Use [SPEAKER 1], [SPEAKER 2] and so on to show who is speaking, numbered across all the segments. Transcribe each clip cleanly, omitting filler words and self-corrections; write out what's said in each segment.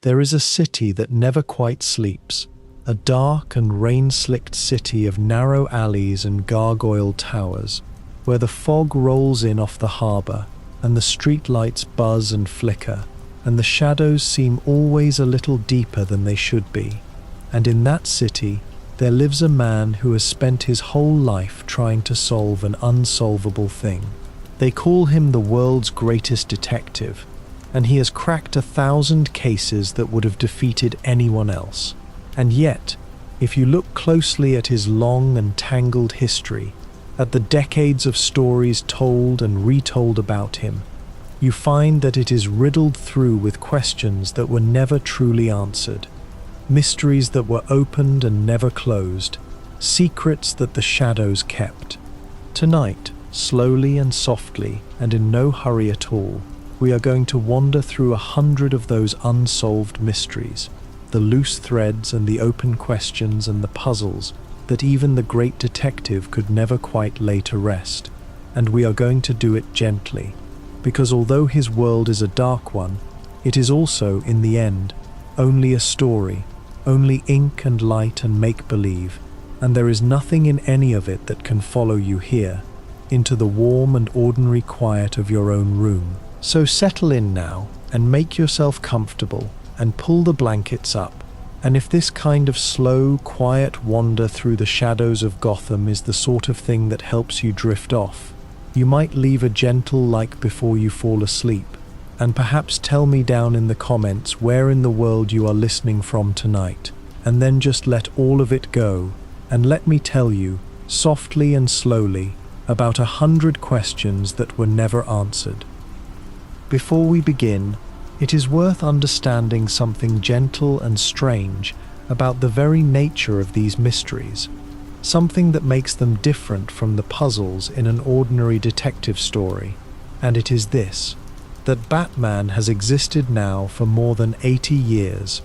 [SPEAKER 1] There is a city that never quite sleeps, a dark and rain-slicked city of narrow alleys and gargoyle towers, where the fog rolls in off the harbour, and the streetlights buzz and flicker, and the shadows seem always a little deeper than they should be. And in that city, there lives a man who has spent his whole life trying to solve an unsolvable thing. They call him the world's greatest detective, and he has cracked 1,000 cases that would have defeated anyone else. And yet, if you look closely at his long and tangled history, at the decades of stories told and retold about him, you find that it is riddled through with questions that were never truly answered, mysteries that were opened and never closed, secrets that the shadows kept. Tonight, slowly and softly, and in no hurry at all, we are going to wander through 100 of those unsolved mysteries, the loose threads and the open questions and the puzzles that even the great detective could never quite lay to rest. And we are going to do it gently, because although his world is a dark one, it is also, in the end, only a story, only ink and light and make-believe, and there is nothing in any of it that can follow you here, into the warm and ordinary quiet of your own room. So settle in now, and make yourself comfortable, and pull the blankets up. And if this kind of slow, quiet wander through the shadows of Gotham is the sort of thing that helps you drift off, you might leave a gentle like before you fall asleep, and perhaps tell me down in the comments where in the world you are listening from tonight, and then just let all of it go, and let me tell you, softly and slowly, about 100 questions that were never answered. Before we begin, it is worth understanding something gentle and strange about the very nature of these mysteries, something that makes them different from the puzzles in an ordinary detective story, and it is this, that Batman has existed now for more than 80 years,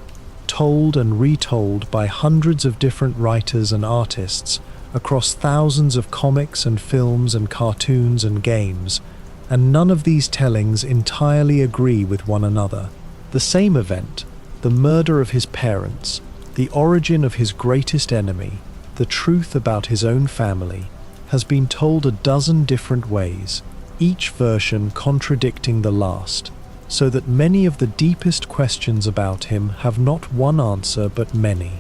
[SPEAKER 1] told and retold by hundreds of different writers and artists across thousands of comics and films and cartoons and games, and none of these tellings entirely agree with one another. The same event, the murder of his parents, the origin of his greatest enemy, the truth about his own family, has been told a dozen different ways, each version contradicting the last, so that many of the deepest questions about him have not one answer but many,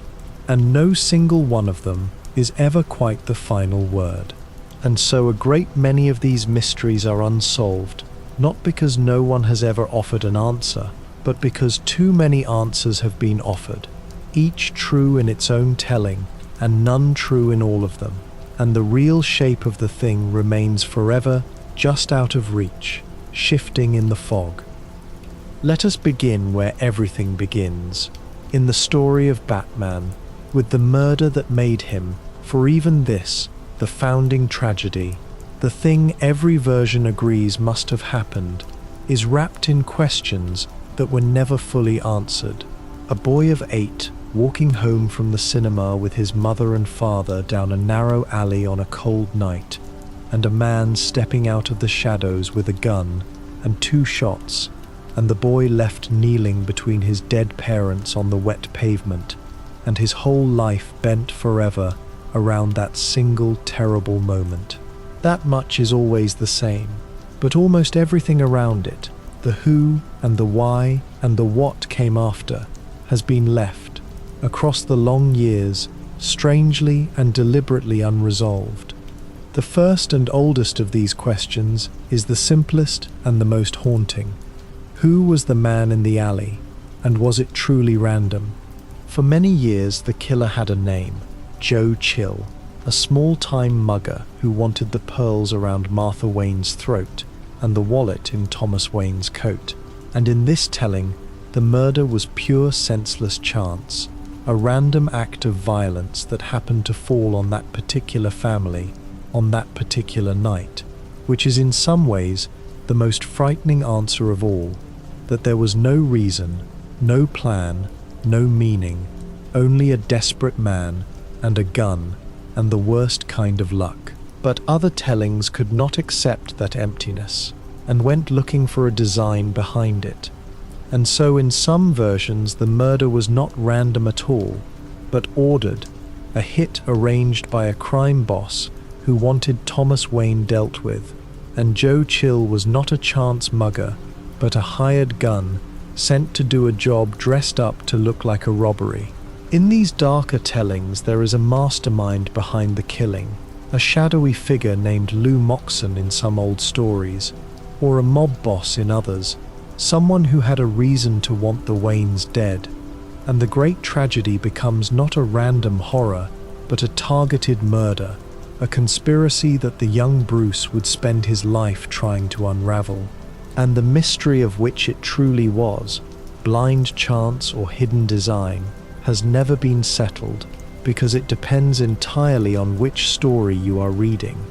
[SPEAKER 1] and no single one of them is ever quite the final word. And so a great many of these mysteries are unsolved, not because no one has ever offered an answer, but because too many answers have been offered, each true in its own telling, and none true in all of them, and the real shape of the thing remains forever just out of reach, shifting in the fog. Let us begin where everything begins, in the story of Batman, with the murder that made him, for even this, the founding tragedy, the thing every version agrees must have happened, is wrapped in questions that were never fully answered. A boy of 8, walking home from the cinema with his mother and father down a narrow alley on a cold night, and a man stepping out of the shadows with a gun and 2 shots, and the boy left kneeling between his dead parents on the wet pavement, and his whole life bent forever around that single terrible moment. That much is always the same, but almost everything around it, the who and the why and the what came after, has been left, across the long years, strangely and deliberately unresolved. The first and oldest of these questions is the simplest and the most haunting. Who was the man in the alley, and was it truly random? For many years the killer had a name, Joe Chill, a small-time mugger who wanted the pearls around Martha Wayne's throat and the wallet in Thomas Wayne's coat. And in this telling, the murder was pure senseless chance, a random act of violence that happened to fall on that particular family on that particular night, which is in some ways the most frightening answer of all, that there was no reason, no plan, no meaning, only a desperate man and a gun, and the worst kind of luck. But other tellings could not accept that emptiness, and went looking for a design behind it. And so in some versions the murder was not random at all, but ordered, a hit arranged by a crime boss who wanted Thomas Wayne dealt with, and Joe Chill was not a chance mugger, but a hired gun sent to do a job dressed up to look like a robbery. In these darker tellings there is a mastermind behind the killing, a shadowy figure named Lou Moxon in some old stories, or a mob boss in others, someone who had a reason to want the Waynes dead, and the great tragedy becomes not a random horror, but a targeted murder, a conspiracy that the young Bruce would spend his life trying to unravel. And the mystery of which it truly was, blind chance or hidden design, has never been settled, because it depends entirely on which story you are reading.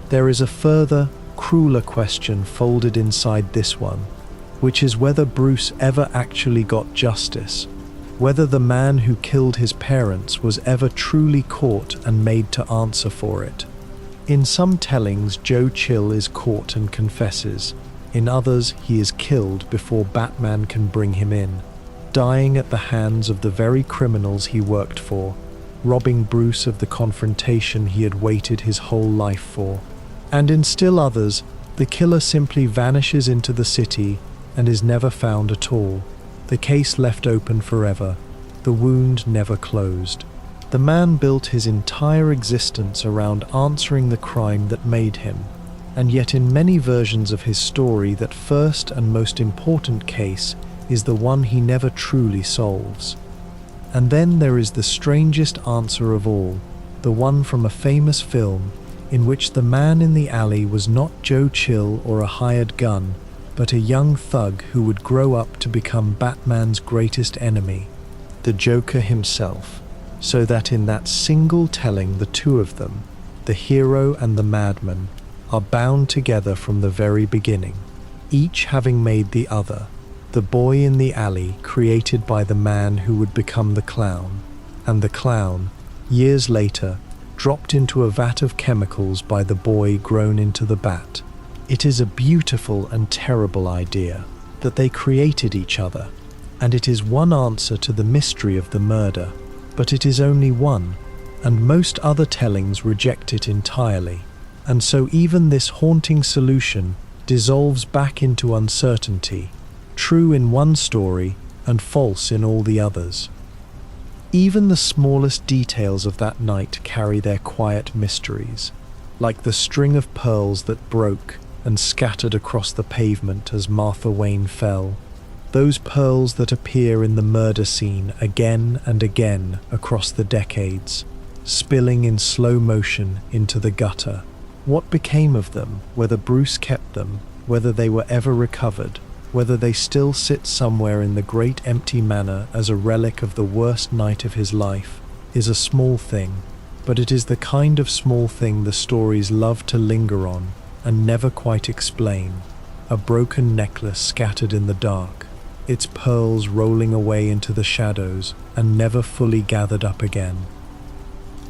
[SPEAKER 1] There is a further, crueler question folded inside this one, which is whether Bruce ever actually got justice, whether the man who killed his parents was ever truly caught and made to answer for it. In some tellings, Joe Chill is caught and confesses. In others, he is killed before Batman can bring him in, dying at the hands of the very criminals he worked for, robbing Bruce of the confrontation he had waited his whole life for. And in still others, the killer simply vanishes into the city and is never found at all, the case left open forever, the wound never closed. The man built his entire existence around answering the crime that made him, and yet in many versions of his story that first and most important case is the one he never truly solves. And then there is the strangest answer of all, the one from a famous film in which the man in the alley was not Joe Chill or a hired gun, but a young thug who would grow up to become Batman's greatest enemy, the Joker himself, so that in that single telling the two of them, the hero and the madman, are bound together from the very beginning, each having made the other, the boy in the alley created by the man who would become the clown, and the clown, years later, dropped into a vat of chemicals by the boy grown into the bat. It is a beautiful and terrible idea that they created each other, and it is one answer to the mystery of the murder, but it is only one, and most other tellings reject it entirely, and so even this haunting solution dissolves back into uncertainty, true in one story and false in all the others. Even the smallest details of that night carry their quiet mysteries, like the string of pearls that broke and scattered across the pavement as Martha Wayne fell, those pearls that appear in the murder scene again and again across the decades, spilling in slow motion into the gutter. What became of them, whether Bruce kept them, whether they were ever recovered, whether they still sit somewhere in the great empty manor as a relic of the worst night of his life, is a small thing, but it is the kind of small thing the stories love to linger on and never quite explain. A broken necklace scattered in the dark, its pearls rolling away into the shadows and never fully gathered up again.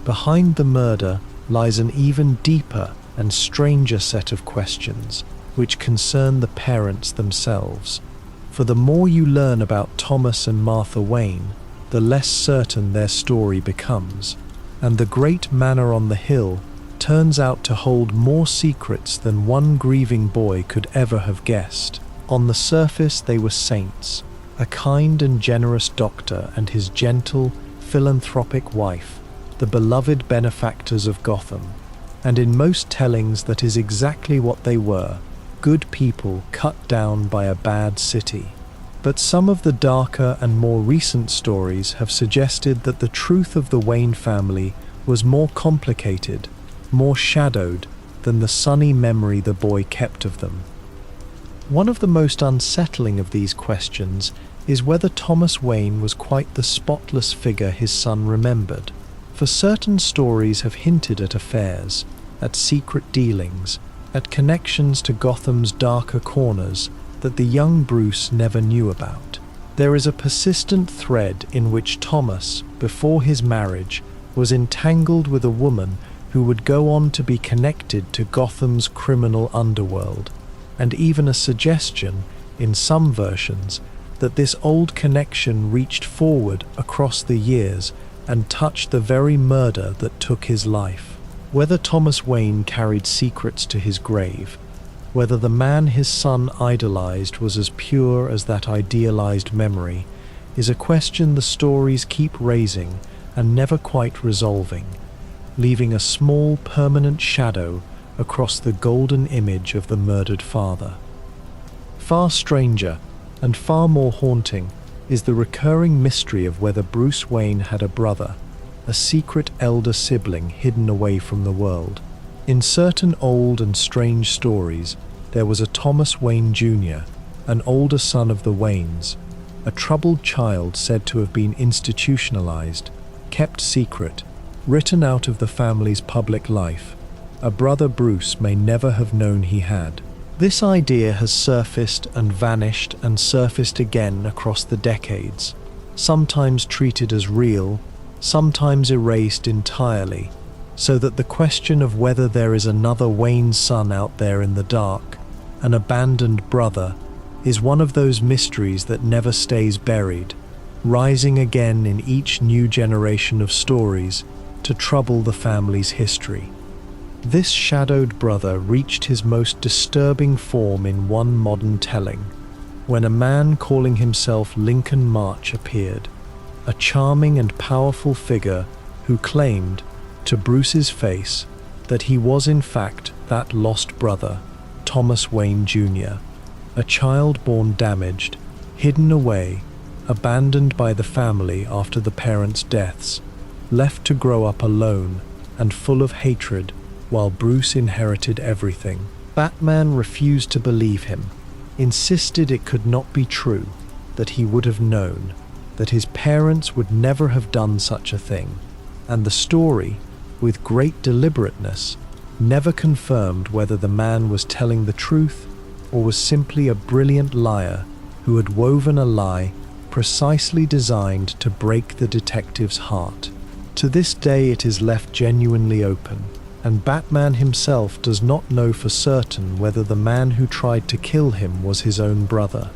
[SPEAKER 1] Behind the murder lies an even deeper and stranger set of questions, which concern the parents themselves. For the more you learn about Thomas and Martha Wayne, the less certain their story becomes, and the great manor on the hill turns out to hold more secrets than one grieving boy could ever have guessed. On the surface they were saints, a kind and generous doctor and his gentle, philanthropic wife, the beloved benefactors of Gotham, and in most tellings that is exactly what they were, good people cut down by a bad city. But some of the darker and more recent stories have suggested that the truth of the Wayne family was more complicated, more shadowed than the sunny memory the boy kept of them. One of the most unsettling of these questions is whether Thomas Wayne was quite the spotless figure his son remembered, for certain stories have hinted at affairs, at secret dealings, at connections to Gotham's darker corners that the young Bruce never knew about. There is a persistent thread in which Thomas, before his marriage, was entangled with a woman who would go on to be connected to Gotham's criminal underworld, and even a suggestion, in some versions, that this old connection reached forward across the years and touched the very murder that took his life. Whether Thomas Wayne carried secrets to his grave, whether the man his son idolized was as pure as that idealized memory, is a question the stories keep raising and never quite resolving, leaving a small permanent shadow across the golden image of the murdered father. Far stranger and far more haunting is the recurring mystery of whether Bruce Wayne had a brother, a secret elder sibling hidden away from the world. In certain old and strange stories, there was a Thomas Wayne Jr., an older son of the Waynes, a troubled child said to have been institutionalized, kept secret, written out of the family's public life, a brother Bruce may never have known he had. This idea has surfaced and vanished and surfaced again across the decades, sometimes treated as real, sometimes erased entirely, so that the question of whether there is another Wayne son out there in the dark, an abandoned brother, is one of those mysteries that never stays buried, rising again in each new generation of stories to trouble the family's history. This shadowed brother reached his most disturbing form in one modern telling, when a man calling himself Lincoln March appeared, a charming and powerful figure who claimed, to Bruce's face, that he was in fact that lost brother, Thomas Wayne Jr., a child born damaged, hidden away, abandoned by the family after the parents' deaths, left to grow up alone and full of hatred while Bruce inherited everything. Batman refused to believe him, insisted it could not be true, that he would have known, that his parents would never have done such a thing, and the story, with great deliberateness, never confirmed whether the man was telling the truth or was simply a brilliant liar who had woven a lie precisely designed to break the detective's heart. To this day it is left genuinely open, and Batman himself does not know for certain whether the man who tried to kill him was his own brother.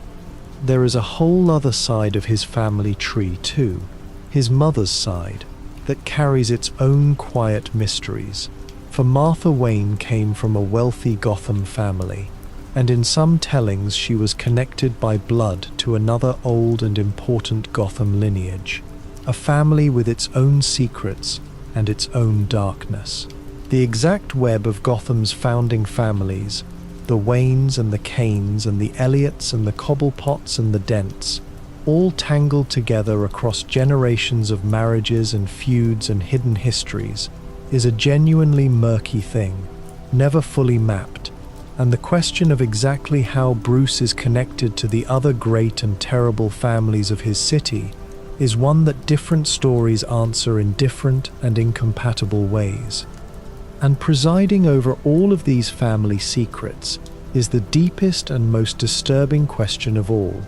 [SPEAKER 1] There is a whole other side of his family tree too, his mother's side, that carries its own quiet mysteries. For Martha Wayne came from a wealthy Gotham family, and in some tellings she was connected by blood to another old and important Gotham lineage, a family with its own secrets and its own darkness. The exact web of Gotham's founding families, the Waynes and the Kanes and the Elliots and the Cobblepots and the Dents, all tangled together across generations of marriages and feuds and hidden histories, is a genuinely murky thing, never fully mapped, and the question of exactly how Bruce is connected to the other great and terrible families of his city is one that different stories answer in different and incompatible ways. And presiding over all of these family secrets is the deepest and most disturbing question of all,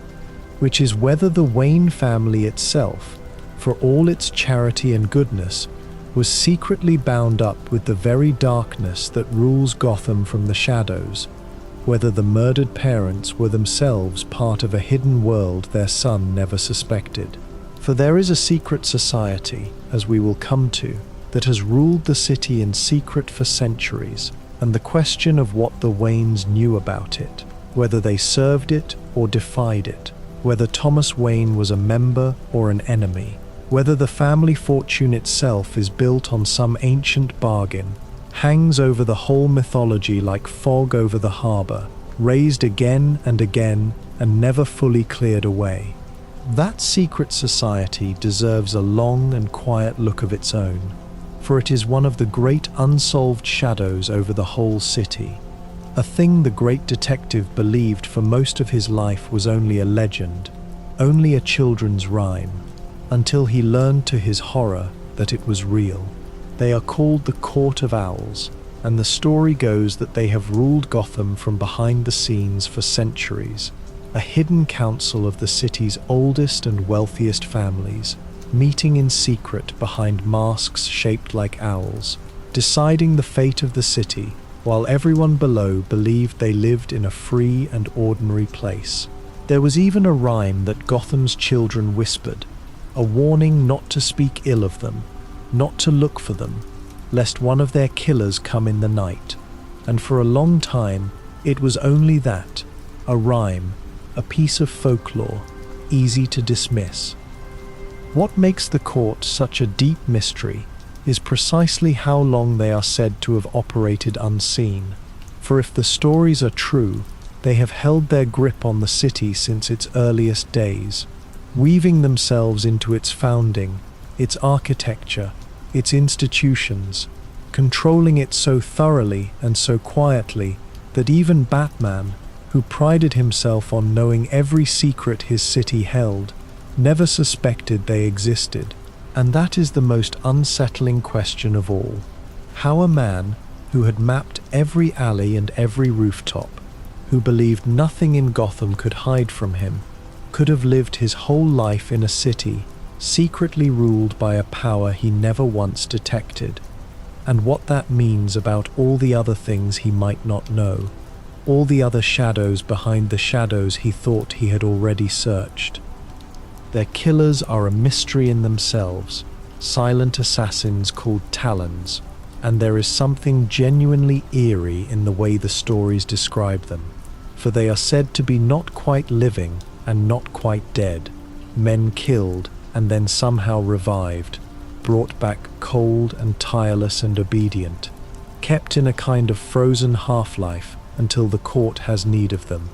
[SPEAKER 1] which is whether the Wayne family itself, for all its charity and goodness, was secretly bound up with the very darkness that rules Gotham from the shadows, whether the murdered parents were themselves part of a hidden world their son never suspected. For there is a secret society, as we will come to, that has ruled the city in secret for centuries, and the question of what the Waynes knew about it, whether they served it or defied it, whether Thomas Wayne was a member or an enemy, whether the family fortune itself is built on some ancient bargain, hangs over the whole mythology like fog over the harbor, raised again and again and never fully cleared away. That secret society deserves a long and quiet look of its own, for it is one of the great unsolved shadows over the whole city, a thing the great detective believed for most of his life was only a legend, only a children's rhyme, until he learned to his horror that it was real. They are called the Court of Owls, and the story goes that they have ruled Gotham from behind the scenes for centuries, a hidden council of the city's oldest and wealthiest families, meeting in secret behind masks shaped like owls, deciding the fate of the city, while everyone below believed they lived in a free and ordinary place. There was even a rhyme that Gotham's children whispered, a warning not to speak ill of them, not to look for them, lest one of their killers come in the night. And for a long time, it was only that, a rhyme, a piece of folklore, easy to dismiss. What makes the court such a deep mystery is precisely how long they are said to have operated unseen. For if the stories are true, they have held their grip on the city since its earliest days, weaving themselves into its founding, its architecture, its institutions, controlling it so thoroughly and so quietly that even Batman, who prided himself on knowing every secret his city held, never suspected they existed. And that is the most unsettling question of all. How a man who had mapped every alley and every rooftop, who believed nothing in Gotham could hide from him, could have lived his whole life in a city secretly ruled by a power he never once detected, and what that means about all the other things he might not know, all the other shadows behind the shadows he thought he had already searched. Their killers are a mystery in themselves, silent assassins called Talons, and there is something genuinely eerie in the way the stories describe them, for they are said to be not quite living and not quite dead, men killed and then somehow revived, brought back cold and tireless and obedient, kept in a kind of frozen half-life until the court has need of them,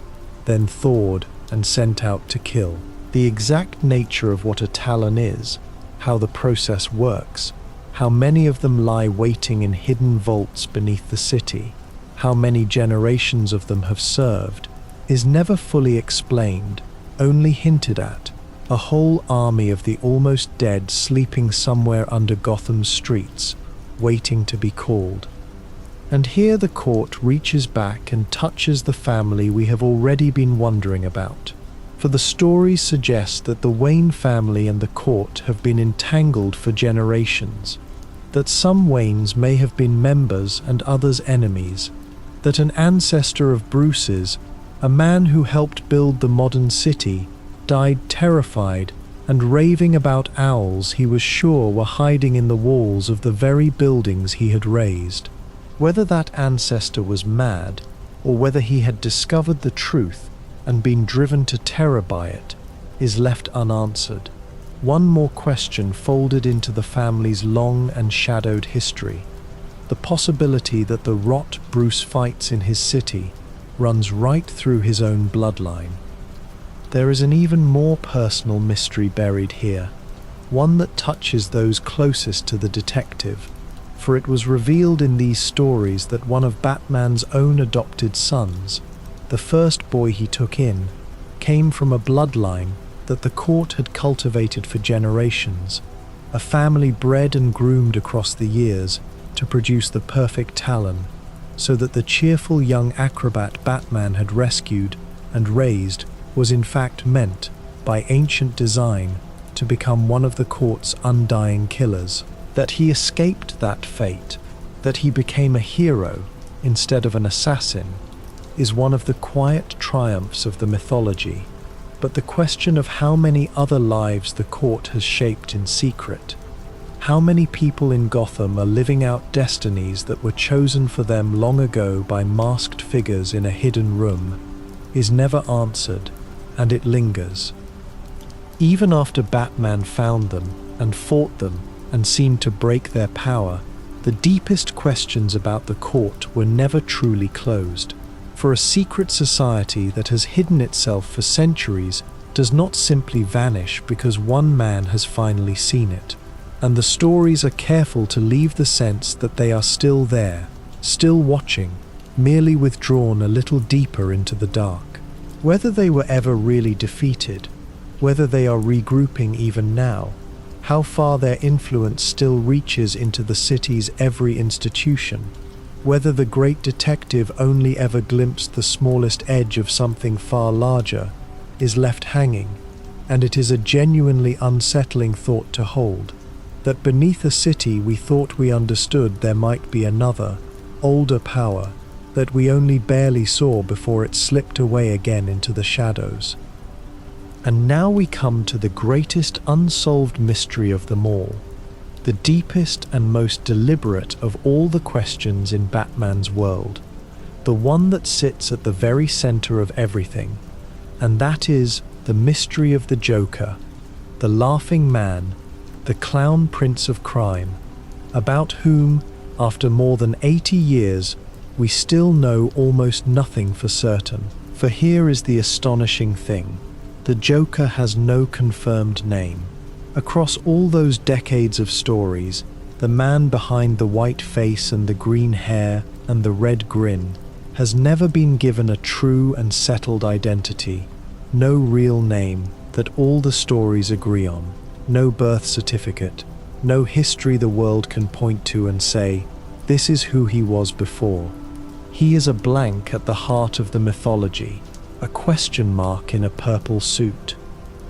[SPEAKER 1] then thawed and sent out to kill. The exact nature of what a Talon is, how the process works, how many of them lie waiting in hidden vaults beneath the city, how many generations of them have served, is never fully explained, only hinted at. A whole army of the almost dead sleeping somewhere under Gotham's streets, waiting to be called. And here the court reaches back and touches the family we have already been wondering about. For the stories suggest that the Wayne family and the court have been entangled for generations, that some Waynes may have been members and others enemies, that an ancestor of Bruce's, a man who helped build the modern city, died terrified and raving about owls he was sure were hiding in the walls of the very buildings he had raised. Whether that ancestor was mad, or whether he had discovered the truth and been driven to terror by it, is left unanswered. One more question folded into the family's long and shadowed history: the possibility that the rot Bruce fights in his city runs right through his own bloodline. There is an even more personal mystery buried here, one that touches those closest to the detective, for it was revealed in these stories that one of Batman's own adopted sons, the first boy he took in, came from a bloodline that the court had cultivated for generations, a family bred and groomed across the years to produce the perfect Talon, so that the cheerful young acrobat Batman had rescued and raised was in fact meant, by ancient design, to become one of the court's undying killers. That he escaped that fate, that he became a hero instead of an assassin, is one of the quiet triumphs of the mythology. But the question of how many other lives the court has shaped in secret, how many people in Gotham are living out destinies that were chosen for them long ago by masked figures in a hidden room, is never answered, and it lingers. Even after Batman found them and fought them and seemed to break their power, the deepest questions about the court were never truly closed. For a secret society that has hidden itself for centuries does not simply vanish because one man has finally seen it. And the stories are careful to leave the sense that they are still there, still watching, merely withdrawn a little deeper into the dark. Whether they were ever really defeated, whether they are regrouping even now, how far their influence still reaches into the city's every institution, whether the great detective only ever glimpsed the smallest edge of something far larger, is left hanging, and it is a genuinely unsettling thought to hold, that beneath a city we thought we understood there might be another, older power that we only barely saw before it slipped away again into the shadows. And now we come to the greatest unsolved mystery of them all, the deepest and most deliberate of all the questions in Batman's world, the one that sits at the very center of everything, and that is the mystery of the Joker, the laughing man, the clown prince of crime, about whom, after more than 80 years, we still know almost nothing for certain. For here is the astonishing thing: the Joker has no confirmed name. Across all those decades of stories, the man behind the white face and the green hair and the red grin has never been given a true and settled identity, no real name that all the stories agree on, no birth certificate, no history the world can point to and say, this is who he was before. He is a blank at the heart of the mythology, a question mark in a purple suit.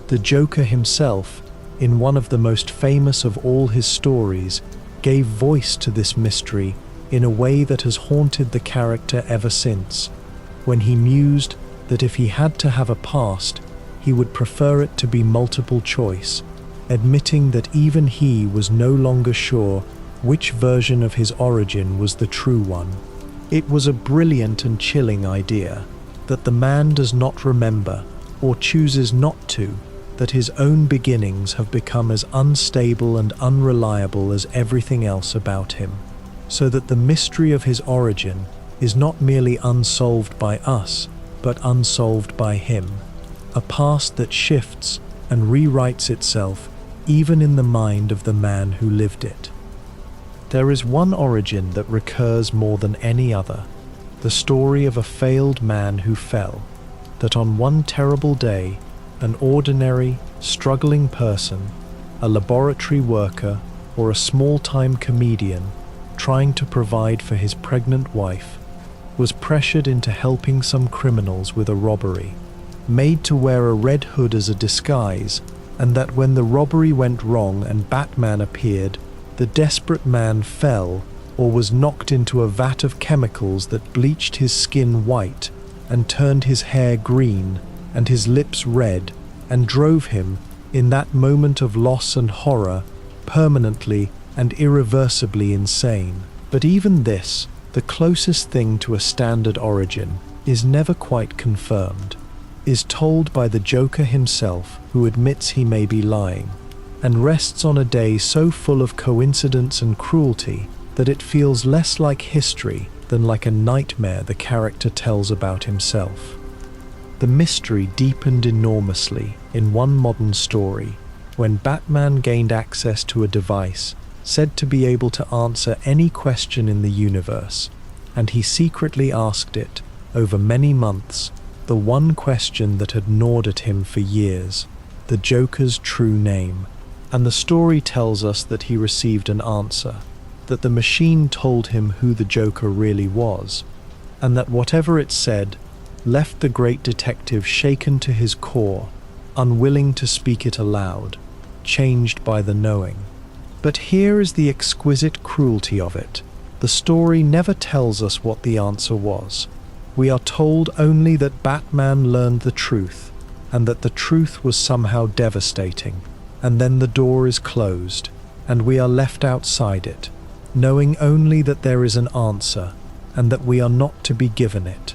[SPEAKER 1] The Joker himself, in one of the most famous of all his stories, gave voice to this mystery in a way that has haunted the character ever since, when he mused that if he had to have a past, he would prefer it to be multiple choice, admitting that even he was no longer sure which version of his origin was the true one. It was a brilliant and chilling idea, that the man does not remember, or chooses not to, that his own beginnings have become as unstable and unreliable as everything else about him, so that the mystery of his origin is not merely unsolved by us, but unsolved by him, a past that shifts and rewrites itself even in the mind of the man who lived it. There is one origin that recurs more than any other, the story of a failed man who fell, that on one terrible day, an ordinary, struggling person, a laboratory worker, or a small-time comedian trying to provide for his pregnant wife, was pressured into helping some criminals with a robbery, made to wear a red hood as a disguise, and that when the robbery went wrong and Batman appeared, the desperate man fell or was knocked into a vat of chemicals that bleached his skin white and turned his hair green and his lips red, and drove him, in that moment of loss and horror, permanently and irreversibly insane. But even this, the closest thing to a standard origin, is never quite confirmed, is told by the Joker himself, who admits he may be lying, and rests on a day so full of coincidence and cruelty that it feels less like history than like a nightmare the character tells about himself. The mystery deepened enormously in one modern story when Batman gained access to a device said to be able to answer any question in the universe, and he secretly asked it, over many months, the one question that had gnawed at him for years, the Joker's true name. And the story tells us that he received an answer, that the machine told him who the Joker really was, and that whatever it said left the great detective shaken to his core, unwilling to speak it aloud, changed by the knowing. But here is the exquisite cruelty of it. The story never tells us what the answer was. We are told only that Batman learned the truth, and that the truth was somehow devastating, and then the door is closed, and we are left outside it, knowing only that there is an answer, and that we are not to be given it.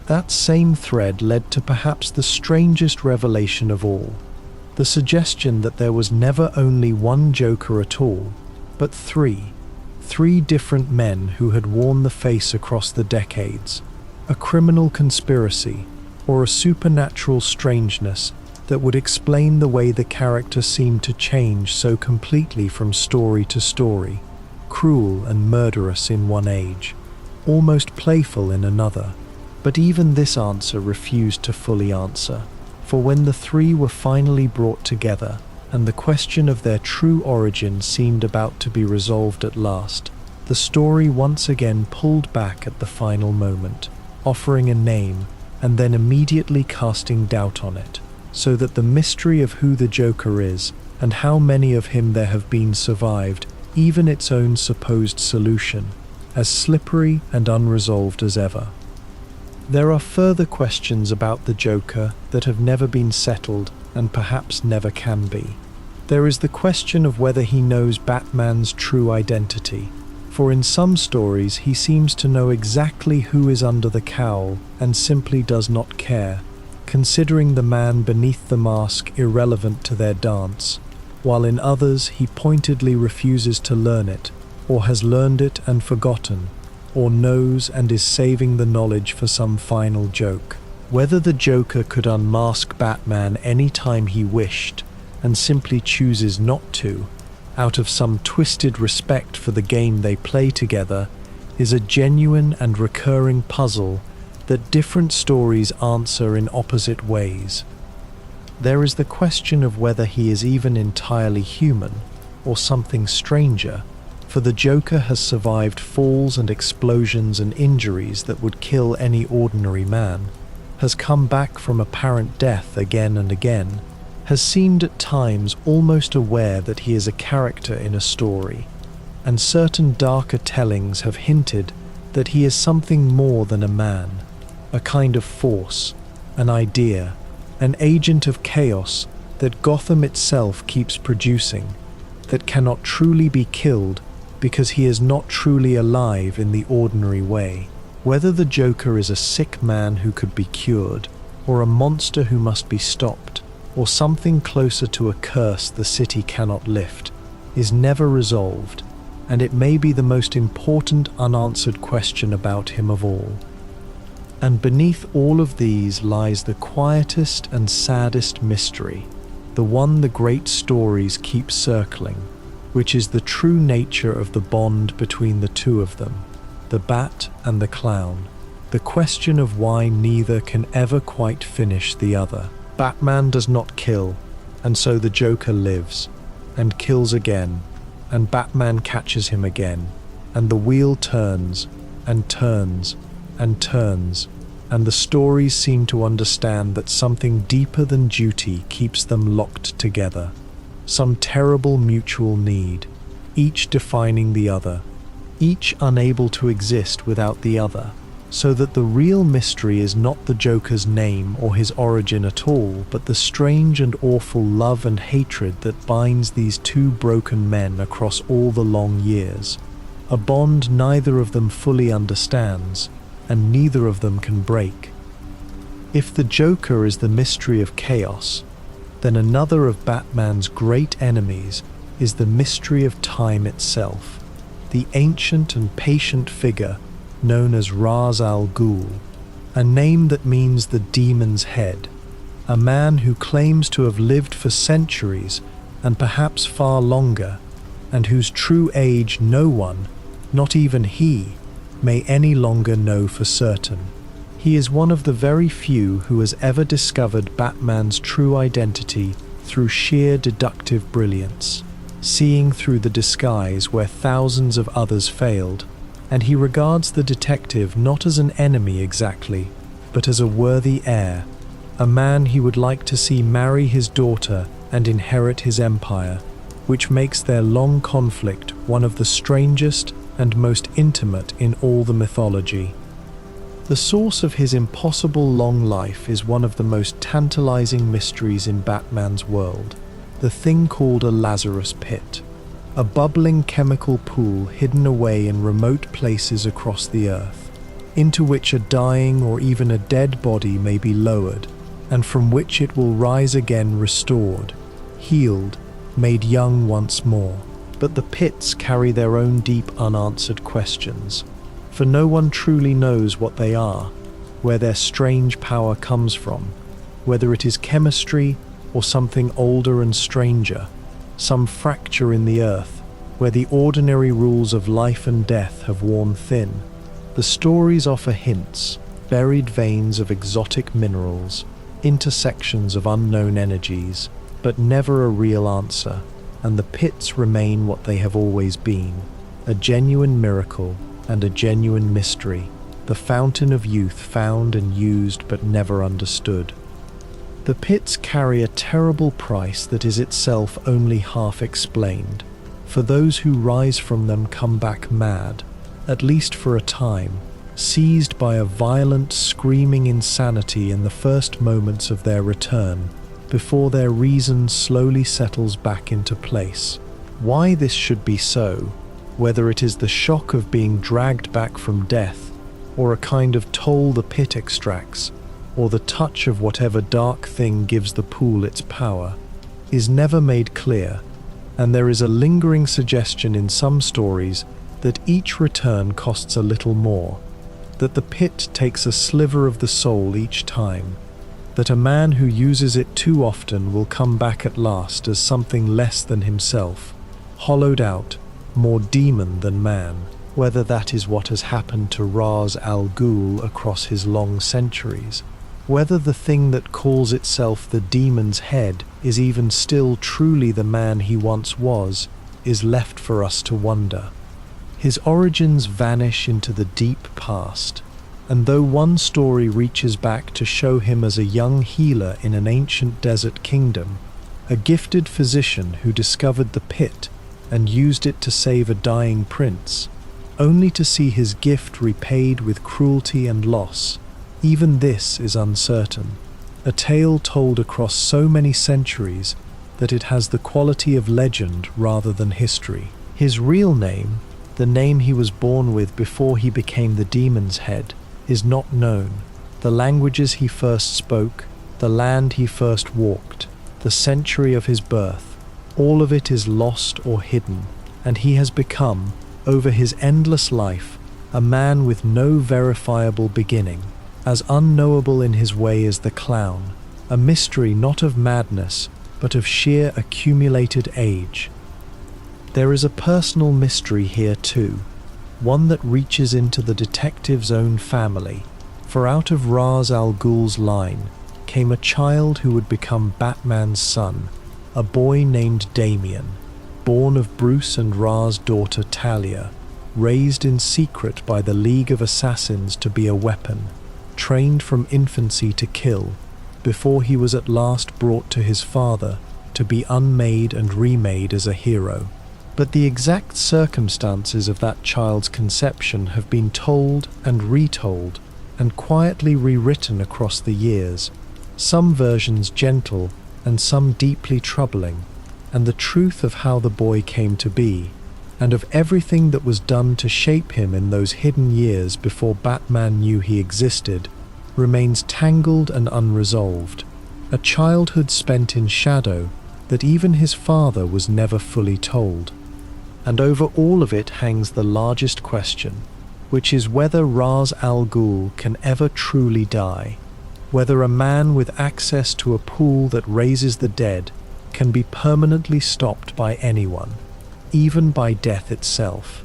[SPEAKER 1] That same thread led to perhaps the strangest revelation of all, the suggestion that there was never only one Joker at all, but three different men who had worn the face across the decades, a criminal conspiracy, or a supernatural strangeness that would explain the way the character seemed to change so completely from story to story, cruel and murderous in one age, almost playful in another. But even this answer refused to fully answer, for when the three were finally brought together, and the question of their true origin seemed about to be resolved at last, the story once again pulled back at the final moment, offering a name, and then immediately casting doubt on it, so that the mystery of who the Joker is, and how many of him there have been survived, even its own supposed solution, as slippery and unresolved as ever. There are further questions about the Joker that have never been settled and perhaps never can be. There is the question of whether he knows Batman's true identity, for in some stories he seems to know exactly who is under the cowl and simply does not care, considering the man beneath the mask irrelevant to their dance, while in others he pointedly refuses to learn it, or has learned it and forgotten, or knows and is saving the knowledge for some final joke. Whether the Joker could unmask Batman any time he wished and simply chooses not to, out of some twisted respect for the game they play together, is a genuine and recurring puzzle that different stories answer in opposite ways. There is the question of whether he is even entirely human or something stranger, for the Joker has survived falls and explosions and injuries that would kill any ordinary man, has come back from apparent death again and again, has seemed at times almost aware that he is a character in a story, and certain darker tellings have hinted that he is something more than a man, a kind of force, an idea, an agent of chaos that Gotham itself keeps producing, that cannot truly be killed because he is not truly alive in the ordinary way. Whether the Joker is a sick man who could be cured, or a monster who must be stopped, or something closer to a curse the city cannot lift, is never resolved, and it may be the most important unanswered question about him of all. And beneath all of these lies the quietest and saddest mystery, the one the great stories keep circling, which is the true nature of the bond between the two of them, the Bat and the Clown, the question of why neither can ever quite finish the other. Batman does not kill, and so the Joker lives, and kills again, and Batman catches him again, and the wheel turns, and turns, and turns, and the stories seem to understand that something deeper than duty keeps them locked together, some terrible mutual need, each defining the other, each unable to exist without the other, so that the real mystery is not the Joker's name or his origin at all, but the strange and awful love and hatred that binds these two broken men across all the long years, a bond neither of them fully understands, and neither of them can break. If the Joker is the mystery of chaos, then another of Batman's great enemies is the mystery of time itself, the ancient and patient figure known as Ra's al Ghul, a name that means the demon's head, a man who claims to have lived for centuries and perhaps far longer, and whose true age no one, not even he, may any longer know for certain. He is one of the very few who has ever discovered Batman's true identity through sheer deductive brilliance, seeing through the disguise where thousands of others failed, and he regards the detective not as an enemy exactly, but as a worthy heir, a man he would like to see marry his daughter and inherit his empire, which makes their long conflict one of the strangest and most intimate in all the mythology. The source of his impossible long life is one of the most tantalizing mysteries in Batman's world, the thing called a Lazarus pit, a bubbling chemical pool hidden away in remote places across the earth, into which a dying or even a dead body may be lowered, and from which it will rise again restored, healed, made young once more. But the pits carry their own deep unanswered questions, for no one truly knows what they are, where their strange power comes from, whether it is chemistry or something older and stranger, some fracture in the earth where the ordinary rules of life and death have worn thin. The stories offer hints, buried veins of exotic minerals, intersections of unknown energies, but never a real answer, and the pits remain what they have always been, a genuine miracle and a genuine mystery, the fountain of youth found and used but never understood. The pits carry a terrible price that is itself only half explained, for those who rise from them come back mad, at least for a time, seized by a violent, screaming insanity in the first moments of their return, before their reason slowly settles back into place. Why this should be so, whether it is the shock of being dragged back from death, or a kind of toll the pit extracts, or the touch of whatever dark thing gives the pool its power, is never made clear, and there is a lingering suggestion in some stories that each return costs a little more, that the pit takes a sliver of the soul each time, that a man who uses it too often will come back at last as something less than himself, hollowed out, more demon than man. Whether that is what has happened to Ra's al Ghul across his long centuries, whether the thing that calls itself the demon's head is even still truly the man he once was, is left for us to wonder. His origins vanish into the deep past, and though one story reaches back to show him as a young healer in an ancient desert kingdom, a gifted physician who discovered the pit and used it to save a dying prince, only to see his gift repaid with cruelty and loss, even this is uncertain. A tale told across so many centuries that it has the quality of legend rather than history. His real name, the name he was born with before he became the demon's head, is not known. The languages he first spoke, the land he first walked, the century of his birth, all of it is lost or hidden, and he has become, over his endless life, a man with no verifiable beginning, as unknowable in his way as the clown, a mystery not of madness, but of sheer accumulated age. There is a personal mystery here too, one that reaches into the detective's own family, for out of Ra's al Ghul's line came a child who would become Batman's son, a boy named Damien, born of Bruce and Ra's daughter Talia, raised in secret by the League of Assassins to be a weapon, trained from infancy to kill, before he was at last brought to his father to be unmade and remade as a hero. But the exact circumstances of that child's conception have been told and retold and quietly rewritten across the years, some versions gentle and some deeply troubling, and the truth of how the boy came to be, and of everything that was done to shape him in those hidden years before Batman knew he existed, remains tangled and unresolved, a childhood spent in shadow that even his father was never fully told. And over all of it hangs the largest question, which is whether Ra's al Ghul can ever truly die, whether a man with access to a pool that raises the dead can be permanently stopped by anyone, even by death itself.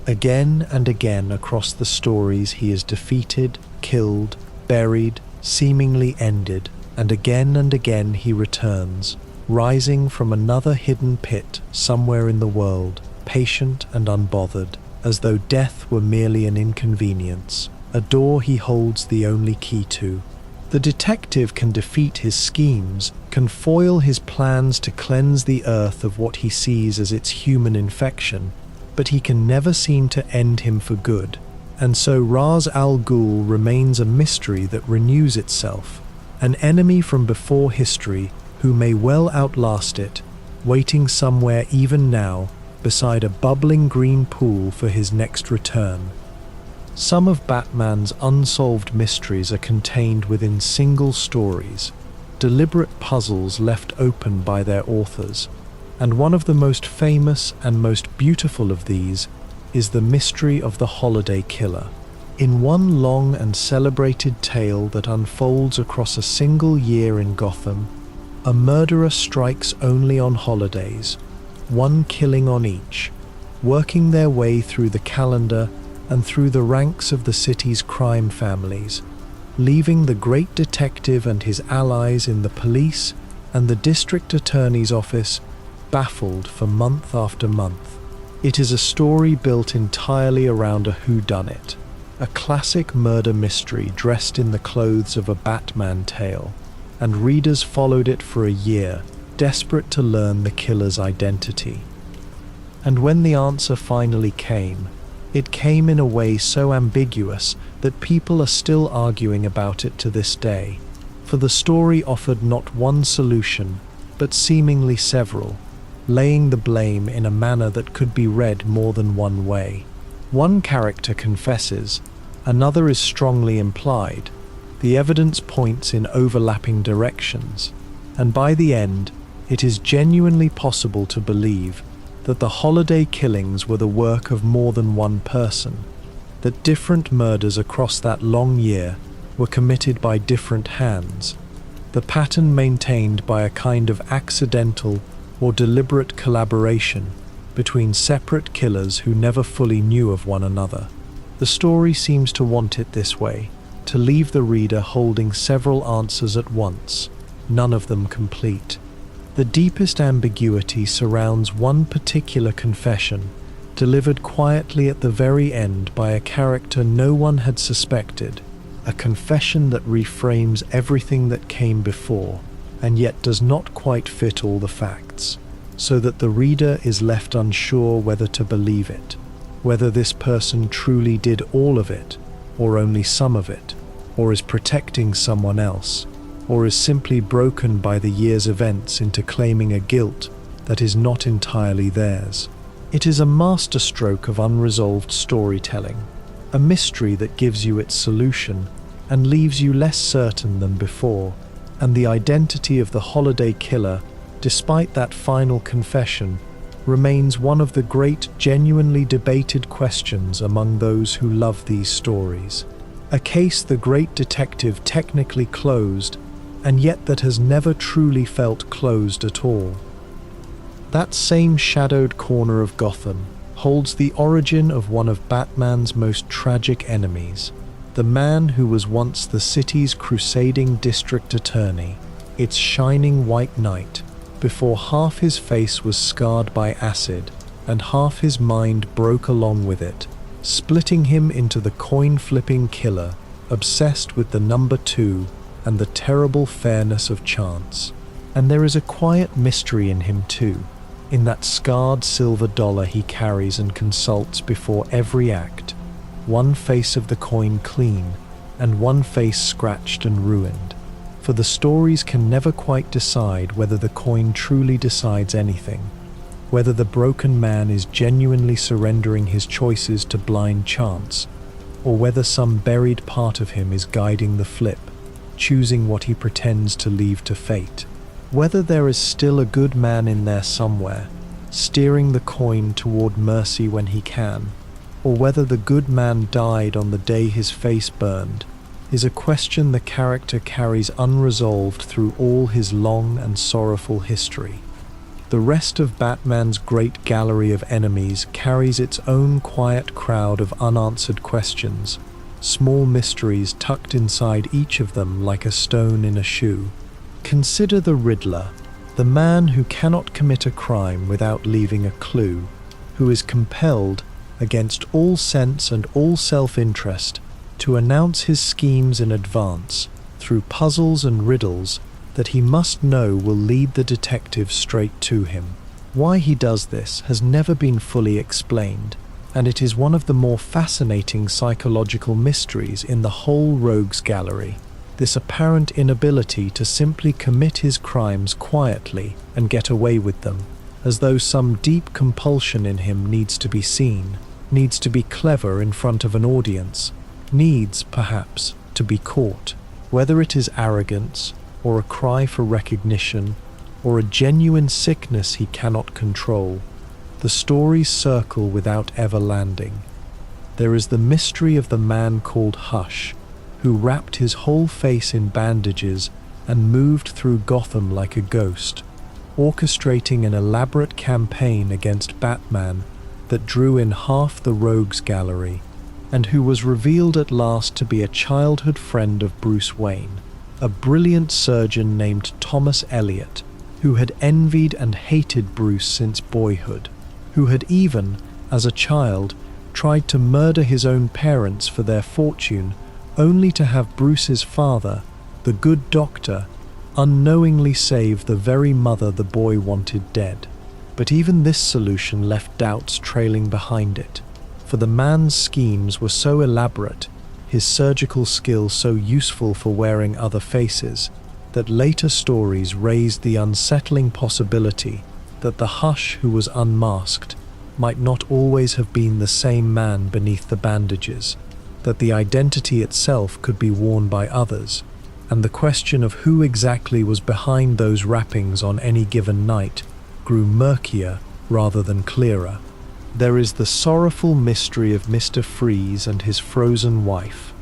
[SPEAKER 1] Again and again across the stories he is defeated, killed, buried, seemingly ended, and again he returns, rising from another hidden pit somewhere in the world, patient and unbothered, as though death were merely an inconvenience, a door he holds the only key to. The detective can defeat his schemes, can foil his plans to cleanse the earth of what he sees as its human infection, but he can never seem to end him for good, and so Ra's al Ghul remains a mystery that renews itself, an enemy from before history who may well outlast it, waiting somewhere even now beside a bubbling green pool for his next return. Some of Batman's unsolved mysteries are contained within single stories, deliberate puzzles left open by their authors, and one of the most famous and most beautiful of these is the mystery of the Holiday Killer. In one long and celebrated tale that unfolds across a single year in Gotham, a murderer strikes only on holidays, one killing on each, working their way through the calendar and through the ranks of the city's crime families, leaving the great detective and his allies in the police and the district attorney's office baffled for month after month. It is a story built entirely around a whodunit, a classic murder mystery dressed in the clothes of a Batman tale, and readers followed it for a year, desperate to learn the killer's identity. And when the answer finally came, It came in a way so ambiguous that people are still arguing about it to this day, for the story offered not one solution, but seemingly several, laying the blame in a manner that could be read more than one way. One character confesses, another is strongly implied, the evidence points in overlapping directions, and by the end, it is genuinely possible to believe that the holiday killings were the work of more than one person, that different murders across that long year were committed by different hands, the pattern maintained by a kind of accidental or deliberate collaboration between separate killers who never fully knew of one another. The story seems to want it this way, to leave the reader holding several answers at once, none of them complete. The deepest ambiguity surrounds one particular confession, delivered quietly at the very end by a character no one had suspected, a confession that reframes everything that came before, and yet does not quite fit all the facts, so that the reader is left unsure whether to believe it, whether this person truly did all of it, or only some of it, or is protecting someone else, or is simply broken by the year's events into claiming a guilt that is not entirely theirs. It is a masterstroke of unresolved storytelling, a mystery that gives you its solution and leaves you less certain than before, and the identity of the holiday killer, despite that final confession, remains one of the great genuinely debated questions among those who love these stories. A case the great detective technically closed, and yet that has never truly felt closed at all. That same shadowed corner of Gotham holds the origin of one of Batman's most tragic enemies, the man who was once the city's crusading district attorney, its shining white knight, before half his face was scarred by acid and half his mind broke along with it, splitting him into the coin-flipping killer, obsessed with the number 2 and the terrible fairness of chance. And there is a quiet mystery in him too, in that scarred silver dollar he carries and consults before every act, one face of the coin clean and one face scratched and ruined. For the stories can never quite decide whether the coin truly decides anything, whether the broken man is genuinely surrendering his choices to blind chance, or whether some buried part of him is guiding the flip, choosing what he pretends to leave to fate. Whether there is still a good man in there somewhere, steering the coin toward mercy when he can, or whether the good man died on the day his face burned, is a question the character carries unresolved through all his long and sorrowful history. The rest of Batman's great gallery of enemies carries its own quiet crowd of unanswered questions, small mysteries tucked inside each of them like a stone in a shoe. Consider the Riddler, the man who cannot commit a crime without leaving a clue, who is compelled, against all sense and all self-interest, to announce his schemes in advance, through puzzles and riddles that he must know will lead the detective straight to him. Why he does this has never been fully explained, and it is one of the more fascinating psychological mysteries in the whole rogues gallery, this apparent inability to simply commit his crimes quietly and get away with them, as though some deep compulsion in him needs to be seen, needs to be clever in front of an audience, needs, perhaps, to be caught. Whether it is arrogance, or a cry for recognition, or a genuine sickness he cannot control, the stories circle without ever landing. There is the mystery of the man called Hush, who wrapped his whole face in bandages and moved through Gotham like a ghost, orchestrating an elaborate campaign against Batman that drew in half the rogues gallery, and who was revealed at last to be a childhood friend of Bruce Wayne, a brilliant surgeon named Thomas Elliot, who had envied and hated Bruce since boyhood, who had even, as a child, tried to murder his own parents for their fortune, only to have Bruce's father, the good doctor, unknowingly save the very mother the boy wanted dead. But even this solution left doubts trailing behind it, for the man's schemes were so elaborate, his surgical skill so useful for wearing other faces, that later stories raised the unsettling possibility that the Hush who was unmasked might not always have been the same man beneath the bandages, that the identity itself could be worn by others, and the question of who exactly was behind those wrappings on any given night grew murkier rather than clearer. There is the sorrowful mystery of Mr. Freeze and his frozen wife,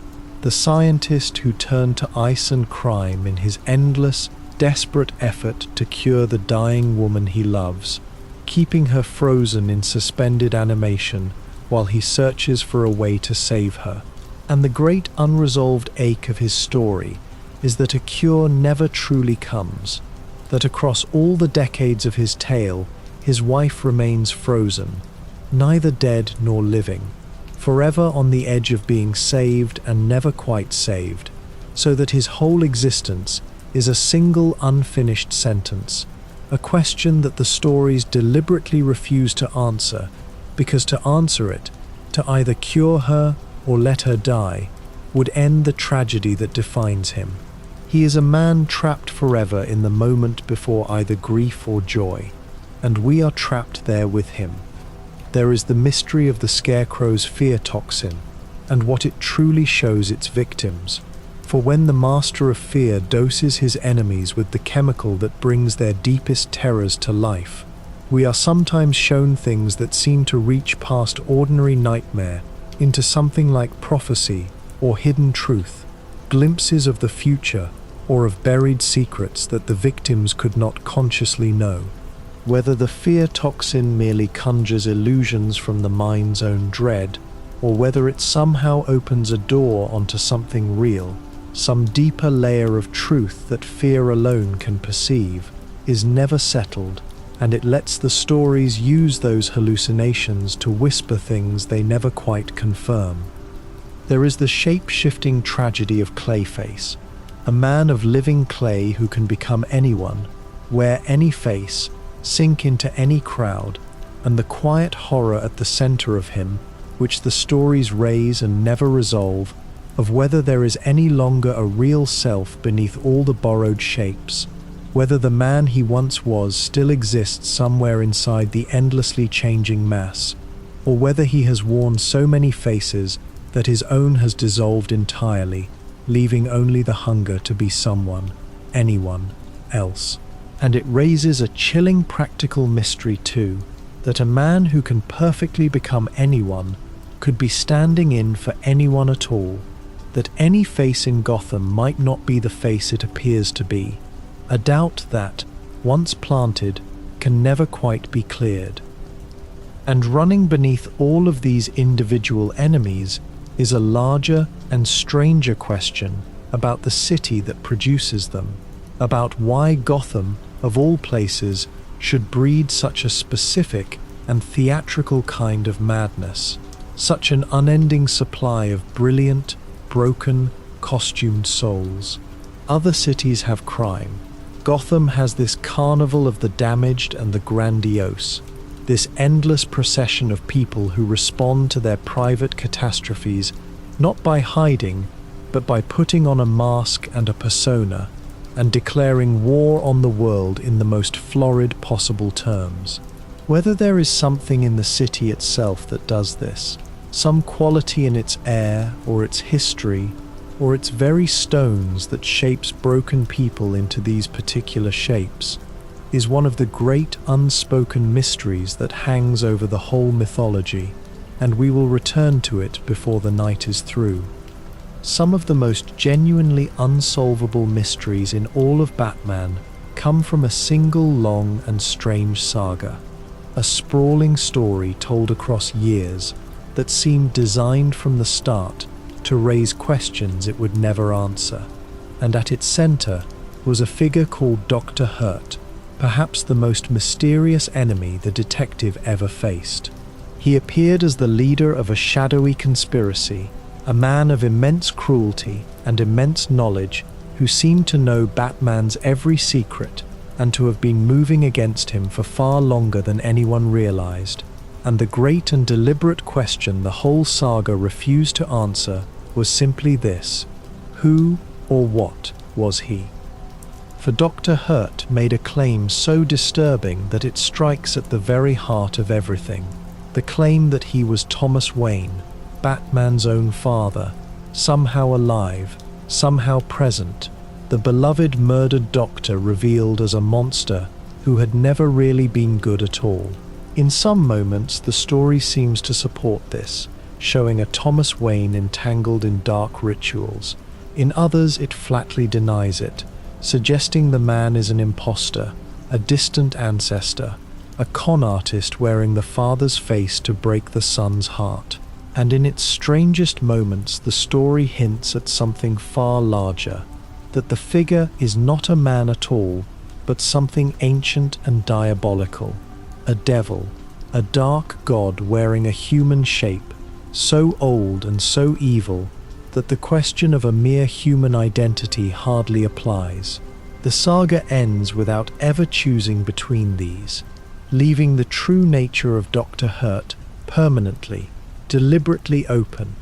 [SPEAKER 1] the scientist who turned to ice and crime in his endless, desperate effort to cure the dying woman he loves, keeping her frozen in suspended animation while he searches for a way to save her. And the great unresolved ache of his story is that a cure never truly comes, that across all the decades of his tale, his wife remains frozen, neither dead nor living, forever on the edge of being saved and never quite saved, so that his whole existence is a single unfinished sentence, a question that the stories deliberately refuse to answer, because to answer it, to either cure her or let her die, would end the tragedy that defines him. He is a man trapped forever in the moment before either grief or joy, and we are trapped there with him. There is the mystery of the Scarecrow's fear toxin, and what it truly shows its victims. For when the master of fear doses his enemies with the chemical that brings their deepest terrors to life, we are sometimes shown things that seem to reach past ordinary nightmare into something like prophecy or hidden truth, glimpses of the future or of buried secrets that the victims could not consciously know. Whether the fear toxin merely conjures illusions from the mind's own dread, or whether it somehow opens a door onto something real, some deeper layer of truth that fear alone can perceive, is never settled, and it lets the stories use those hallucinations to whisper things they never quite confirm. There is the shape-shifting tragedy of Clayface, a man of living clay who can become anyone, wear any face, sink into any crowd, and the quiet horror at the center of him, which the stories raise and never resolve, of whether there is any longer a real self beneath all the borrowed shapes, whether the man he once was still exists somewhere inside the endlessly changing mass, or whether he has worn so many faces that his own has dissolved entirely, leaving only the hunger to be someone, anyone, else. And it raises a chilling practical mystery too, that a man who can perfectly become anyone could be standing in for anyone at all, that any face in Gotham might not be the face it appears to be, a doubt that, once planted, can never quite be cleared. And running beneath all of these individual enemies is a larger and stranger question about the city that produces them, about why Gotham, of all places, should breed such a specific and theatrical kind of madness, such an unending supply of brilliant, broken, costumed souls. Other cities have crime. Gotham has this carnival of the damaged and the grandiose, this endless procession of people who respond to their private catastrophes not by hiding, but by putting on a mask and a persona, and declaring war on the world in the most florid possible terms. Whether there is something in the city itself that does this, some quality in its air or its history, or its very stones that shapes broken people into these particular shapes, is one of the great unspoken mysteries that hangs over the whole mythology, and we will return to it before the night is through. Some of the most genuinely unsolvable mysteries in all of Batman come from a single long and strange saga, a sprawling story told across years that seemed designed from the start to raise questions it would never answer, and at its center was a figure called Dr. Hurt, perhaps the most mysterious enemy the detective ever faced. He appeared as the leader of a shadowy conspiracy, a man of immense cruelty and immense knowledge who seemed to know Batman's every secret and to have been moving against him for far longer than anyone realized. And the great and deliberate question the whole saga refused to answer was simply this: who or what was he? For Dr. Hurt made a claim so disturbing that it strikes at the very heart of everything. The claim that he was Thomas Wayne, Batman's own father, somehow alive, somehow present, the beloved murdered doctor revealed as a monster who had never really been good at all. In some moments, the story seems to support this, showing a Thomas Wayne entangled in dark rituals. In others, it flatly denies it, suggesting the man is an imposter, a distant ancestor, a con artist wearing the father's face to break the son's heart. And in its strangest moments, the story hints at something far larger, that the figure is not a man at all, but something ancient and diabolical, a devil, a dark god wearing a human shape, so old and so evil that the question of a mere human identity hardly applies. The saga ends without ever choosing between these, leaving the true nature of Dr. Hurt permanently, deliberately open,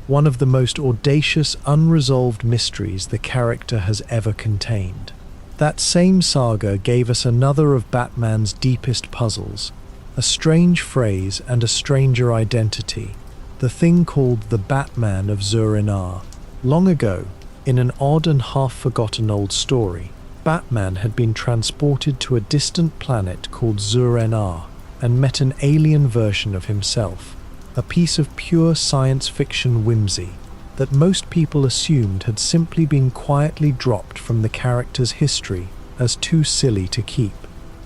[SPEAKER 1] one of the most audacious, unresolved mysteries the character has ever contained. That same saga gave us another of Batman's deepest puzzles, a strange phrase and a stranger identity, the thing called the Batman of Zur-En-Arrh. Long ago, in an odd and half-forgotten old story, Batman had been transported to a distant planet called Zur-En-Arrh and met an alien version of himself, a piece of pure science fiction whimsy that most people assumed had simply been quietly dropped from the character's history as too silly to keep.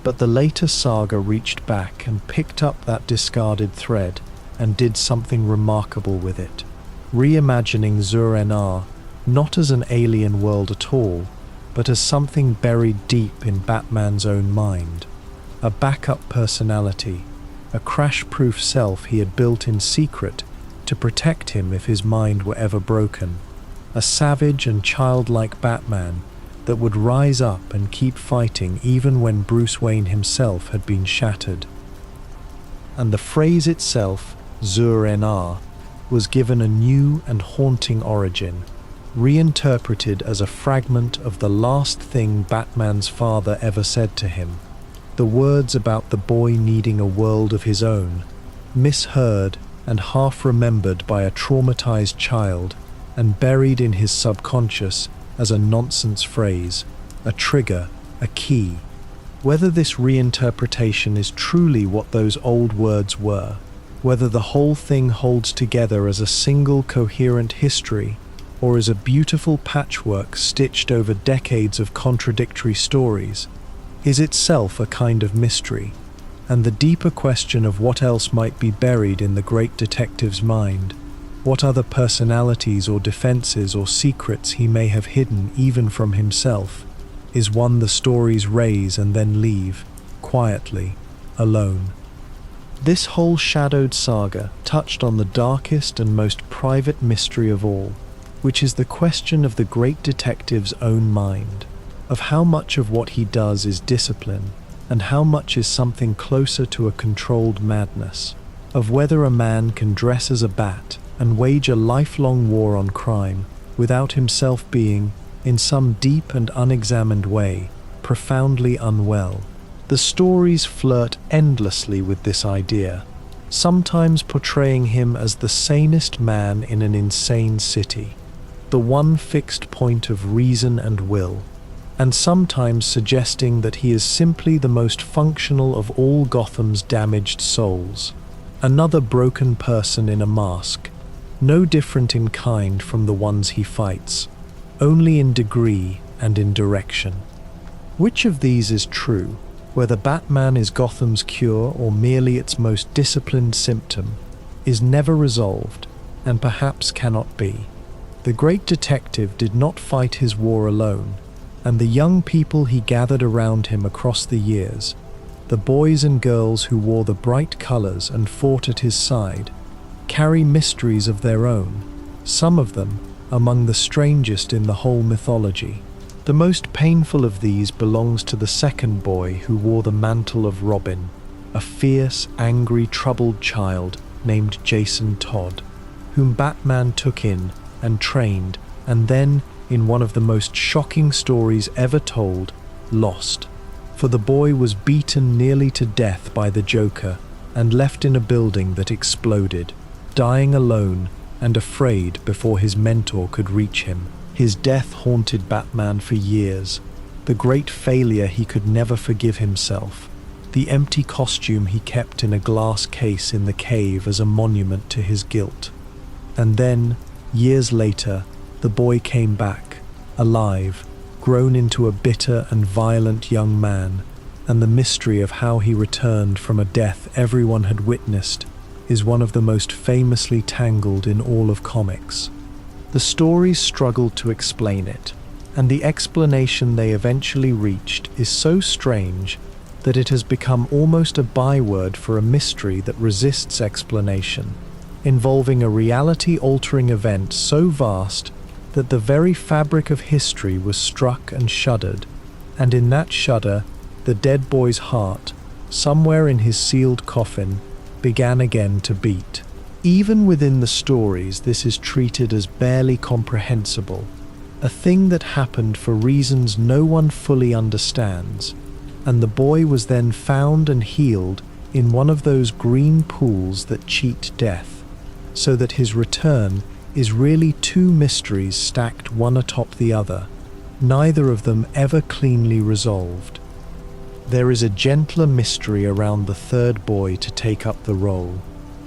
[SPEAKER 1] But the later saga reached back and picked up that discarded thread and did something remarkable with it, reimagining Zur-En-Arrh not as an alien world at all, but as something buried deep in Batman's own mind, a backup personality, a crash-proof self he had built in secret to protect him if his mind were ever broken, a savage and childlike Batman that would rise up and keep fighting even when Bruce Wayne himself had been shattered. And the phrase itself, Zur-En-Arrh, was given a new and haunting origin, reinterpreted as a fragment of the last thing Batman's father ever said to him, the words about the boy needing a world of his own, misheard and half-remembered by a traumatized child and buried in his subconscious as a nonsense phrase, a trigger, a key. Whether this reinterpretation is truly what those old words were, whether the whole thing holds together as a single coherent history, or is a beautiful patchwork stitched over decades of contradictory stories, is itself a kind of mystery, and the deeper question of what else might be buried in the great detective's mind, what other personalities or defenses or secrets he may have hidden even from himself, is one the stories raise and then leave, quietly, alone. This whole shadowed saga touched on the darkest and most private mystery of all, which is the question of the great detective's own mind, of how much of what he does is discipline, and how much is something closer to a controlled madness, of whether a man can dress as a bat and wage a lifelong war on crime without himself being, in some deep and unexamined way, profoundly unwell. The stories flirt endlessly with this idea, sometimes portraying him as the sanest man in an insane city, the one fixed point of reason and will, and sometimes suggesting that he is simply the most functional of all Gotham's damaged souls, another broken person in a mask, no different in kind from the ones he fights, only in degree and in direction. Which of these is true? Whether Batman is Gotham's cure or merely its most disciplined symptom, is never resolved, and perhaps cannot be. The great detective did not fight his war alone, and the young people he gathered around him across the years, the boys and girls who wore the bright colors and fought at his side, carry mysteries of their own, some of them among the strangest in the whole mythology. The most painful of these belongs to the second boy who wore the mantle of Robin, a fierce, angry, troubled child named Jason Todd, whom Batman took in and trained, and then, in one of the most shocking stories ever told, lost. For the boy was beaten nearly to death by the Joker and left in a building that exploded, dying alone and afraid before his mentor could reach him. His death haunted Batman for years, the great failure he could never forgive himself, the empty costume he kept in a glass case in the cave as a monument to his guilt. And then, years later, the boy came back, alive, grown into a bitter and violent young man, and the mystery of how he returned from a death everyone had witnessed is one of the most famously tangled in all of comics. The stories struggled to explain it, and the explanation they eventually reached is so strange that it has become almost a byword for a mystery that resists explanation, involving a reality-altering event so vast that the very fabric of history was struck and shuddered, and in that shudder, the dead boy's heart, somewhere in his sealed coffin, began again to beat. Even within the stories, this is treated as barely comprehensible, a thing that happened for reasons no one fully understands, and the boy was then found and healed in one of those green pools that cheat death, so that his return is really two mysteries stacked one atop the other, neither of them ever cleanly resolved. There is a gentler mystery around the third boy to take up the role,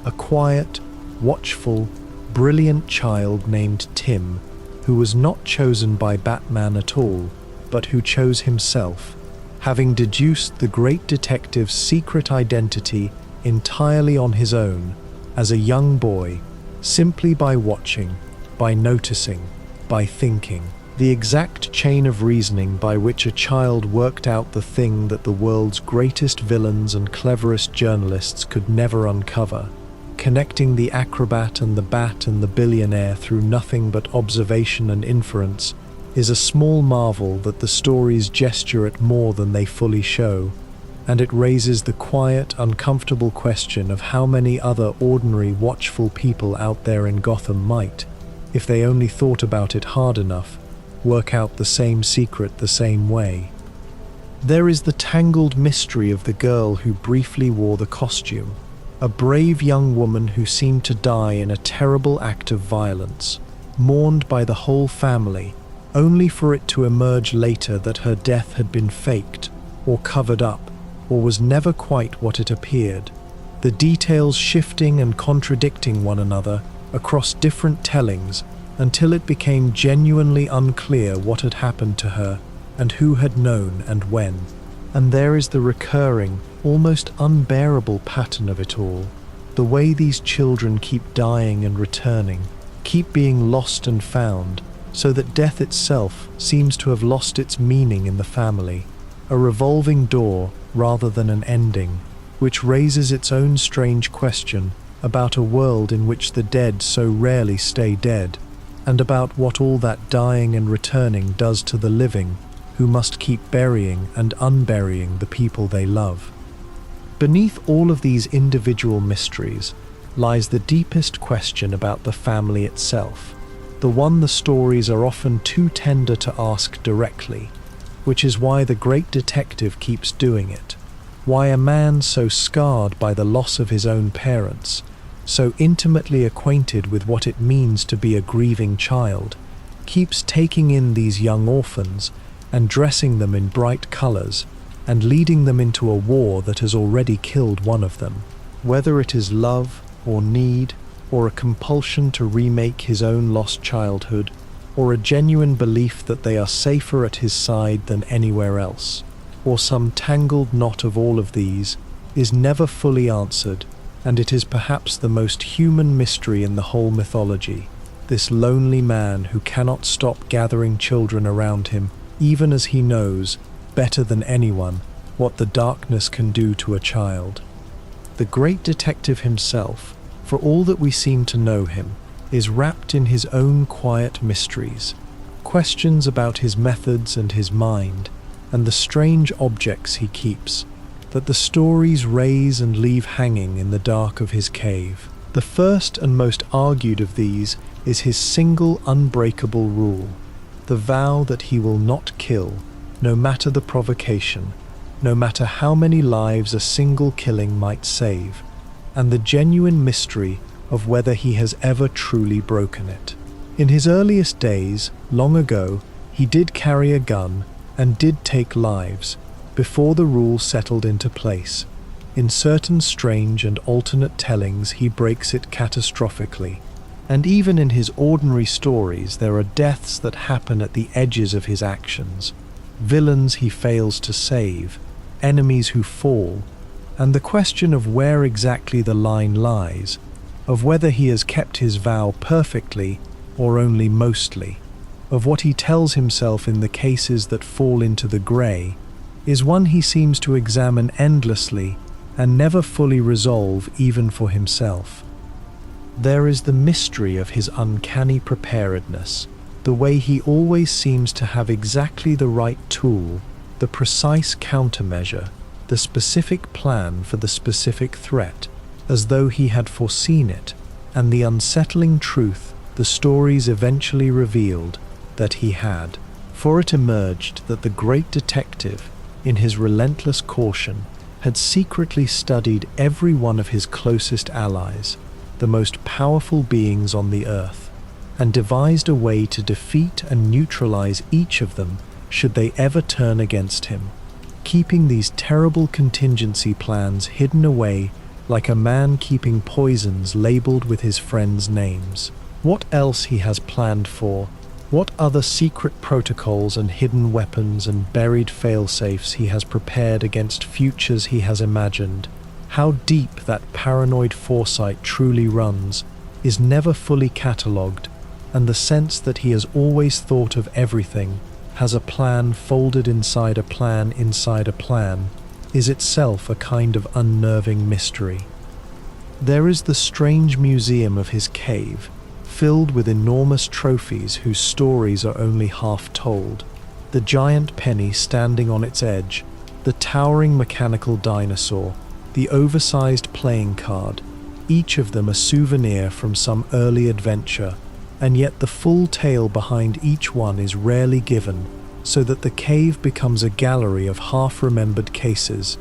[SPEAKER 1] a quiet, watchful, brilliant child named Tim, who was not chosen by Batman at all, but who chose himself, having deduced the great detective's secret identity entirely on his own as a young boy, simply by watching, by noticing, by thinking. The exact chain of reasoning by which a child worked out the thing that the world's greatest villains and cleverest journalists could never uncover, connecting the acrobat and the bat and the billionaire through nothing but observation and inference, is a small marvel that the stories gesture at more than they fully show, and it raises the quiet, uncomfortable question of how many other ordinary, watchful people out there in Gotham might, if they only thought about it hard enough, work out the same secret the same way. There is the tangled mystery of the girl who briefly wore the costume, a brave young woman who seemed to die in a terrible act of violence, mourned by the whole family, only for it to emerge later that her death had been faked, or covered up, or was never quite what it appeared, the details shifting and contradicting one another across different tellings until it became genuinely unclear what had happened to her and who had known and when. And there is the recurring, almost unbearable pattern of it all, the way these children keep dying and returning, keep being lost and found, so that death itself seems to have lost its meaning in the family, a revolving door rather than an ending, which raises its own strange question about a world in which the dead so rarely stay dead, and about what all that dying and returning does to the living, who must keep burying and unburying the people they love. Beneath all of these individual mysteries lies the deepest question about the family itself, the one the stories are often too tender to ask directly, which is why the great detective keeps doing it, why a man so scarred by the loss of his own parents, so intimately acquainted with what it means to be a grieving child, keeps taking in these young orphans and dressing them in bright colors and leading them into a war that has already killed one of them. Whether it is love or need, or a compulsion to remake his own lost childhood, or a genuine belief that they are safer at his side than anywhere else, or some tangled knot of all of these, is never fully answered, and it is perhaps the most human mystery in the whole mythology, this lonely man who cannot stop gathering children around him, even as he knows, better than anyone, what the darkness can do to a child. The great detective himself, for all that we seem to know him, is wrapped in his own quiet mysteries, questions about his methods and his mind, and the strange objects he keeps, that the stories raise and leave hanging in the dark of his cave. The first and most argued of these is his single unbreakable rule, the vow that he will not kill, no matter the provocation, no matter how many lives a single killing might save, and the genuine mystery of whether he has ever truly broken it. In his earliest days, long ago, he did carry a gun and did take lives, before the rule settled into place. In certain strange and alternate tellings he breaks it catastrophically, and even in his ordinary stories there are deaths that happen at the edges of his actions, villains he fails to save, enemies who fall, and the question of where exactly the line lies, of whether he has kept his vow perfectly or only mostly, of what he tells himself in the cases that fall into the grey, is one he seems to examine endlessly and never fully resolve even for himself. There is the mystery of his uncanny preparedness, the way he always seems to have exactly the right tool, the precise countermeasure, the specific plan for the specific threat, as though he had foreseen it, and the unsettling truth the stories eventually revealed that he had. For it emerged that the great detective, in his relentless caution, had secretly studied every one of his closest allies, the most powerful beings on the earth, and devised a way to defeat and neutralize each of them should they ever turn against him, keeping these terrible contingency plans hidden away like a man keeping poisons labeled with his friends' names. What else he has planned for, what other secret protocols and hidden weapons and buried failsafes he has prepared against futures he has imagined, how deep that paranoid foresight truly runs, is never fully catalogued, and the sense that he has always thought of everything, has a plan folded inside a plan inside a plan, is itself a kind of unnerving mystery. There is the strange museum of his cave, filled with enormous trophies whose stories are only half told, the giant penny standing on its edge, the towering mechanical dinosaur, the oversized playing card, each of them a souvenir from some early adventure, and yet the full tale behind each one is rarely given, so that the cave becomes a gallery of half-remembered cases,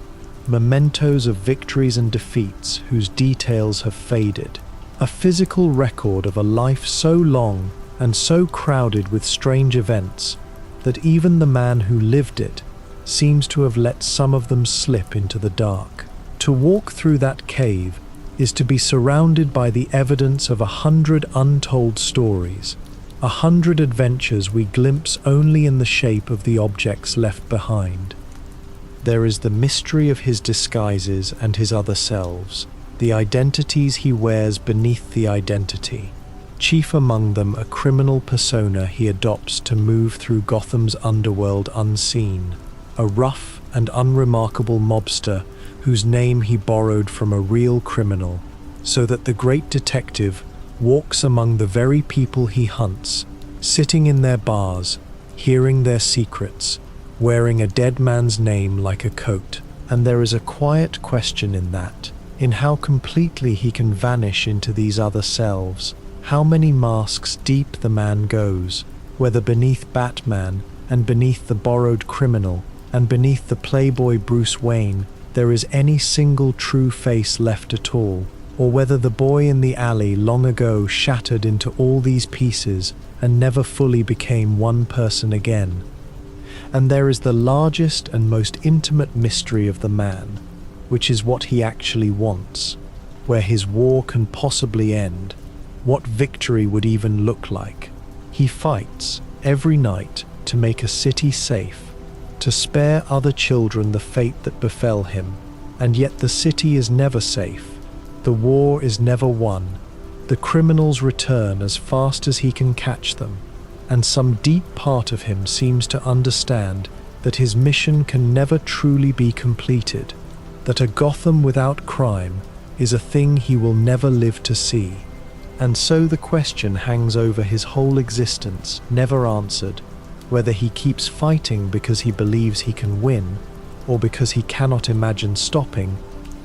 [SPEAKER 1] mementos of victories and defeats whose details have faded, a physical record of a life so long and so crowded with strange events that even the man who lived it seems to have let some of them slip into the dark. To walk through that cave is to be surrounded by the evidence of 100 untold stories, 100 adventures we glimpse only in the shape of the objects left behind. There is the mystery of his disguises and his other selves, the identities he wears beneath the identity, chief among them a criminal persona he adopts to move through Gotham's underworld unseen, a rough and unremarkable mobster whose name he borrowed from a real criminal, so that the great detective walks among the very people he hunts, sitting in their bars, hearing their secrets, wearing a dead man's name like a coat. And there is a quiet question in that, in how completely he can vanish into these other selves, how many masks deep the man goes, whether beneath Batman and beneath the borrowed criminal and beneath the playboy Bruce Wayne there is any single true face left at all, or whether the boy in the alley long ago shattered into all these pieces and never fully became one person again. And there is the largest and most intimate mystery of the man, which is what he actually wants, where his war can possibly end, what victory would even look like. He fights every night to make a city safe, to spare other children the fate that befell him, and yet the city is never safe, the war is never won, the criminals return as fast as he can catch them, and some deep part of him seems to understand that his mission can never truly be completed, that a Gotham without crime is a thing he will never live to see. And so the question hangs over his whole existence, never answered, whether he keeps fighting because he believes he can win, or because he cannot imagine stopping,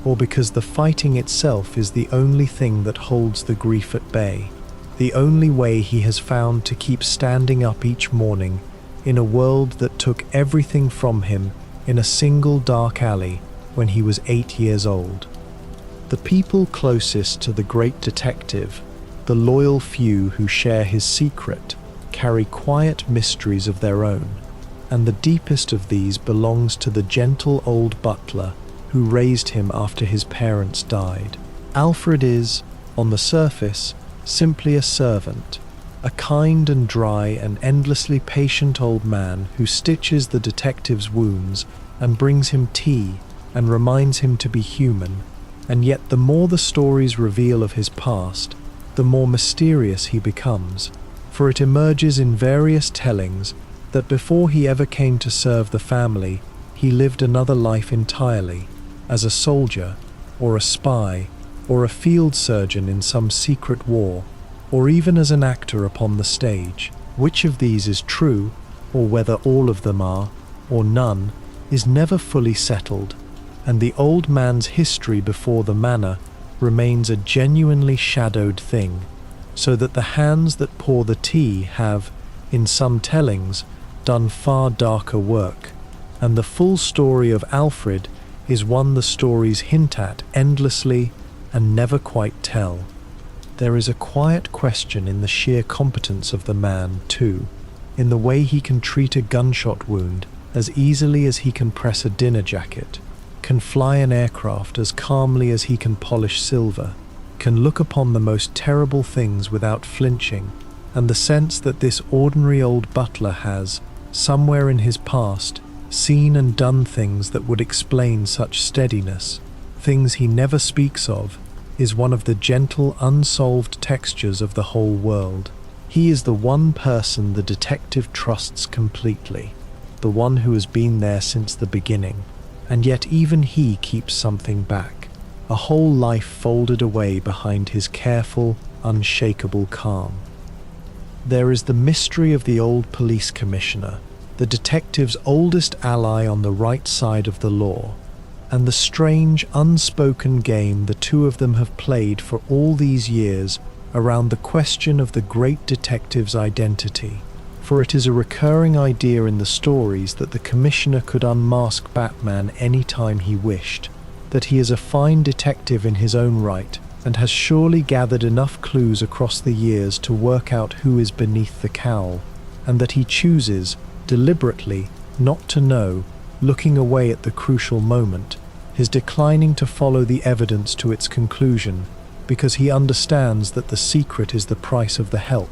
[SPEAKER 1] or because the fighting itself is the only thing that holds the grief at bay, the only way he has found to keep standing up each morning in a world that took everything from him in a single dark alley when he was 8 years old. The people closest to the great detective, the loyal few who share his secret, carry quiet mysteries of their own, and the deepest of these belongs to the gentle old butler who raised him after his parents died. Alfred is, on the surface, simply a servant, a kind and dry and endlessly patient old man who stitches the detective's wounds and brings him tea and reminds him to be human. And yet the more the stories reveal of his past, the more mysterious he becomes, for it emerges in various tellings that before he ever came to serve the family, he lived another life entirely, as a soldier, or a spy, or a field surgeon in some secret war, or even as an actor upon the stage. Which of these is true, or whether all of them are, or none, is never fully settled, and the old man's history before the manor remains a genuinely shadowed thing, so that the hands that pour the tea have, in some tellings, done far darker work, and the full story of Alfred is one the stories hint at endlessly and never quite tell. There is a quiet question in the sheer competence of the man, too, in the way he can treat a gunshot wound as easily as he can press a dinner jacket, can fly an aircraft as calmly as he can polish silver, can look upon the most terrible things without flinching, and the sense that this ordinary old butler has, somewhere in his past, seen and done things that would explain such steadiness, things he never speaks of, is one of the gentle, unsolved textures of the whole world. He is the one person the detective trusts completely, the one who has been there since the beginning, and yet even he keeps something back, a whole life folded away behind his careful, unshakable calm. There is the mystery of the old police commissioner, the detective's oldest ally on the right side of the law, and the strange, unspoken game the two of them have played for all these years around the question of the great detective's identity. For it is a recurring idea in the stories that the commissioner could unmask Batman any time he wished, that he is a fine detective in his own right, and has surely gathered enough clues across the years to work out who is beneath the cowl, and that he chooses, deliberately, not to know, looking away at the crucial moment, his declining to follow the evidence to its conclusion, because he understands that the secret is the price of the help,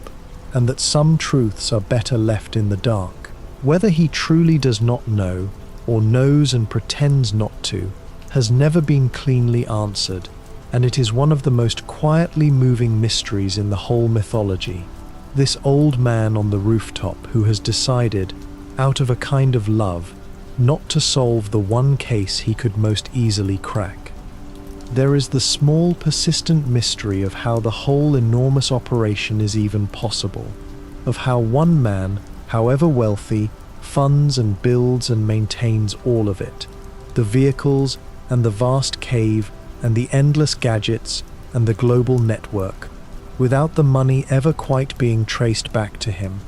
[SPEAKER 1] and that some truths are better left in the dark. Whether he truly does not know, or knows and pretends not to, has never been cleanly answered, and it is one of the most quietly moving mysteries in the whole mythology. This old man on the rooftop who has decided, out of a kind of love, not to solve the one case he could most easily crack. There is the small, persistent mystery of how the whole enormous operation is even possible, of how one man, however wealthy, funds and builds and maintains all of it, the vehicles and the vast cave and the endless gadgets and the global network, without the money ever quite being traced back to him,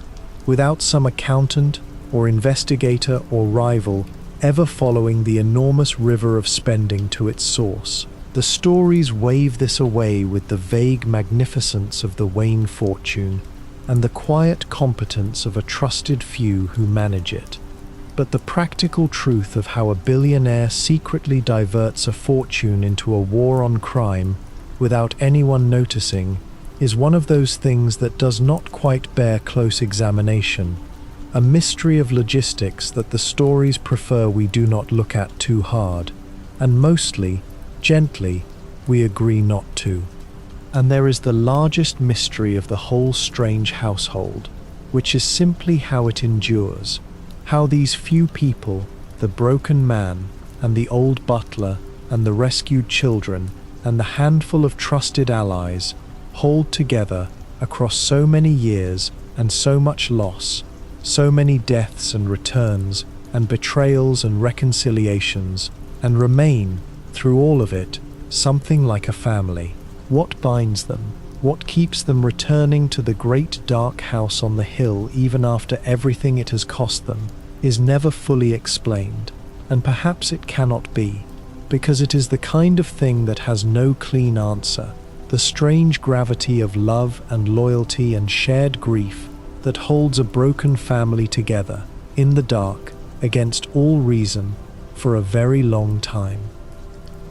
[SPEAKER 1] without some accountant or investigator or rival ever following the enormous river of spending to its source. The stories wave this away with the vague magnificence of the Wayne fortune and the quiet competence of a trusted few who manage it. But the practical truth of how a billionaire secretly diverts a fortune into a war on crime without anyone noticing is one of those things that does not quite bear close examination, a mystery of logistics that the stories prefer we do not look at too hard, and mostly, gently, we agree not to. And there is the largest mystery of the whole strange household, which is simply how it endures, how these few people, the broken man, and the old butler, and the rescued children, and the handful of trusted allies, hold together across so many years and so much loss, so many deaths and returns, and betrayals and reconciliations, and remain, through all of it, something like a family. What binds them? What keeps them returning to the great dark house on the hill even after everything it has cost them is never fully explained, and perhaps it cannot be, because it is the kind of thing that has no clean answer, the strange gravity of love and loyalty and shared grief that holds a broken family together, in the dark, against all reason, for a very long time.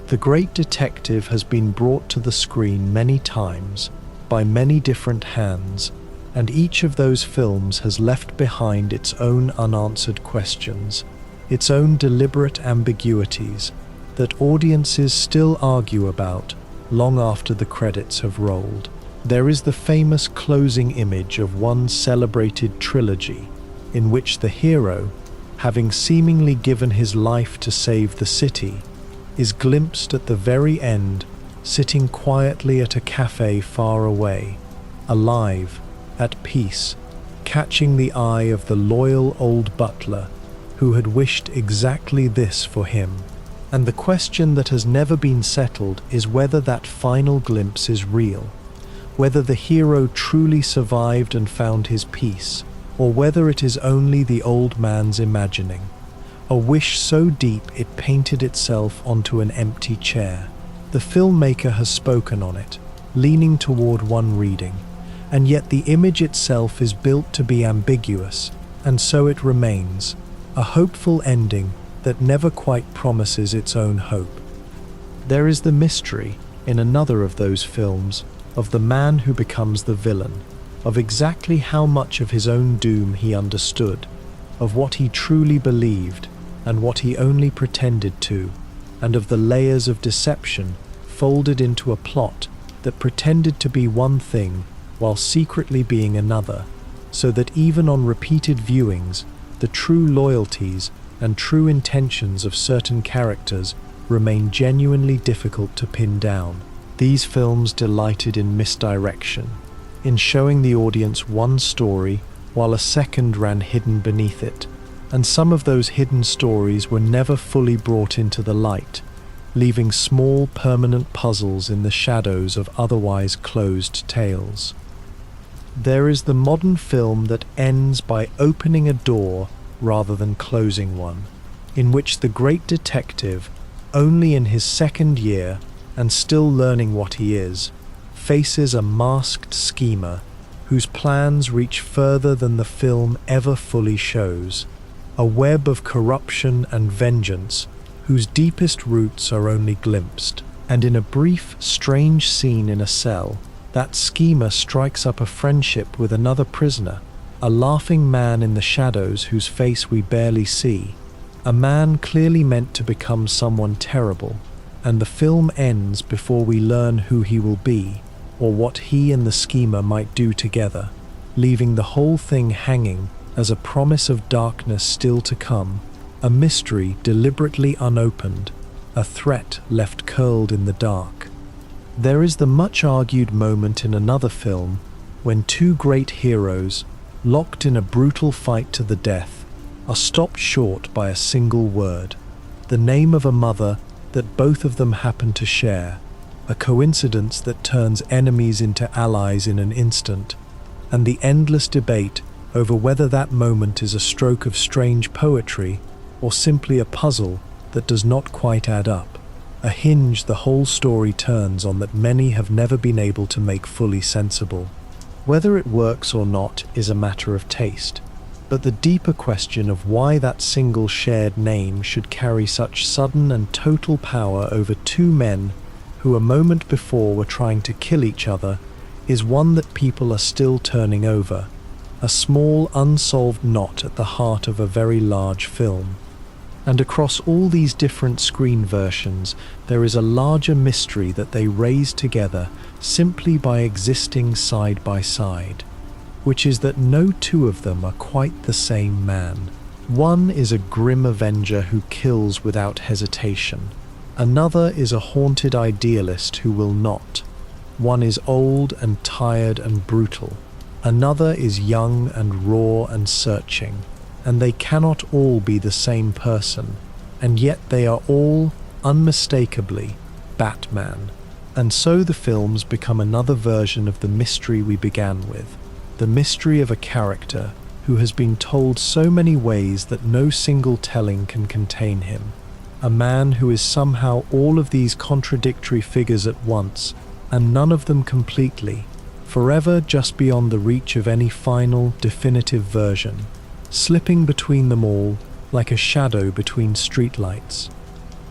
[SPEAKER 1] The great detective has been brought to the screen many times, by many different hands, and each of those films has left behind its own unanswered questions, its own deliberate ambiguities, that audiences still argue about long after the credits have rolled. There is the famous closing image of one celebrated trilogy, in which the hero, having seemingly given his life to save the city, is glimpsed at the very end, sitting quietly at a cafe far away, alive, at peace, catching the eye of the loyal old butler who had wished exactly this for him. And the question that has never been settled is whether that final glimpse is real, whether the hero truly survived and found his peace, or whether it is only the old man's imagining, a wish so deep it painted itself onto an empty chair. The filmmaker has spoken on it, leaning toward one reading, and yet the image itself is built to be ambiguous, and so it remains, a hopeful ending that never quite promises its own hope. There is the mystery, in another of those films, of the man who becomes the villain, of exactly how much of his own doom he understood, of what he truly believed and what he only pretended to, and of the layers of deception folded into a plot that pretended to be one thing while secretly being another, so that even on repeated viewings, the true loyalties and true intentions of certain characters remain genuinely difficult to pin down. These films delighted in misdirection, in showing the audience one story while a second ran hidden beneath it, and some of those hidden stories were never fully brought into the light, leaving small permanent puzzles in the shadows of otherwise closed tales. There is the modern film that ends by opening a door rather than closing one, in which the great detective, only in his second year and still learning what he is, faces a masked schemer whose plans reach further than the film ever fully shows, a web of corruption and vengeance whose deepest roots are only glimpsed. And in a brief, strange scene in a cell, that schemer strikes up a friendship with another prisoner, a laughing man in the shadows whose face we barely see, a man clearly meant to become someone terrible, and the film ends before we learn who he will be, or what he and the schemer might do together, leaving the whole thing hanging as a promise of darkness still to come, a mystery deliberately unopened, a threat left curled in the dark. There is the much-argued moment in another film when two great heroes, locked in a brutal fight to the death, are stopped short by a single word, the name of a mother that both of them happen to share, a coincidence that turns enemies into allies in an instant, and the endless debate over whether that moment is a stroke of strange poetry or simply a puzzle that does not quite add up, a hinge the whole story turns on that many have never been able to make fully sensible. Whether it works or not is a matter of taste, but the deeper question of why that single shared name should carry such sudden and total power over two men who a moment before were trying to kill each other is one that people are still turning over, a small unsolved knot at the heart of a very large film. And across all these different screen versions, there is a larger mystery that they raise together simply by existing side by side, which is that no two of them are quite the same man. One is a grim avenger who kills without hesitation. Another is a haunted idealist who will not. One is old and tired and brutal. Another is young and raw and searching. and they cannot all be the same person, and yet they are all, unmistakably, Batman. And so the films become another version of the mystery we began with, the mystery of a character who has been told so many ways that no single telling can contain him. A man who is somehow all of these contradictory figures at once, and none of them completely, forever just beyond the reach of any final, definitive version, slipping between them all like a shadow between streetlights.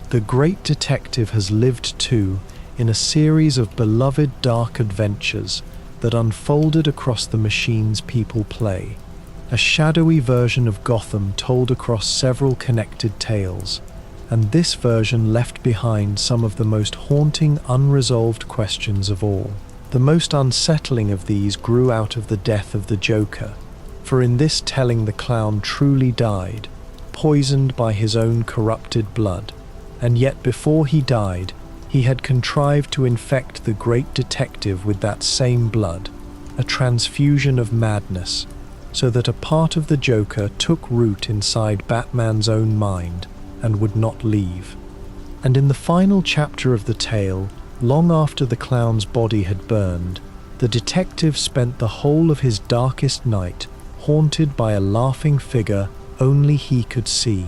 [SPEAKER 1] The great detective has lived too in a series of beloved dark adventures that unfolded across the machines people play, a shadowy version of Gotham told across several connected tales, and this version left behind some of the most haunting, unresolved questions of all. The most unsettling of these grew out of the death of the Joker, for in this telling the clown truly died, poisoned by his own corrupted blood, and yet before he died, he had contrived to infect the great detective with that same blood, a transfusion of madness, so that a part of the Joker took root inside Batman's own mind and would not leave. And in the final chapter of the tale, long after the clown's body had burned, the detective spent the whole of his darkest night haunted by a laughing figure only he could see,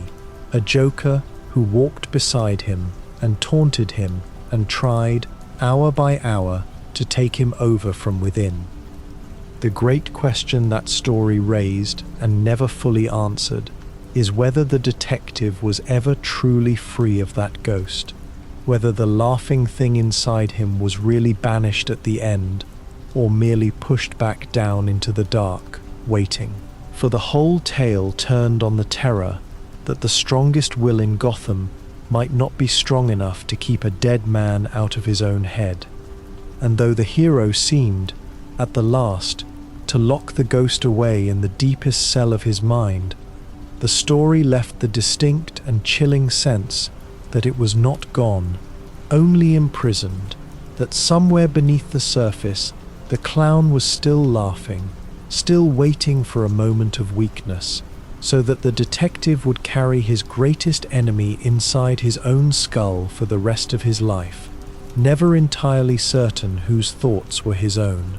[SPEAKER 1] a Joker who walked beside him and taunted him and tried, hour by hour, to take him over from within. The great question that story raised, and never fully answered, is whether the detective was ever truly free of that ghost, whether the laughing thing inside him was really banished at the end, or merely pushed back down into the dark, waiting. For the whole tale turned on the terror that the strongest will in Gotham might not be strong enough to keep a dead man out of his own head. And though the hero seemed, at the last, to lock the ghost away in the deepest cell of his mind, the story left the distinct and chilling sense that it was not gone, only imprisoned, that somewhere beneath the surface the clown was still laughing, still waiting for a moment of weakness, so that the detective would carry his greatest enemy inside his own skull for the rest of his life, never entirely certain whose thoughts were his own.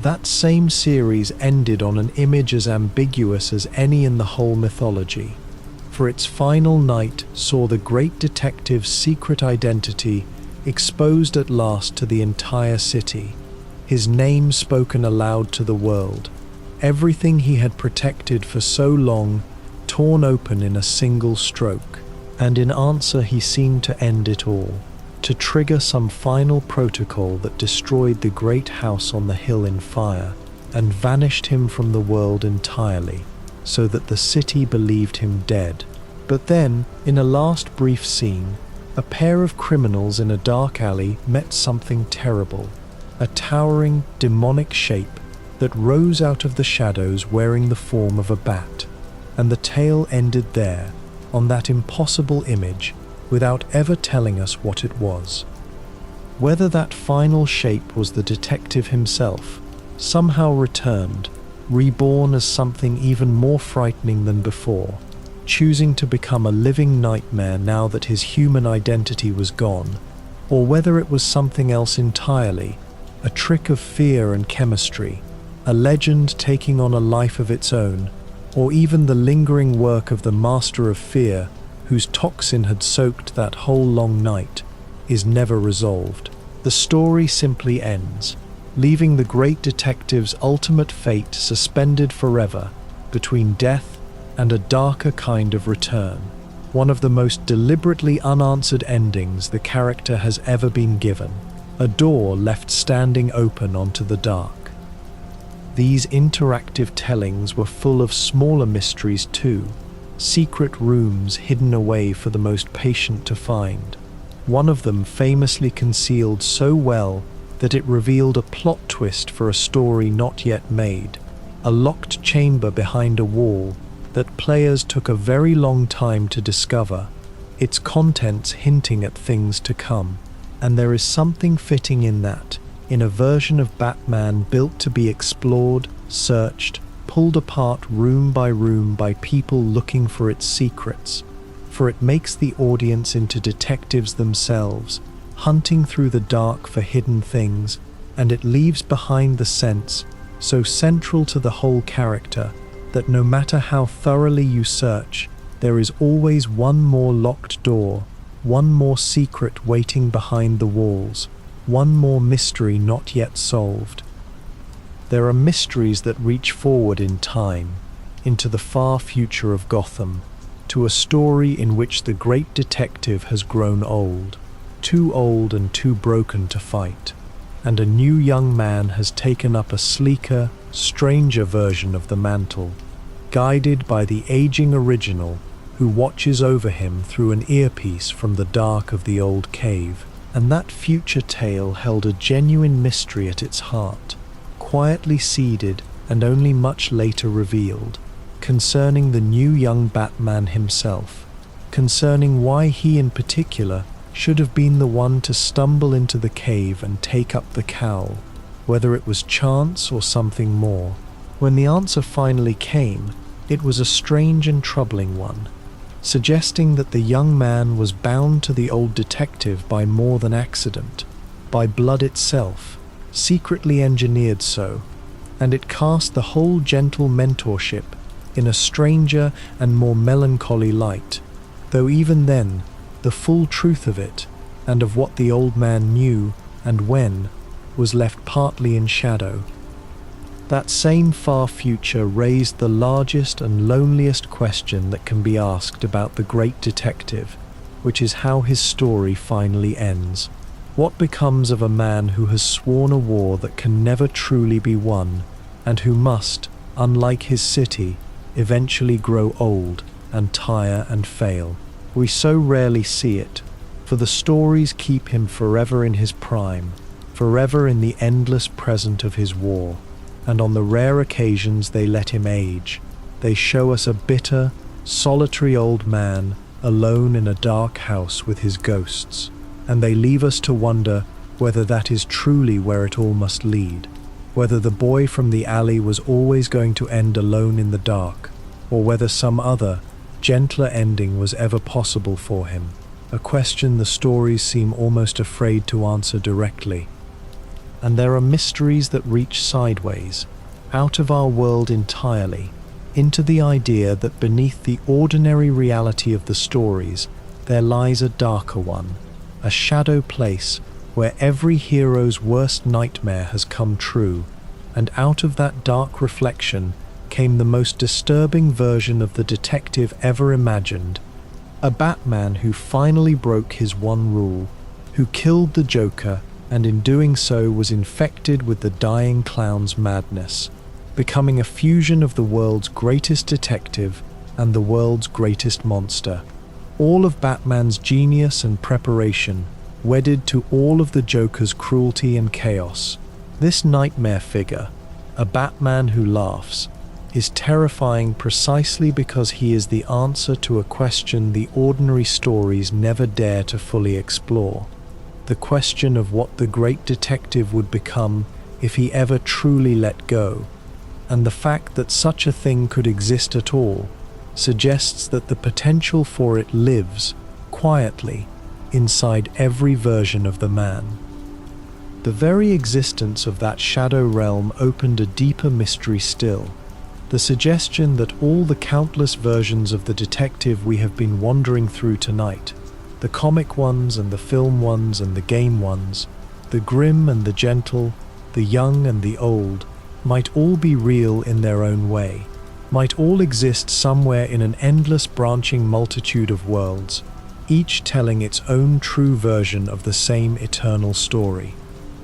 [SPEAKER 1] That same series ended on an image as ambiguous as any in the whole mythology, for its final night saw the great detective's secret identity exposed at last to the entire city, his name spoken aloud to the world, everything he had protected for so long torn open in a single stroke, and in answer he seemed to end it all, to trigger some final protocol that destroyed the great house on the hill in fire and vanished him from the world entirely, so that the city believed him dead. But then, in a last brief scene, a pair of criminals in a dark alley met something terrible, a towering, demonic shape that rose out of the shadows wearing the form of a bat, and the tale ended there, on that impossible image, without ever telling us what it was. Whether that final shape was the detective himself, somehow returned, reborn as something even more frightening than before, choosing to become a living nightmare now that his human identity was gone, or whether it was something else entirely, a trick of fear and chemistry, a legend taking on a life of its own, or even the lingering work of the master of fear whose toxin had soaked that whole long night, is never resolved. The story simply ends, leaving the great detective's ultimate fate suspended forever between death and a darker kind of return, one of the most deliberately unanswered endings the character has ever been given, a door left standing open onto the dark. These interactive tellings were full of smaller mysteries too, secret rooms hidden away for the most patient to find, one of them famously concealed so well that it revealed a plot twist for a story not yet made, a locked chamber behind a wall that players took a very long time to discover, its contents hinting at things to come. And there is something fitting in that, in a version of Batman built to be explored, searched, pulled apart room by people looking for its secrets, for it makes the audience into detectives themselves, hunting through the dark for hidden things, and it leaves behind the sense, so central to the whole character, that no matter how thoroughly you search, there is always one more locked door, one more secret waiting behind the walls, one more mystery not yet solved. There are mysteries that reach forward in time, into the far future of Gotham, to a story in which the great detective has grown old, too old and too broken to fight, and a new young man has taken up a sleeker, stranger version of the mantle, guided by the aging original who watches over him through an earpiece from the dark of the old cave. And that future tale held a genuine mystery at its heart, quietly seeded and only much later revealed, concerning the new young Batman himself, concerning why he in particular should have been the one to stumble into the cave and take up the cowl, whether it was chance or something more. When the answer finally came, it was a strange and troubling one, suggesting that the young man was bound to the old detective by more than accident, by blood itself, secretly engineered so, and it cast the whole gentle mentorship in a stranger and more melancholy light, though even then, the full truth of it, and of what the old man knew and when, was left partly in shadow. That same far future raised the largest and loneliest question that can be asked about the great detective, which is how his story finally ends. What becomes of a man who has sworn a war that can never truly be won, and who must, unlike his city, eventually grow old and tire and fail? We so rarely see it, for the stories keep him forever in his prime, forever in the endless present of his war. And on the rare occasions they let him age, they show us a bitter, solitary old man alone in a dark house with his ghosts, and they leave us to wonder whether that is truly where it all must lead, whether the boy from the alley was always going to end alone in the dark, or whether some other, gentler ending was ever possible for him, a question the stories seem almost afraid to answer directly. And there are mysteries that reach sideways, out of our world entirely, into the idea that beneath the ordinary reality of the stories, there lies a darker one, a shadow place where every hero's worst nightmare has come true, and out of that dark reflection came the most disturbing version of the detective ever imagined, a Batman who finally broke his one rule, who killed the Joker, and in doing so was infected with the dying clown's madness, becoming a fusion of the world's greatest detective and the world's greatest monster. All of Batman's genius and preparation, wedded to all of the Joker's cruelty and chaos. This nightmare figure, a Batman who laughs, is terrifying precisely because he is the answer to a question the ordinary stories never dare to fully explore. The question of what the great detective would become if he ever truly let go, and the fact that such a thing could exist at all suggests that the potential for it lives, quietly, inside every version of the man. The very existence of that shadow realm opened a deeper mystery still, the suggestion that all the countless versions of the detective we have been wandering through tonight, the comic ones and the film ones and the game ones, the grim and the gentle, the young and the old, might all be real in their own way, might all exist somewhere in an endless branching multitude of worlds, each telling its own true version of the same eternal story.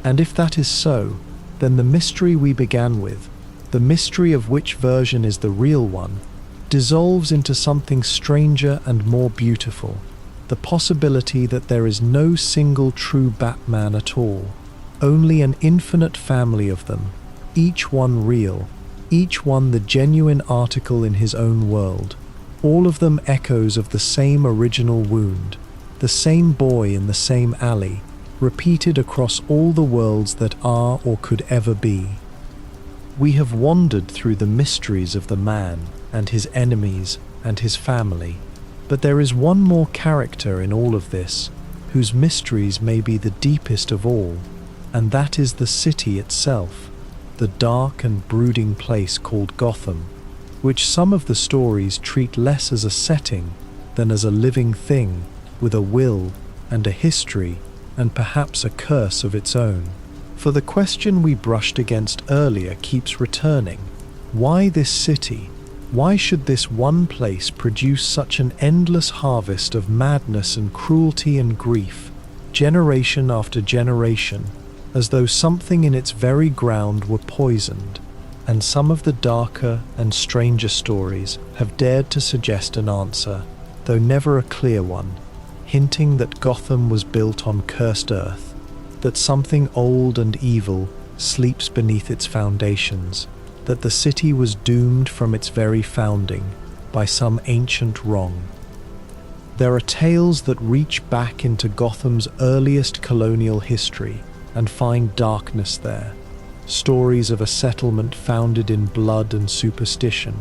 [SPEAKER 1] And if that is so, then the mystery we began with, the mystery of which version is the real one, dissolves into something stranger and more beautiful, the possibility that there is no single true Batman at all, only an infinite family of them, each one real, each one the genuine article in his own world, all of them echoes of the same original wound, the same boy in the same alley, repeated across all the worlds that are or could ever be. We have wandered through the mysteries of the man and his enemies and his family, but there is one more character in all of this, whose mysteries may be the deepest of all, and that is the city itself, the dark and brooding place called Gotham, which some of the stories treat less as a setting than as a living thing with a will and a history and perhaps a curse of its own. For the question we brushed against earlier keeps returning. Why this city? Why should this one place produce such an endless harvest of madness and cruelty and grief, generation after generation, as though something in its very ground were poisoned? And some of the darker and stranger stories have dared to suggest an answer, though never a clear one, hinting that Gotham was built on cursed earth, that something old and evil sleeps beneath its foundations, that the city was doomed from its very founding by some ancient wrong. There are tales that reach back into Gotham's earliest colonial history and find darkness there, stories of a settlement founded in blood and superstition,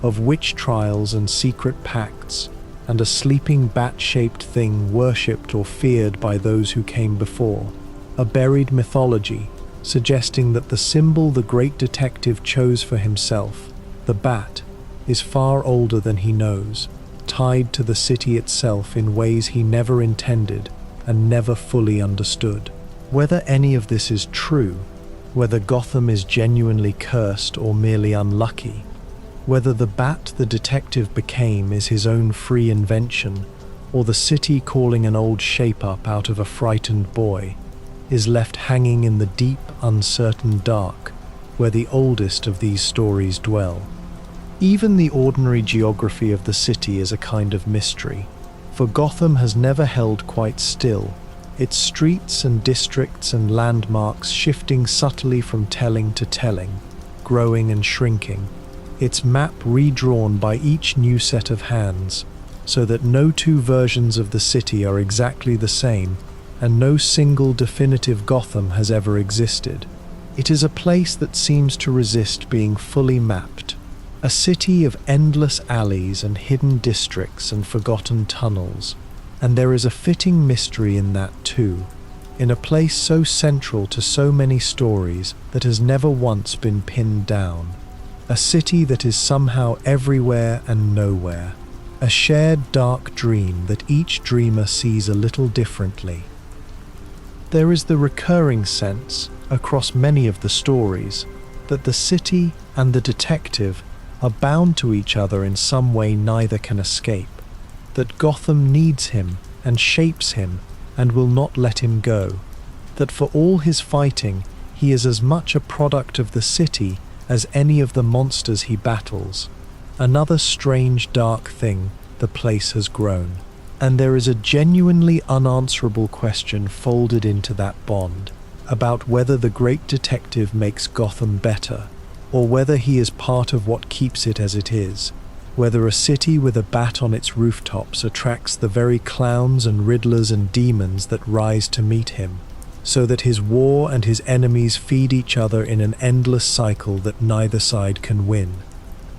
[SPEAKER 1] of witch trials and secret pacts, and a sleeping bat-shaped thing worshipped or feared by those who came before, a buried mythology suggesting that the symbol the great detective chose for himself, the bat, is far older than he knows, tied to the city itself in ways he never intended and never fully understood. Whether any of this is true, whether Gotham is genuinely cursed or merely unlucky, whether the bat the detective became is his own free invention, or the city calling an old shape-up out of a frightened boy, is left hanging in the deep, uncertain dark where the oldest of these stories dwell. Even the ordinary geography of the city is a kind of mystery, for Gotham has never held quite still, its streets and districts and landmarks shifting subtly from telling to telling, growing and shrinking, its map redrawn by each new set of hands, so that no two versions of the city are exactly the same, and no single definitive Gotham has ever existed. It is a place that seems to resist being fully mapped, a city of endless alleys and hidden districts and forgotten tunnels, and there is a fitting mystery in that too, in a place so central to so many stories that has never once been pinned down, a city that is somehow everywhere and nowhere, a shared dark dream that each dreamer sees a little differently. There is the recurring sense, across many of the stories, that the city and the detective are bound to each other in some way neither can escape, that Gotham needs him and shapes him and will not let him go, that for all his fighting he is as much a product of the city as any of the monsters he battles. Another strange dark thing the place has grown. And there is a genuinely unanswerable question folded into that bond, about whether the great detective makes Gotham better, or whether he is part of what keeps it as it is, whether a city with a bat on its rooftops attracts the very clowns and riddlers and demons that rise to meet him, so that his war and his enemies feed each other in an endless cycle that neither side can win,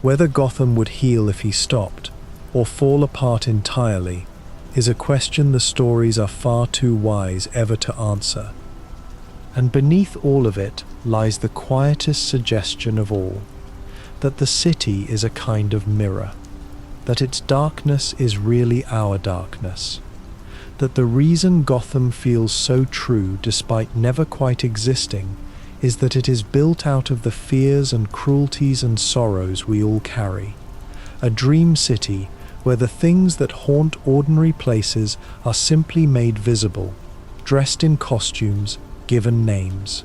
[SPEAKER 1] whether Gotham would heal if he stopped, or fall apart entirely, is a question the stories are far too wise ever to answer. And beneath all of it lies the quietest suggestion of all, that the city is a kind of mirror, that its darkness is really our darkness, that the reason Gotham feels so true despite never quite existing is that it is built out of the fears and cruelties and sorrows we all carry, a dream city where the things that haunt ordinary places are simply made visible, dressed in costumes, given names.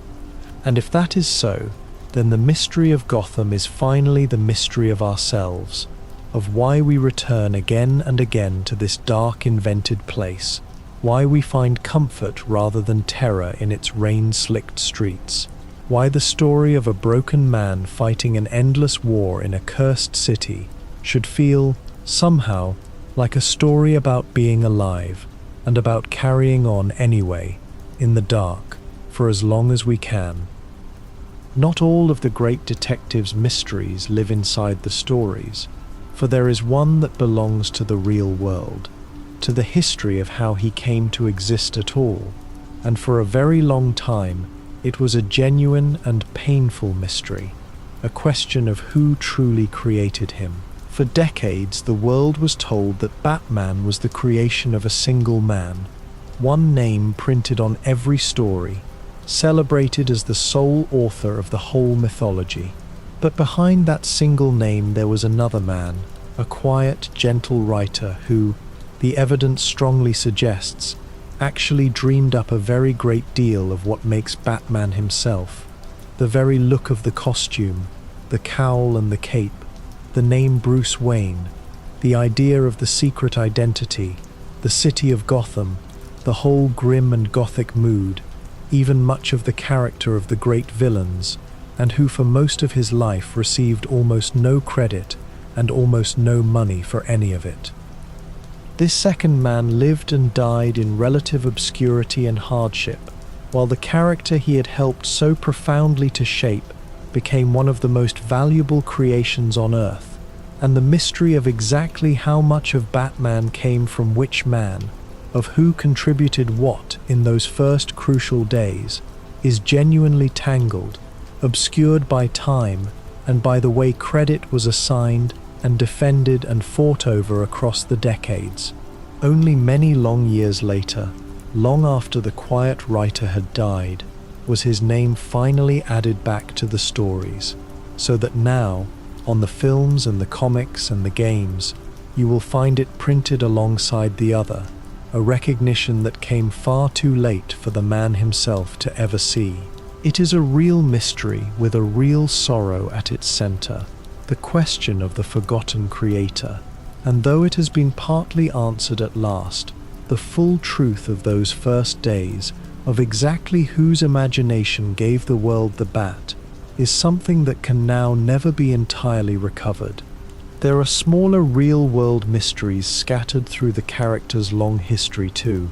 [SPEAKER 1] And if that is so, then the mystery of Gotham is finally the mystery of ourselves, of why we return again and again to this dark invented place, why we find comfort rather than terror in its rain-slicked streets, why the story of a broken man fighting an endless war in a cursed city should feel, somehow, like a story about being alive and about carrying on anyway, in the dark, for as long as we can. Not all of the great detective's mysteries live inside the stories, for there is one that belongs to the real world, to the history of how he came to exist at all, and for a very long time it was a genuine and painful mystery, a question of who truly created him. For decades, the world was told that Batman was the creation of a single man, one name printed on every story, celebrated as the sole author of the whole mythology. But behind that single name there was another man, a quiet, gentle writer who, the evidence strongly suggests, actually dreamed up a very great deal of what makes Batman himself. The very look of the costume, the cowl and the cape, the name Bruce Wayne, the idea of the secret identity, the city of Gotham, the whole grim and gothic mood, even much of the character of the great villains, and who for most of his life received almost no credit and almost no money for any of it. This second man lived and died in relative obscurity and hardship, while the character he had helped so profoundly to shape became one of the most valuable creations on Earth, and the mystery of exactly how much of Batman came from which man, of who contributed what in those first crucial days, is genuinely tangled, obscured by time and by the way credit was assigned and defended and fought over across the decades. Only many long years later, long after the quiet writer had died, was his name finally added back to the stories, so that now, on the films and the comics and the games, you will find it printed alongside the other, a recognition that came far too late for the man himself to ever see. It is a real mystery with a real sorrow at its center, the question of the forgotten creator, and though it has been partly answered at last, the full truth of those first days, of exactly whose imagination gave the world the bat, is something that can now never be entirely recovered. There are smaller real-world mysteries scattered through the character's long history too,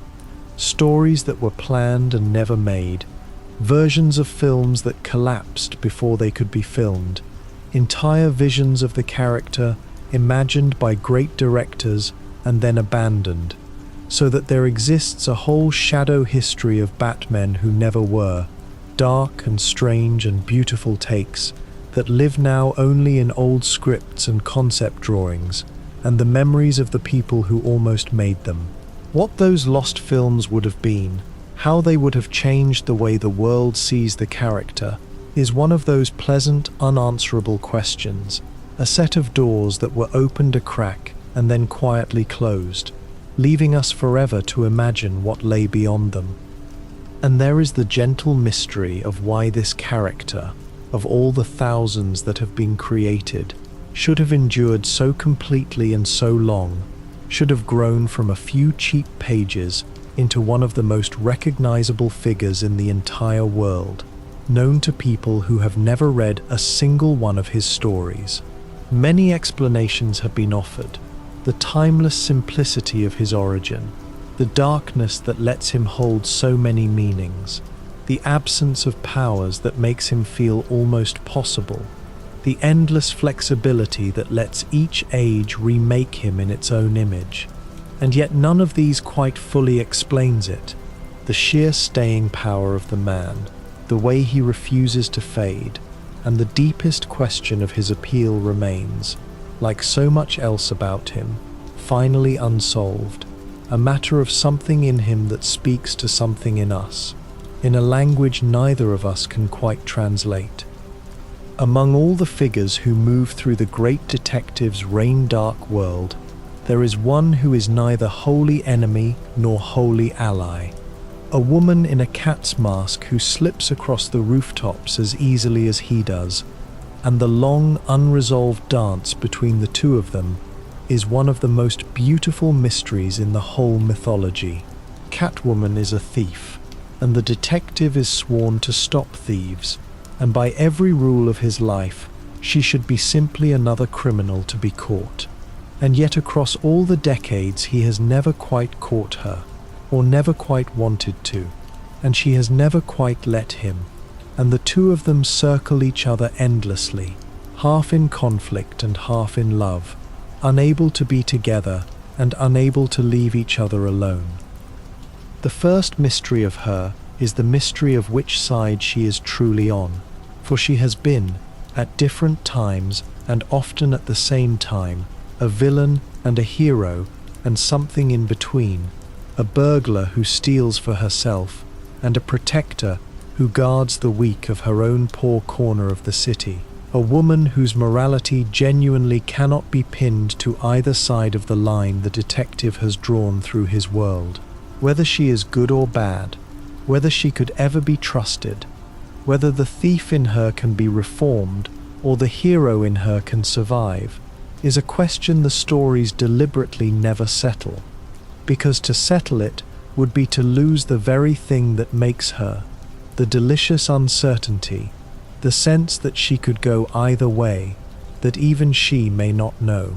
[SPEAKER 1] stories that were planned and never made, versions of films that collapsed before they could be filmed, entire visions of the character imagined by great directors and then abandoned, so that there exists a whole shadow history of Batmen who never were, dark and strange and beautiful takes that live now only in old scripts and concept drawings, and the memories of the people who almost made them. What those lost films would have been, how they would have changed the way the world sees the character, is one of those pleasant, unanswerable questions, a set of doors that were opened a crack and then quietly closed, leaving us forever to imagine what lay beyond them. And there is the gentle mystery of why this character, of all the thousands that have been created, should have endured so completely and so long, should have grown from a few cheap pages into one of the most recognizable figures in the entire world, known to people who have never read a single one of his stories. Many explanations have been offered: the timeless simplicity of his origin, the darkness that lets him hold so many meanings, the absence of powers that makes him feel almost possible, the endless flexibility that lets each age remake him in its own image. And yet none of these quite fully explains it. The sheer staying power of the man, the way he refuses to fade, and the deepest question of his appeal remains, like so much else about him, finally unsolved, a matter of something in him that speaks to something in us, in a language neither of us can quite translate. Among all the figures who move through the great detective's rain-dark world, there is one who is neither wholly enemy nor wholly ally. A woman in a cat's mask who slips across the rooftops as easily as he does, and the long, unresolved dance between the two of them is one of the most beautiful mysteries in the whole mythology. Catwoman is a thief, and the detective is sworn to stop thieves, and by every rule of his life, she should be simply another criminal to be caught. And yet across all the decades he has never quite caught her, or never quite wanted to, and she has never quite let him. and the two of them circle each other endlessly, half in conflict and half in love, unable to be together and unable to leave each other alone. The first mystery of her is the mystery of which side she is truly on, for she has been, at different times and often at the same time, a villain and a hero and something in between, a burglar who steals for herself and a protector who guards the weak of her own poor corner of the city, a woman whose morality genuinely cannot be pinned to either side of the line the detective has drawn through his world. Whether she is good or bad, whether she could ever be trusted, whether the thief in her can be reformed or the hero in her can survive, is a question the stories deliberately never settle, because to settle it would be to lose the very thing that makes her, the delicious uncertainty, the sense that she could go either way, that even she may not know.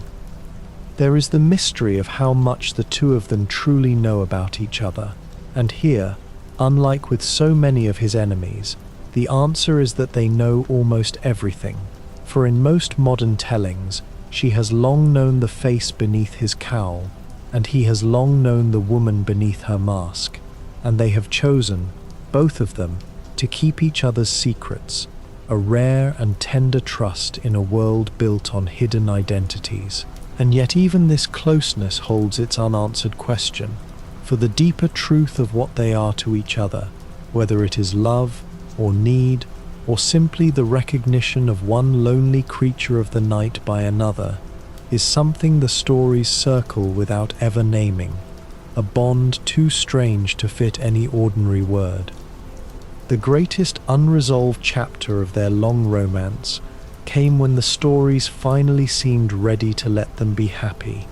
[SPEAKER 1] There is the mystery of how much the two of them truly know about each other, and here, unlike with so many of his enemies, the answer is that they know almost everything, for in most modern tellings, she has long known the face beneath his cowl, and he has long known the woman beneath her mask, and they have chosen, both of them, to keep each other's secrets, a rare and tender trust in a world built on hidden identities. And yet even this closeness holds its unanswered question, for the deeper truth of what they are to each other, whether it is love or need or simply the recognition of one lonely creature of the night by another, is something the stories circle without ever naming, a bond too strange to fit any ordinary word. The greatest unresolved chapter of their long romance came when the stories finally seemed ready to let them be happy,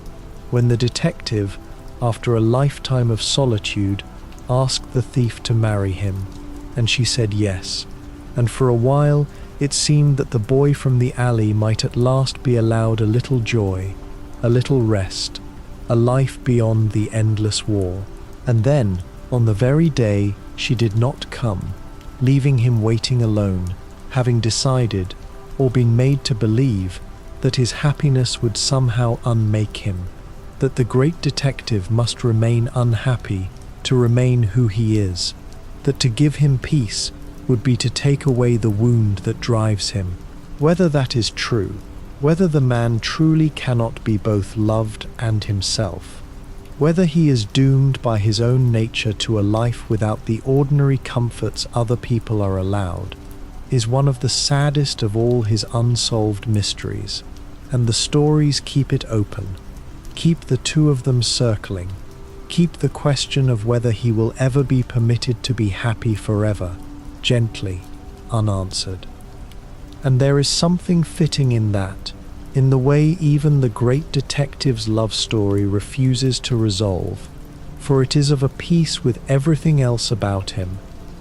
[SPEAKER 1] when the detective, after a lifetime of solitude, asked the thief to marry him, and she said yes, and for a while it seemed that the boy from the alley might at last be allowed a little joy, a little rest, a life beyond the endless war. And then, on the very day she did not come, leaving him waiting alone, having decided, or been made to believe, that his happiness would somehow unmake him, that the great detective must remain unhappy to remain who he is, that to give him peace would be to take away the wound that drives him. Whether that is true, whether the man truly cannot be both loved and himself, whether he is doomed by his own nature to a life without the ordinary comforts other people are allowed, is one of the saddest of all his unsolved mysteries, and the stories keep it open, keep the two of them circling, keep the question of whether he will ever be permitted to be happy forever, gently unanswered. And there is something fitting in that, in the way even the great detective's love story refuses to resolve, for it is of a piece with everything else about him,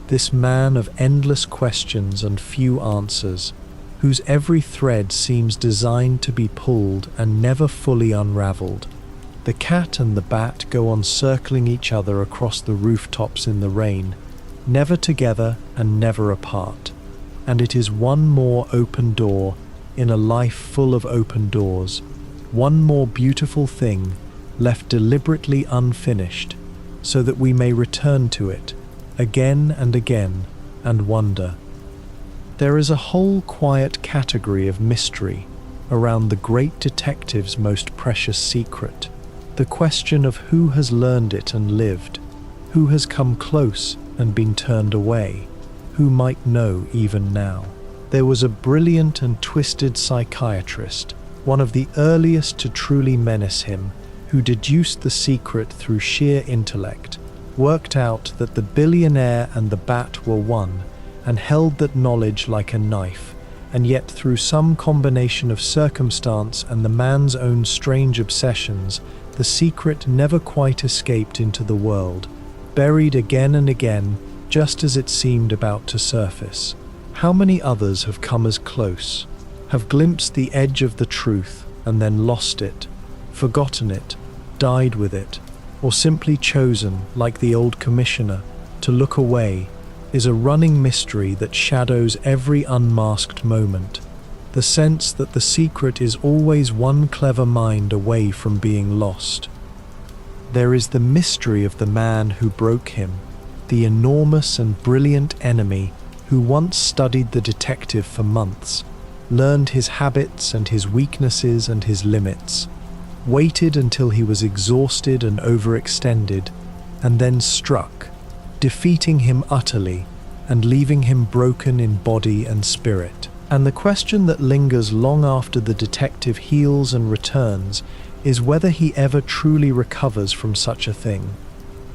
[SPEAKER 1] this man of endless questions and few answers, whose every thread seems designed to be pulled and never fully unraveled. The cat and the bat go on circling each other across the rooftops in the rain, never together and never apart, and it is one more open door in a life full of open doors, one more beautiful thing left deliberately unfinished, so that we may return to it again and again and wonder. There is a whole quiet category of mystery around the great detective's most precious secret, the question of who has learned it and lived, who has come close and been turned away, who might know even now. There was a brilliant and twisted psychiatrist, one of the earliest to truly menace him, who deduced the secret through sheer intellect, worked out that the billionaire and the bat were one, and held that knowledge like a knife, and yet through some combination of circumstance and the man's own strange obsessions, the secret never quite escaped into the world, buried again and again, just as it seemed about to surface. How many others have come as close, have glimpsed the edge of the truth and then lost it, forgotten it, died with it, or simply chosen, like the old commissioner, to look away, is a running mystery that shadows every unmasked moment, the sense that the secret is always one clever mind away from being lost. There is the mystery of the man who broke him, the enormous and brilliant enemy who once studied the detective for months, learned his habits and his weaknesses and his limits, waited until he was exhausted and overextended, and then struck, defeating him utterly and leaving him broken in body and spirit. And the question that lingers long after the detective heals and returns is whether he ever truly recovers from such a thing,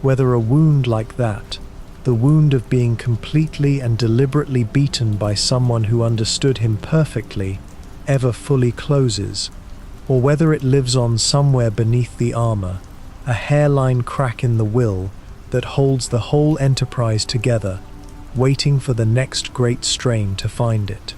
[SPEAKER 1] whether a wound like that, the wound of being completely and deliberately beaten by someone who understood him perfectly, ever fully closes, or whether it lives on somewhere beneath the armor, a hairline crack in the will that holds the whole enterprise together, waiting for the next great strain to find it.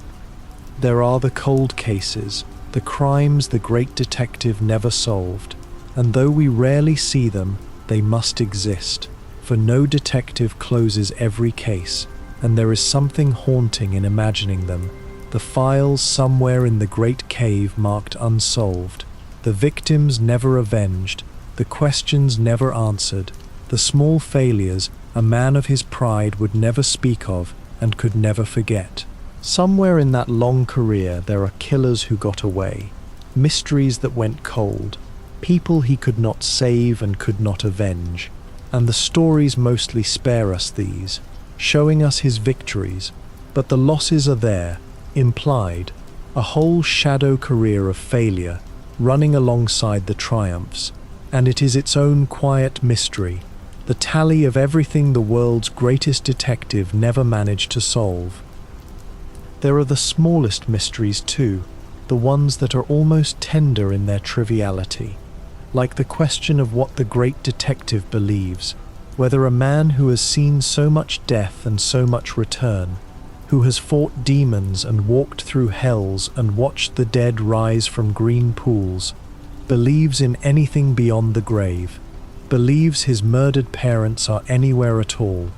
[SPEAKER 1] There are the cold cases, the crimes the great detective never solved, and though we rarely see them, they must exist, for no detective closes every case, and there is something haunting in imagining them, the files somewhere in the great cave marked unsolved, the victims never avenged, the questions never answered, the small failures a man of his pride would never speak of and could never forget. Somewhere in that long career there are killers who got away, mysteries that went cold, people he could not save and could not avenge, and the stories mostly spare us these, showing us his victories, but the losses are there, implied, a whole shadow career of failure running alongside the triumphs, and it is its own quiet mystery, the tally of everything the world's greatest detective never managed to solve. There are the smallest mysteries too, the ones that are almost tender in their triviality, like the question of what the great detective believes, whether a man who has seen so much death and so much return, who has fought demons and walked through hells and watched the dead rise from green pools, believes in anything beyond the grave, believes his murdered parents are anywhere at all,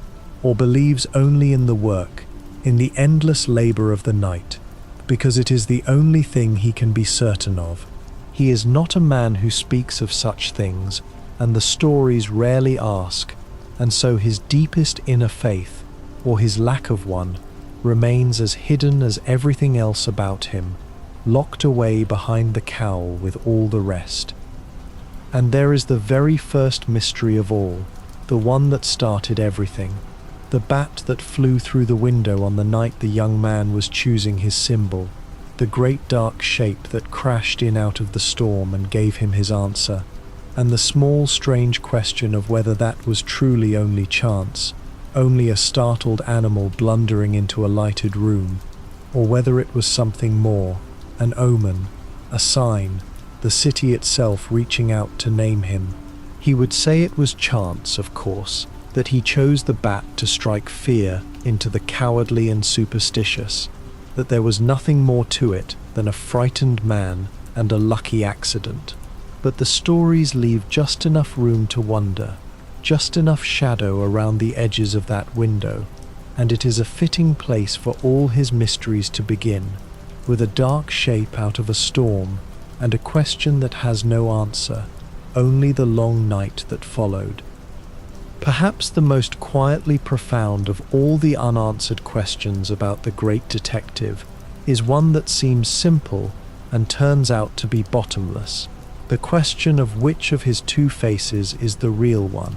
[SPEAKER 1] or believes only in the work, in the endless labor of the night, because it is the only thing he can be certain of. He is not a man who speaks of such things, and the stories rarely ask, and so his deepest inner faith, or his lack of one, remains as hidden as everything else about him, locked away behind the cowl with all the rest. And there is the very first mystery of all, the one that started everything, the bat that flew through the window on the night the young man was choosing his symbol, the great dark shape that crashed in out of the storm and gave him his answer, and the small strange question of whether that was truly only chance, only a startled animal blundering into a lighted room, or whether it was something more, an omen, a sign, the city itself reaching out to name him. He would say it was chance, of course, that he chose the bat to strike fear into the cowardly and superstitious, that there was nothing more to it than a frightened man and a lucky accident. But the stories leave just enough room to wonder, just enough shadow around the edges of that window, and it is a fitting place for all his mysteries to begin, with a dark shape out of a storm and a question that has no answer, only the long night that followed. Perhaps the most quietly profound of all the unanswered questions about the great detective is one that seems simple and turns out to be bottomless, the question of which of his two faces is the real one.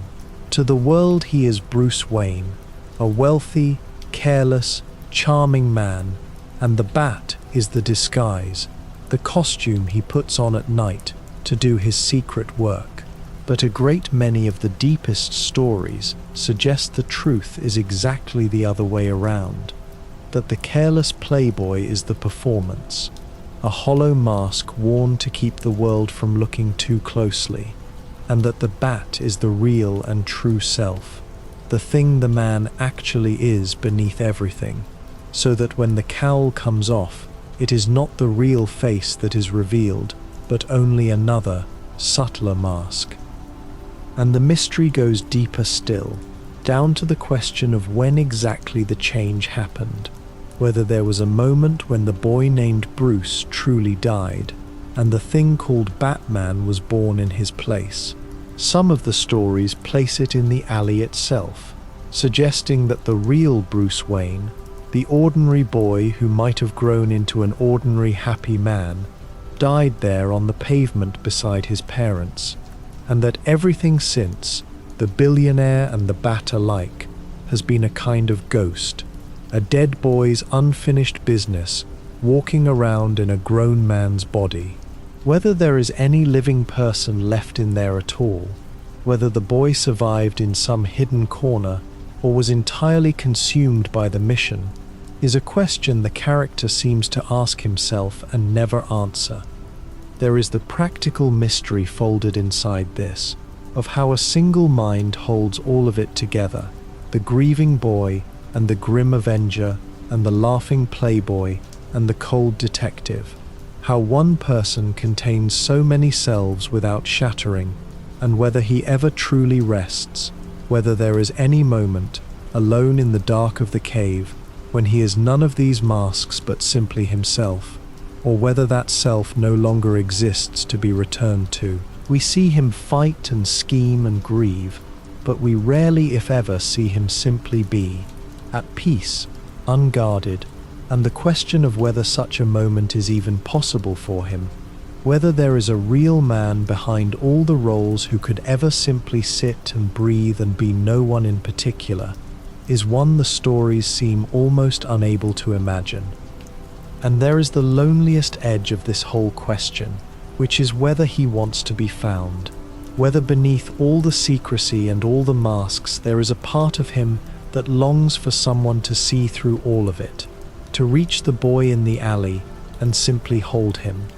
[SPEAKER 1] To the world he is Bruce Wayne, a wealthy, careless, charming man, and the bat is the disguise, the costume he puts on at night to do his secret work. But a great many of the deepest stories suggest the truth is exactly the other way around, that the careless playboy is the performance, a hollow mask worn to keep the world from looking too closely, and that the bat is the real and true self, the thing the man actually is beneath everything, so that when the cowl comes off, it is not the real face that is revealed, but only another, subtler mask. And the mystery goes deeper still. down to the question of when exactly the change happened, whether there was a moment when the boy named Bruce truly died, and the thing called Batman was born in his place. Some of the stories place it in the alley itself, suggesting that the real Bruce Wayne, the ordinary boy who might have grown into an ordinary happy man, died there on the pavement beside his parents, and that everything since, the billionaire and the Bat alike, has been a kind of ghost, a dead boy's unfinished business, walking around in a grown man's body. Whether there is any living person left in there at all, whether the boy survived in some hidden corner or was entirely consumed by the mission, is a question the character seems to ask himself and never answer. There is the practical mystery folded inside this, of how a single mind holds all of it together, the grieving boy and the grim avenger and the laughing playboy and the cold detective. How one person contains so many selves without shattering, and whether he ever truly rests, whether there is any moment, alone in the dark of the cave, when he is none of these masks but simply himself, or whether that self no longer exists to be returned to. We see him fight and scheme and grieve, but we rarely, if ever, see him simply be at peace, unguarded, and the question of whether such a moment is even possible for him, whether there is a real man behind all the roles who could ever simply sit and breathe and be no one in particular, is one the stories seem almost unable to imagine. And there is the loneliest edge of this whole question, which is whether he wants to be found, whether beneath all the secrecy and all the masks there is a part of him that longs for someone to see through all of it, to reach the boy in the alley and simply hold him,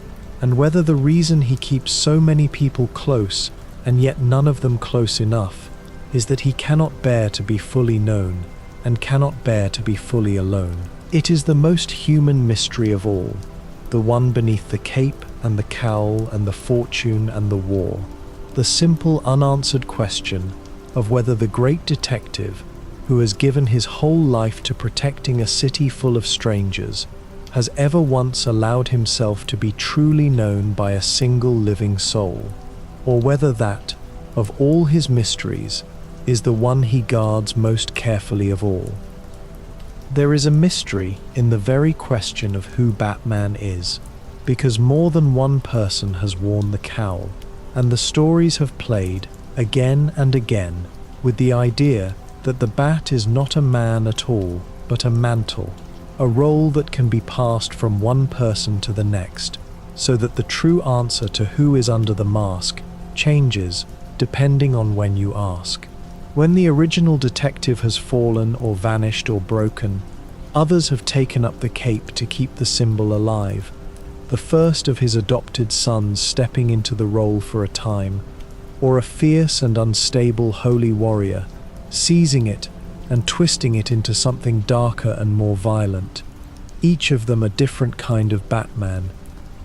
[SPEAKER 1] and whether the reason he keeps so many people close and yet none of them close enough is that he cannot bear to be fully known and cannot bear to be fully alone. It is the most human mystery of all, the one beneath the cape and the cowl and the fortune and the war, the simple unanswered question of whether the great detective, who has given his whole life to protecting a city full of strangers, has ever once allowed himself to be truly known by a single living soul, or whether that, of all his mysteries, is the one he guards most carefully of all. There is a mystery in the very question of who Batman is, because more than one person has worn the cowl, and the stories have played, again and again, with the idea that the Bat is not a man at all, but a mantle, a role that can be passed from one person to the next, so that the true answer to who is under the mask changes depending on when you ask. When the original detective has fallen or vanished or broken, others have taken up the cape to keep the symbol alive, the first of his adopted sons stepping into the role for a time, or a fierce and unstable holy warrior seizing it and twisting it into something darker and more violent. Each of them a different kind of Batman,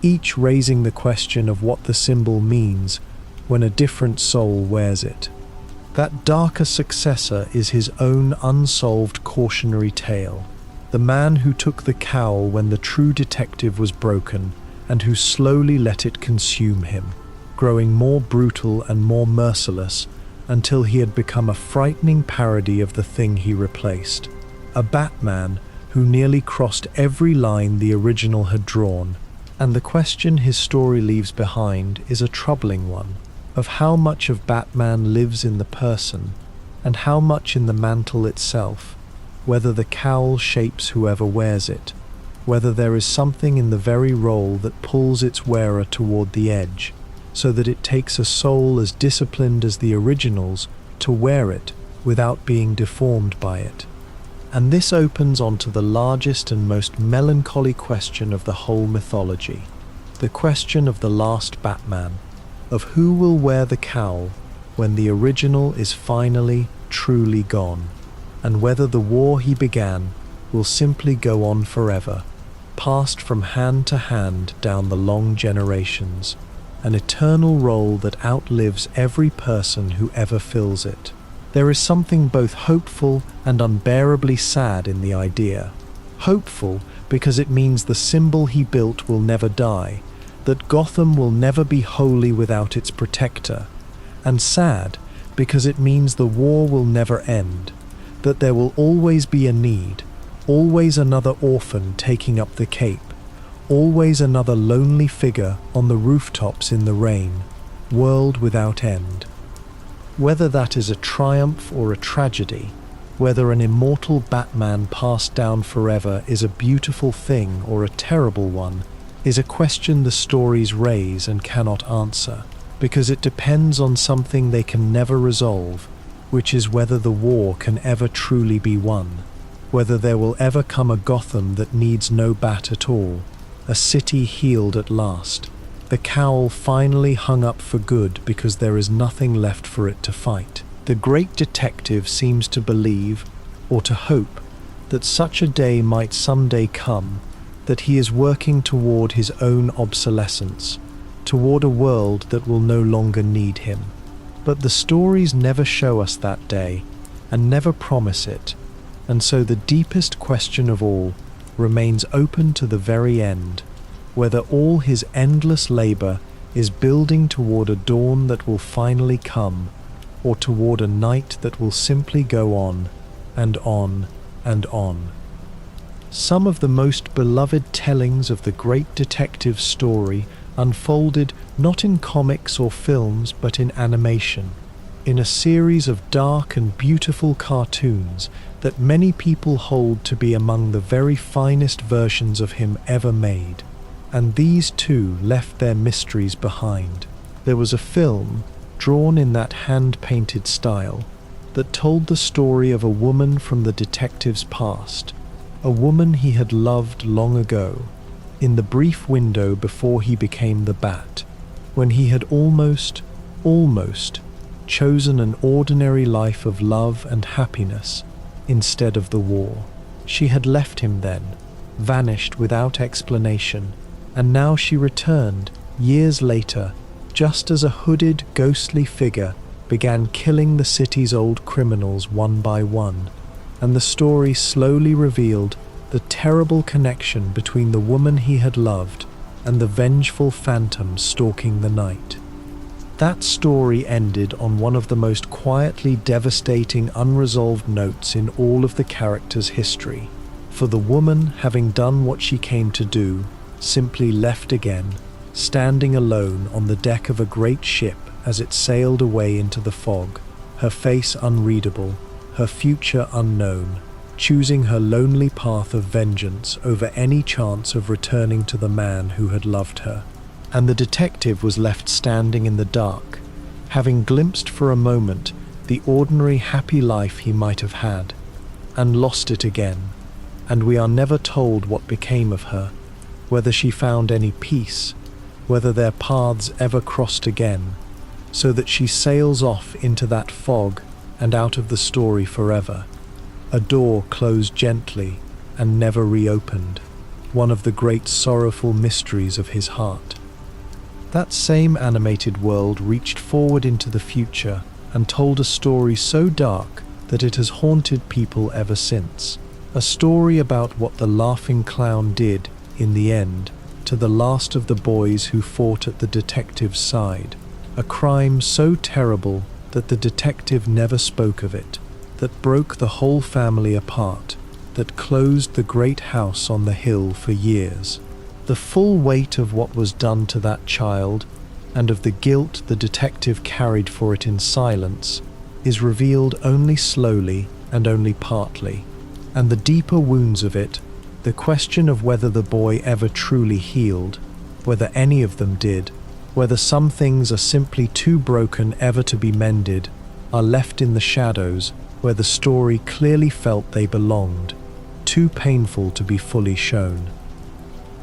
[SPEAKER 1] each raising the question of what the symbol means when a different soul wears it. That darker successor is his own unsolved cautionary tale, the man who took the cowl when the true detective was broken and who slowly let it consume him, growing more brutal and more merciless until he had become a frightening parody of the thing he replaced. A Batman who nearly crossed every line the original had drawn, and the question his story leaves behind is a troubling one, of how much of Batman lives in the person and how much in the mantle itself, whether the cowl shapes whoever wears it, whether there is something in the very role that pulls its wearer toward the edge, so that it takes a soul as disciplined as the originals to wear it without being deformed by it. And this opens onto the largest and most melancholy question of the whole mythology, the question of the last Batman, of who will wear the cowl when the original is finally, truly gone, and whether the war he began will simply go on forever, passed from hand to hand down the long generations, an eternal role that outlives every person who ever fills it. There is something both hopeful and unbearably sad in the idea. Hopeful because it means the symbol he built will never die, that Gotham will never be wholly without its protector, and sad because it means the war will never end, that there will always be a need, always another orphan taking up the cape, always another lonely figure on the rooftops in the rain, world without end. Whether that is a triumph or a tragedy, whether an immortal Batman passed down forever is a beautiful thing or a terrible one, is a question the stories raise and cannot answer, because it depends on something they can never resolve, which is whether the war can ever truly be won, whether there will ever come a Gotham that needs no bat at all, a city healed at last, the cowl finally hung up for good because there is nothing left for it to fight. The great detective seems to believe, or to hope, that such a day might someday come, that he is working toward his own obsolescence, toward a world that will no longer need him. But the stories never show us that day, and never promise it, and so the deepest question of all remains open to the very end, whether all his endless labor is building toward a dawn that will finally come, or toward a night that will simply go on and on and on. Some of the most beloved tellings of the great detective story unfolded not in comics or films but in animation, in a series of dark and beautiful cartoons that many people hold to be among the very finest versions of him ever made. And these too left their mysteries behind. There was a film, drawn in that hand-painted style, that told the story of a woman from the detective's past, a woman he had loved long ago, in the brief window before he became the Bat, when he had almost chosen an ordinary life of love and happiness instead of the war. She had left him then, vanished without explanation, and now she returned, years later, just as a hooded, ghostly figure began killing the city's old criminals one by one, and the story slowly revealed the terrible connection between the woman he had loved and the vengeful phantom stalking the night. That story ended on one of the most quietly devastating unresolved notes in all of the character's history, for the woman, having done what she came to do, simply left again, standing alone on the deck of a great ship as it sailed away into the fog, her face unreadable, her future unknown, choosing her lonely path of vengeance over any chance of returning to the man who had loved her. And the detective was left standing in the dark, having glimpsed for a moment the ordinary happy life he might have had, and lost it again, and we are never told what became of her, whether she found any peace, whether their paths ever crossed again, so that she sails off into that fog and out of the story forever, a door closed gently and never reopened, one of the great sorrowful mysteries of his heart. That same animated world reached forward into the future and told a story so dark that it has haunted people ever since, a story about what the laughing clown did in the end, to the last of the boys who fought at the detective's side, a crime so terrible that the detective never spoke of it, that broke the whole family apart, that closed the great house on the hill for years. The full weight of what was done to that child, and of the guilt the detective carried for it in silence, is revealed only slowly and only partly, and the deeper wounds of it, the question of whether the boy ever truly healed, whether any of them did, whether some things are simply too broken ever to be mended, are left in the shadows where the story clearly felt they belonged, too painful to be fully shown.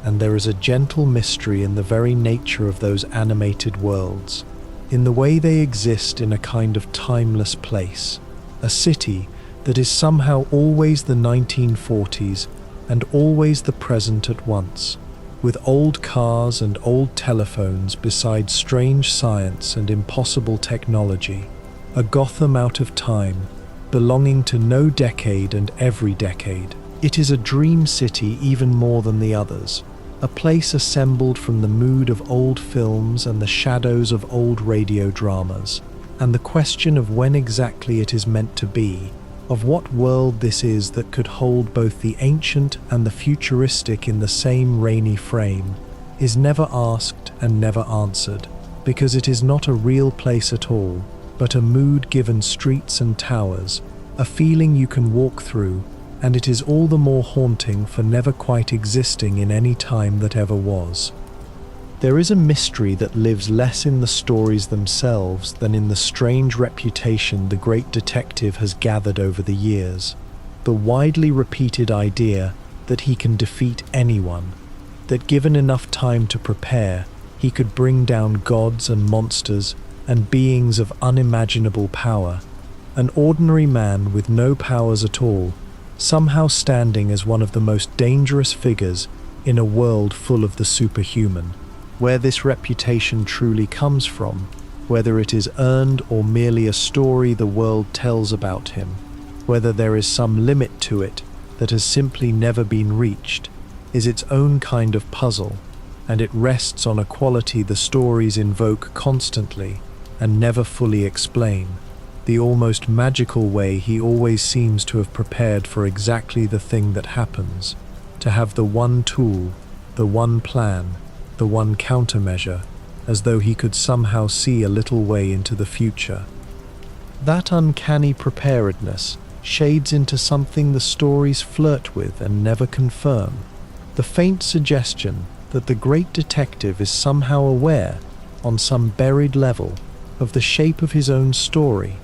[SPEAKER 1] And there is a gentle mystery in the very nature of those animated worlds, in the way they exist in a kind of timeless place, a city that is somehow always the 1940s and always the present at once, with old cars and old telephones beside strange science and impossible technology, a Gotham out of time, belonging to no decade and every decade. It is a dream city even more than the others, a place assembled from the mood of old films and the shadows of old radio dramas, and the question of when exactly it is meant to be, of what world this is that could hold both the ancient and the futuristic in the same rainy frame, is never asked and never answered, because it is not a real place at all, but a mood given streets and towers, a feeling you can walk through, and it is all the more haunting for never quite existing in any time that ever was. There is a mystery that lives less in the stories themselves than in the strange reputation the great detective has gathered over the years. The widely repeated idea that he can defeat anyone, that given enough time to prepare, he could bring down gods and monsters and beings of unimaginable power, an ordinary man with no powers at all, somehow standing as one of the most dangerous figures in a world full of the superhuman. Where this reputation truly comes from, whether it is earned or merely a story the world tells about him, whether there is some limit to it that has simply never been reached, is its own kind of puzzle, and it rests on a quality the stories invoke constantly and never fully explain, the almost magical way he always seems to have prepared for exactly the thing that happens, to have the one tool, the one plan, the one countermeasure, as though he could somehow see a little way into the future. That uncanny preparedness shades into something the stories flirt with and never confirm, the faint suggestion that the great detective is somehow aware, on some buried level, of the shape of his own story,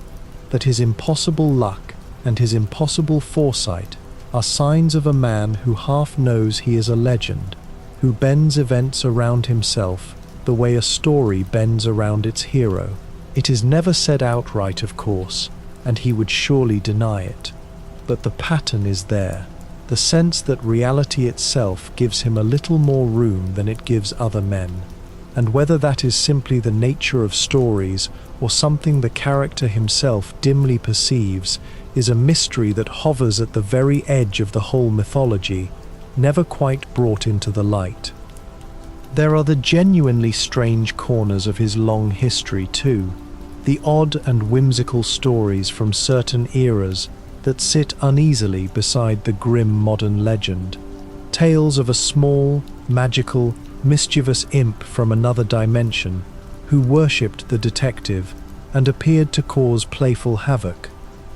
[SPEAKER 1] that his impossible luck and his impossible foresight are signs of a man who half knows he is a legend, who bends events around himself the way a story bends around its hero. It is never said outright, of course, and he would surely deny it. But the pattern is there, the sense that reality itself gives him a little more room than it gives other men. And whether that is simply the nature of stories or something the character himself dimly perceives is a mystery that hovers at the very edge of the whole mythology, never quite brought into the light. There are the genuinely strange corners of his long history too, the odd and whimsical stories from certain eras that sit uneasily beside the grim modern legend, tales of a small, magical, mischievous imp from another dimension who worshipped the detective and appeared to cause playful havoc,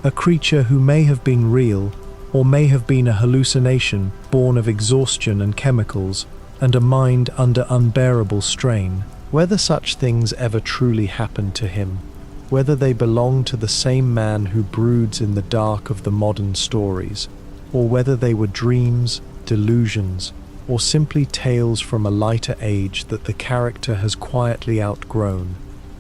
[SPEAKER 1] a creature who may have been real or may have been a hallucination born of exhaustion and chemicals and a mind under unbearable strain. Whether such things ever truly happened to him, whether they belong to the same man who broods in the dark of the modern stories, or whether they were dreams, delusions, or simply tales from a lighter age that the character has quietly outgrown,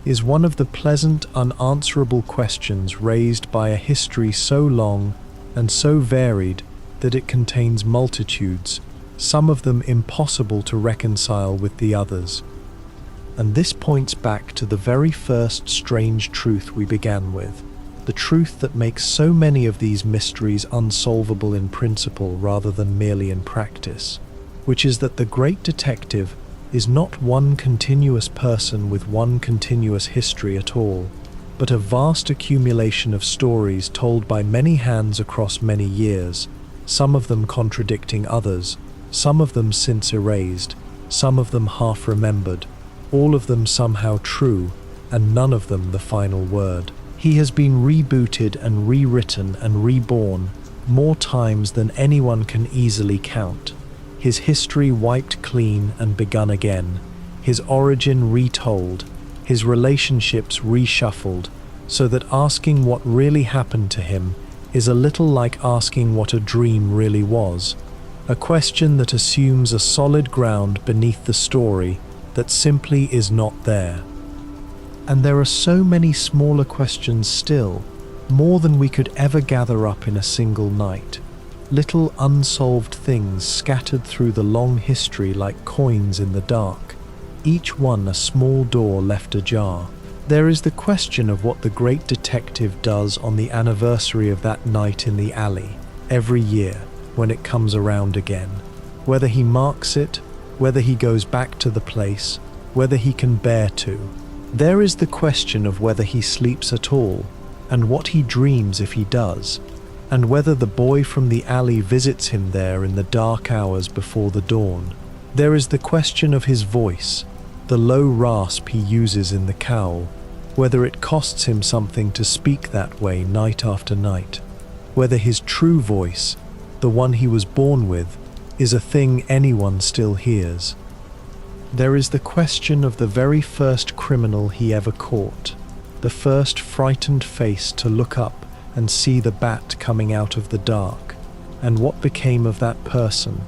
[SPEAKER 1] is one of the pleasant, unanswerable questions raised by a history so long and so varied that it contains multitudes, some of them impossible to reconcile with the others. And this points back to the very first strange truth we began with, the truth that makes so many of these mysteries unsolvable in principle rather than merely in practice, which is that the great detective is not one continuous person with one continuous history at all, but a vast accumulation of stories told by many hands across many years, some of them contradicting others, some of them since erased, some of them half remembered, all of them somehow true, and none of them the final word. He has been rebooted and rewritten and reborn more times than anyone can easily count. His history wiped clean and begun again, his origin retold, his relationships reshuffled, so that asking what really happened to him is a little like asking what a dream really was, a question that assumes a solid ground beneath the story that simply is not there. And there are so many smaller questions still, more than we could ever gather up in a single night, little unsolved things scattered through the long history like coins in the dark, each one a small door left ajar. There is the question of what the great detective does on the anniversary of that night in the alley, every year, when it comes around again. Whether he marks it, whether he goes back to the place, whether he can bear to. There is the question of whether he sleeps at all, and what he dreams if he does, and whether the boy from the alley visits him there in the dark hours before the dawn. There is the question of his voice, the low rasp he uses in the cowl, whether it costs him something to speak that way night after night, whether his true voice, the one he was born with, is a thing anyone still hears. There is the question of the very first criminal he ever caught, the first frightened face to look up and see the bat coming out of the dark, and what became of that person,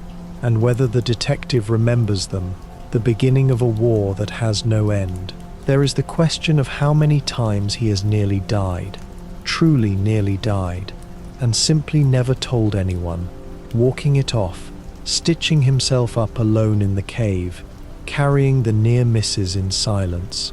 [SPEAKER 1] and whether the detective remembers them, the beginning of a war that has no end. There is the question of how many times he has nearly died, truly nearly died, and simply never told anyone, walking it off, stitching himself up alone in the cave, carrying the near misses in silence.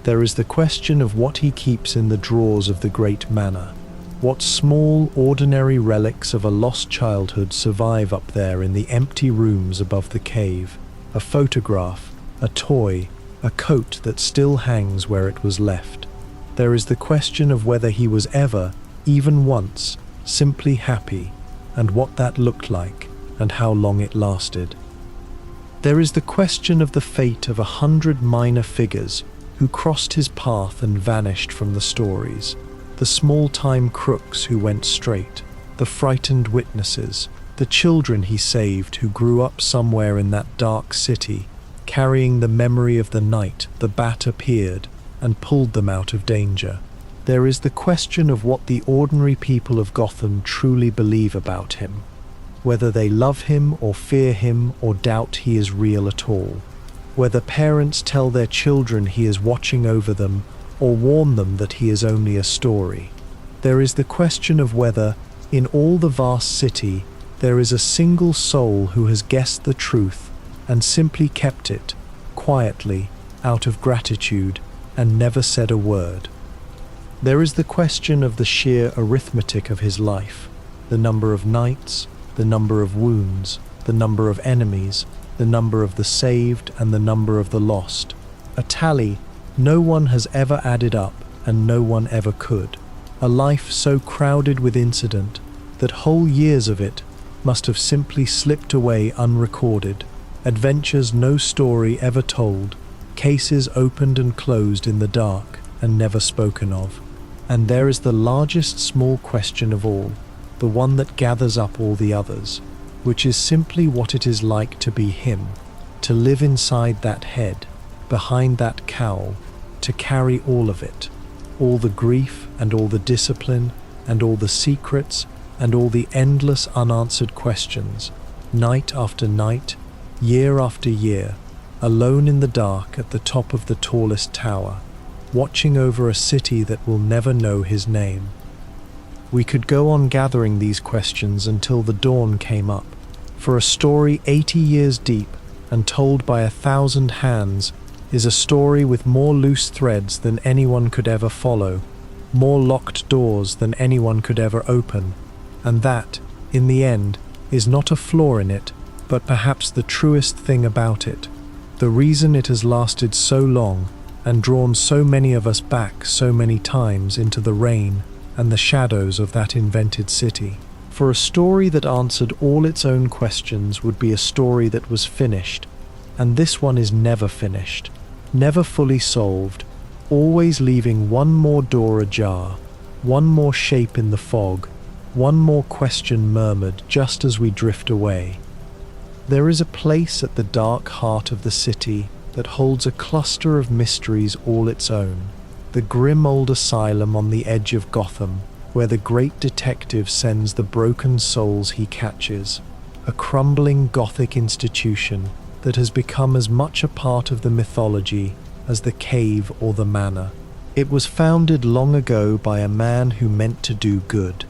[SPEAKER 1] There is the question of what he keeps in the drawers of the great manor, what small, ordinary relics of a lost childhood survive up there in the empty rooms above the cave, a photograph, a toy, a coat that still hangs where it was left. There is the question of whether he was ever, even once, simply happy, and what that looked like, and how long it lasted. There is the question of the fate of 100 minor figures who crossed his path and vanished from the stories, the small-time crooks who went straight, the frightened witnesses, the children he saved who grew up somewhere in that dark city, carrying the memory of the night the bat appeared and pulled them out of danger. There is the question of what the ordinary people of Gotham truly believe about him, whether they love him or fear him or doubt he is real at all, whether parents tell their children he is watching over them or warn them that he is only a story. There is the question of whether, in all the vast city, there is a single soul who has guessed the truth and simply kept it, quietly, out of gratitude, and never said a word. There is the question of the sheer arithmetic of his life, the number of nights, the number of wounds, the number of enemies, the number of the saved, and the number of the lost. A tally no one has ever added up, and no one ever could. A life so crowded with incident that whole years of it must have simply slipped away unrecorded, adventures no story ever told, cases opened and closed in the dark and never spoken of. And there is the largest small question of all, the one that gathers up all the others, which is simply what it is like to be him, to live inside that head, behind that cowl, to carry all of it, all the grief and all the discipline and all the secrets and all the endless unanswered questions, night after night, year after year, alone in the dark at the top of the tallest tower, watching over a city that will never know his name. We could go on gathering these questions until the dawn came up, for a story 80 years deep and told by 1,000 hands is a story with more loose threads than anyone could ever follow, more locked doors than anyone could ever open, and that, in the end, is not a flaw in it, but perhaps the truest thing about it, the reason it has lasted so long and drawn so many of us back so many times into the rain and the shadows of that invented city. For a story that answered all its own questions would be a story that was finished, and this one is never finished, never fully solved, always leaving one more door ajar, one more shape in the fog, one more question murmured just as we drift away. There is a place at the dark heart of the city that holds a cluster of mysteries all its own, the grim old asylum on the edge of Gotham, where the great detective sends the broken souls he catches, a crumbling Gothic institution that has become as much a part of the mythology as the cave or the manor. It was founded long ago by a man who meant to do good,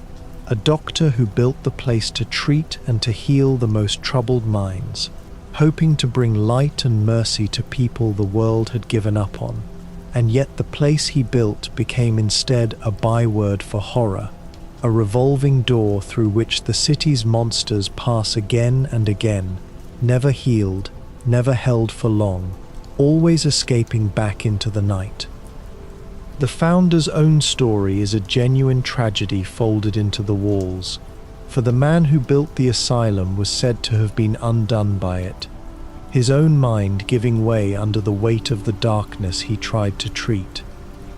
[SPEAKER 1] a doctor who built the place to treat and to heal the most troubled minds, hoping to bring light and mercy to people the world had given up on, and yet the place he built became instead a byword for horror, a revolving door through which the city's monsters pass again and again, never healed, never held for long, always escaping back into the night. The founder's own story is a genuine tragedy folded into the walls, for the man who built the asylum was said to have been undone by it, his own mind giving way under the weight of the darkness he tried to treat,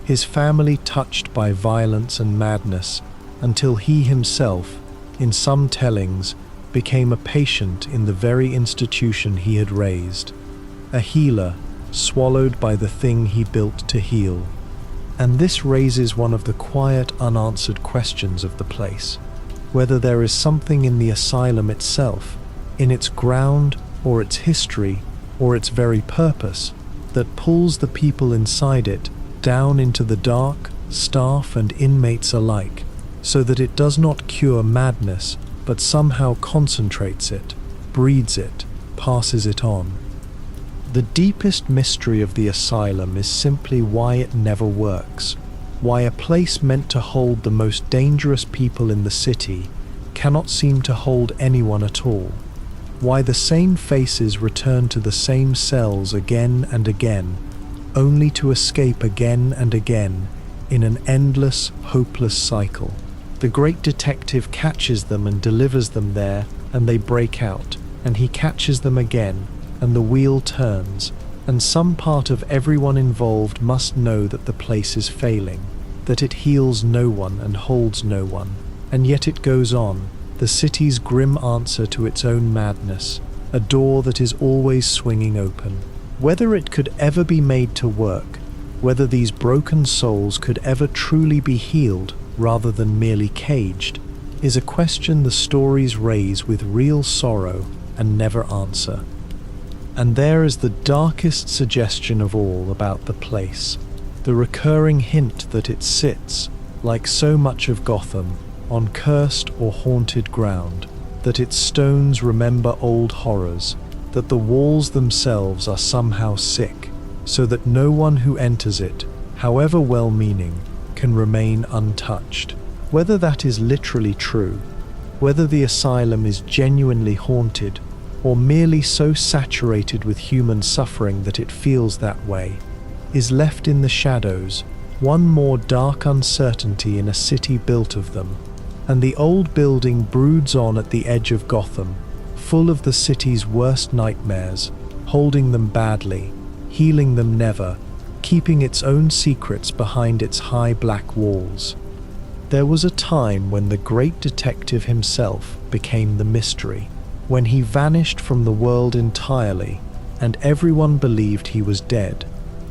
[SPEAKER 1] his family touched by violence and madness, until he himself, in some tellings, became a patient in the very institution he had raised, a healer swallowed by the thing he built to heal. And this raises one of the quiet, unanswered questions of the place, whether there is something in the asylum itself, in its ground or its history or its very purpose, that pulls the people inside it down into the dark, staff and inmates alike, so that it does not cure madness, but somehow concentrates it, breeds it, passes it on. The deepest mystery of the asylum is simply why it never works, why a place meant to hold the most dangerous people in the city cannot seem to hold anyone at all, why the same faces return to the same cells again and again, only to escape again and again in an endless, hopeless cycle. The great detective catches them and delivers them there, and they break out, and he catches them again, and the wheel turns, and some part of everyone involved must know that the place is failing, that it heals no one and holds no one, and yet it goes on, the city's grim answer to its own madness, a door that is always swinging open. Whether it could ever be made to work, whether these broken souls could ever truly be healed rather than merely caged, is a question the stories raise with real sorrow and never answer. And there is the darkest suggestion of all about the place, the recurring hint that it sits, like so much of Gotham, on cursed or haunted ground, that its stones remember old horrors, that the walls themselves are somehow sick, so that no one who enters it, however well-meaning, can remain untouched. Whether that is literally true, whether the asylum is genuinely haunted, or merely so saturated with human suffering that it feels that way, is left in the shadows, one more dark uncertainty in a city built of them, and the old building broods on at the edge of Gotham, full of the city's worst nightmares, holding them badly, healing them never, keeping its own secrets behind its high black walls. There was a time when the great detective himself became the mystery, when he vanished from the world entirely, and everyone believed he was dead,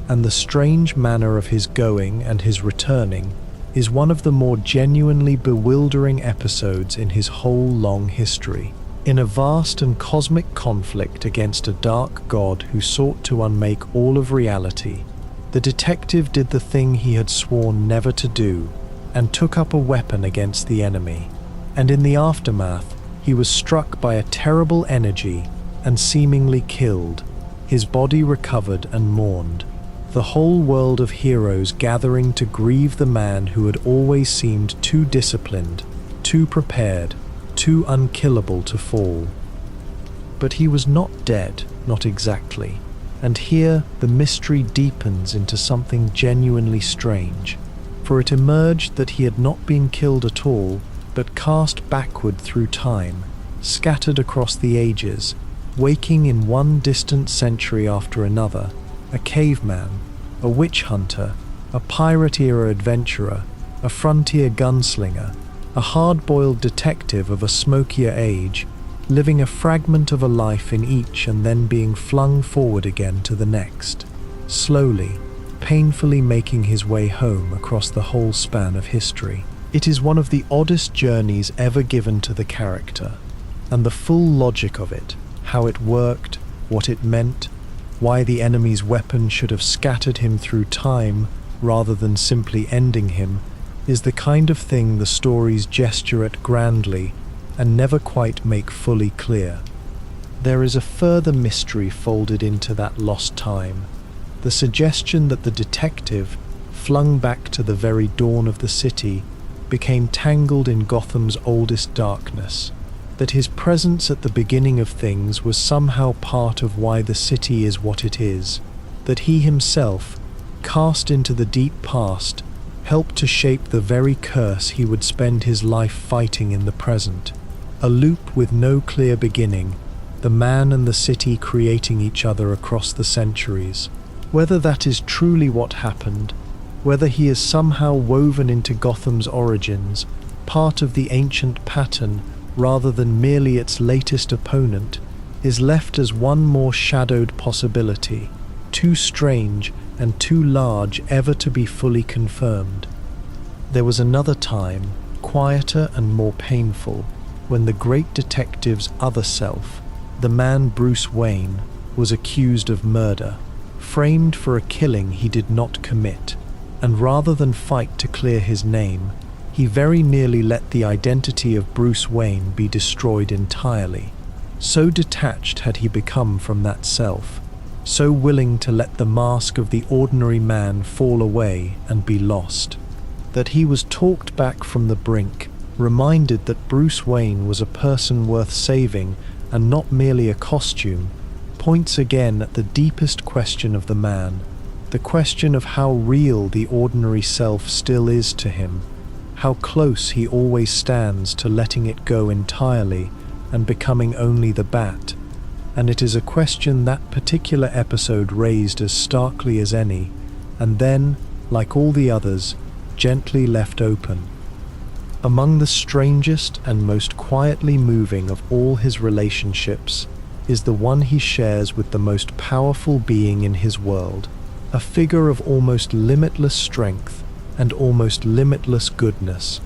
[SPEAKER 1] and the strange manner of his going and his returning is one of the more genuinely bewildering episodes in his whole long history. In a vast and cosmic conflict against a dark god who sought to unmake all of reality, the detective did the thing he had sworn never to do, and took up a weapon against the enemy, and in the aftermath, he was struck by a terrible energy and seemingly killed, his body recovered and mourned, the whole world of heroes gathering to grieve the man who had always seemed too disciplined, too prepared, too unkillable to fall. But he was not dead, not exactly, and here the mystery deepens into something genuinely strange, for it emerged that he had not been killed at all, but cast backward through time, scattered across the ages, waking in one distant century after another, a caveman, a witch hunter, a pirate-era adventurer, a frontier gunslinger, a hard-boiled detective of a smokier age, living a fragment of a life in each and then being flung forward again to the next, slowly, painfully making his way home across the whole span of history. It is one of the oddest journeys ever given to the character, and the full logic of it, how it worked, what it meant, why the enemy's weapon should have scattered him through time rather than simply ending him, is the kind of thing the stories gesture at grandly and never quite make fully clear. There is a further mystery folded into that lost time, The suggestion that the detective, flung back to the very dawn of the city, became tangled in Gotham's oldest darkness, that his presence at the beginning of things was somehow part of why the city is what it is, that he himself, cast into the deep past, helped to shape the very curse he would spend his life fighting in the present. A loop with no clear beginning, the man and the city creating each other across the centuries. Whether that is truly what happened, whether he is somehow woven into Gotham's origins, part of the ancient pattern rather than merely its latest opponent, is left as one more shadowed possibility, too strange and too large ever to be fully confirmed. There was another time, quieter and more painful, when the great detective's other self, the man Bruce Wayne, was accused of murder, framed for a killing he did not commit, and rather than fight to clear his name, he very nearly let the identity of Bruce Wayne be destroyed entirely. So detached had he become from that self, so willing to let the mask of the ordinary man fall away and be lost, that he was talked back from the brink, reminded that Bruce Wayne was a person worth saving and not merely a costume, points again at the deepest question of the man, the question of how real the ordinary self still is to him, how close he always stands to letting it go entirely and becoming only the Bat. And it is a question that particular episode raised as starkly as any, and then, like all the others, gently left open. Among the strangest and most quietly moving of all his relationships is the one he shares with the most powerful being in his world, a figure of almost limitless strength and almost limitless goodness,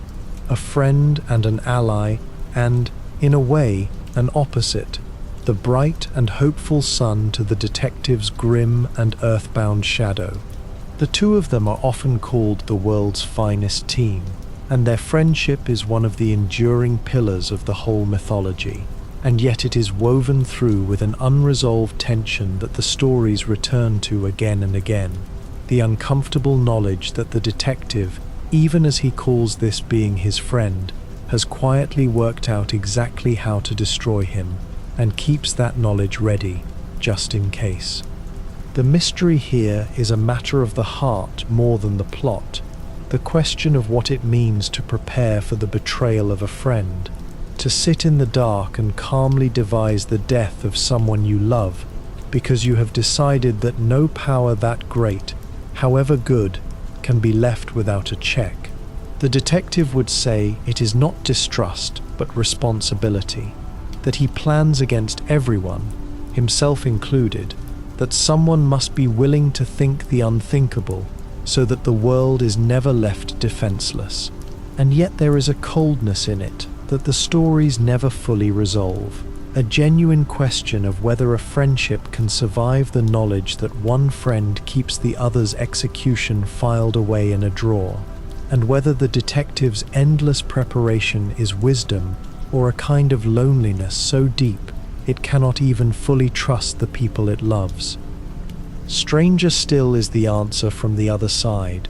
[SPEAKER 1] a friend and an ally and, in a way, an opposite, the bright and hopeful sun to the detective's grim and earthbound shadow. The two of them are often called the world's finest team, and their friendship is one of the enduring pillars of the whole mythology, and yet it is woven through with an unresolved tension that the stories return to again and again. The uncomfortable knowledge that the detective, even as he calls this being his friend, has quietly worked out exactly how to destroy him, and keeps that knowledge ready, just in case. The mystery here is a matter of the heart more than the plot, the question of what it means to prepare for the betrayal of a friend, to sit in the dark and calmly devise the death of someone you love, because you have decided that no power that great, however good, can be left without a check. The detective would say it is not distrust, but responsibility, that he plans against everyone, himself included, that someone must be willing to think the unthinkable, so that the world is never left defenseless. And yet there is a coldness in it that the stories never fully resolve, a genuine question of whether a friendship can survive the knowledge that one friend keeps the other's execution filed away in a drawer, and whether the detective's endless preparation is wisdom or a kind of loneliness so deep it cannot even fully trust the people it loves. Stranger still is the answer from the other side,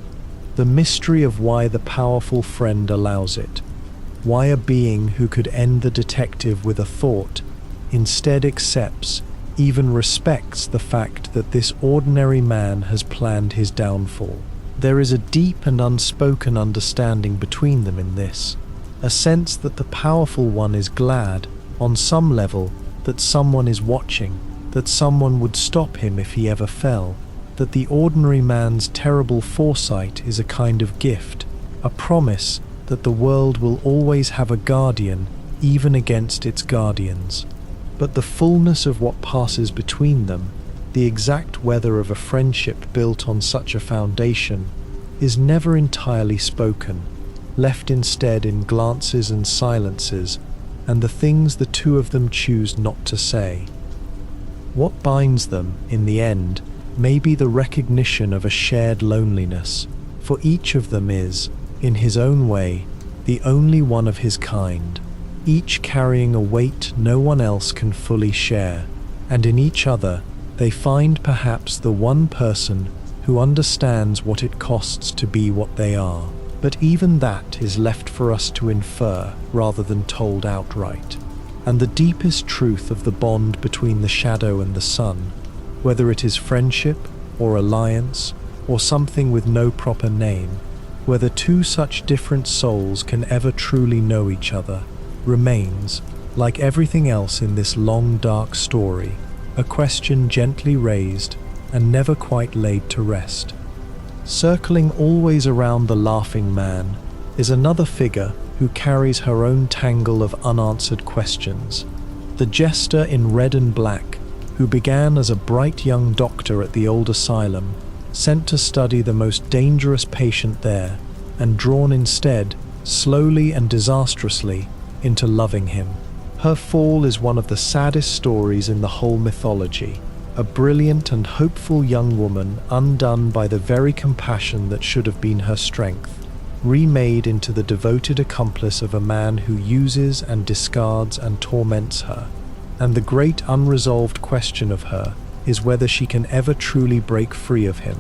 [SPEAKER 1] the mystery of why the powerful friend allows it, why a being who could end the detective with a thought instead accepts, even respects the fact that this ordinary man has planned his downfall. There is a deep and unspoken understanding between them in this, a sense that the powerful one is glad, on some level, that someone is watching, that someone would stop him if he ever fell, that the ordinary man's terrible foresight is a kind of gift, a promise that the world will always have a guardian, even against its guardians. But the fullness of what passes between them, the exact weather of a friendship built on such a foundation, is never entirely spoken, left instead in glances and silences, and the things the two of them choose not to say. What binds them, in the end, may be the recognition of a shared loneliness, for each of them is, in his own way, the only one of his kind, each carrying a weight no one else can fully share, and in each other they find perhaps the one person who understands what it costs to be what they are. But even that is left for us to infer rather than told outright. And the deepest truth of the bond between the shadow and the sun, whether it is friendship or alliance or something with no proper name, whether two such different souls can ever truly know each other, remains, like everything else in this long dark story, a question gently raised and never quite laid to rest. Circling always around the laughing man is another figure who carries her own tangle of unanswered questions. The jester in red and black, who began as a bright young doctor at the old asylum, sent to study the most dangerous patient there, and drawn instead, slowly and disastrously, into loving him. Her fall is one of the saddest stories in the whole mythology. A brilliant and hopeful young woman undone by the very compassion that should have been her strength, remade into the devoted accomplice of a man who uses and discards and torments her. And the great unresolved question of her is whether she can ever truly break free of him,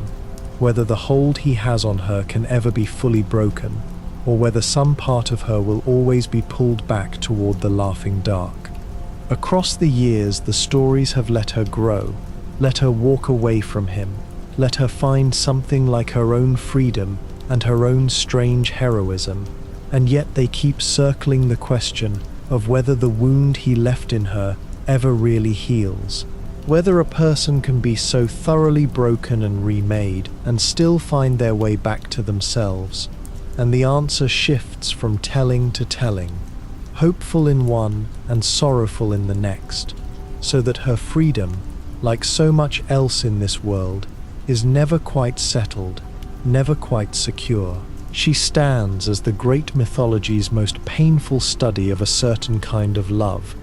[SPEAKER 1] whether the hold he has on her can ever be fully broken, or whether some part of her will always be pulled back toward the laughing dark. Across the years, the stories have let her grow, let her walk away from him, let her find something like her own freedom and her own strange heroism, and yet they keep circling the question of whether the wound he left in her ever really heals, whether a person can be so thoroughly broken and remade and still find their way back to themselves. And the answer shifts from telling to telling, hopeful in one and sorrowful in the next, so that her freedom, like so much else in this world, is never quite settled, never quite secure. She stands as the great mythology's most painful study of a certain kind of love,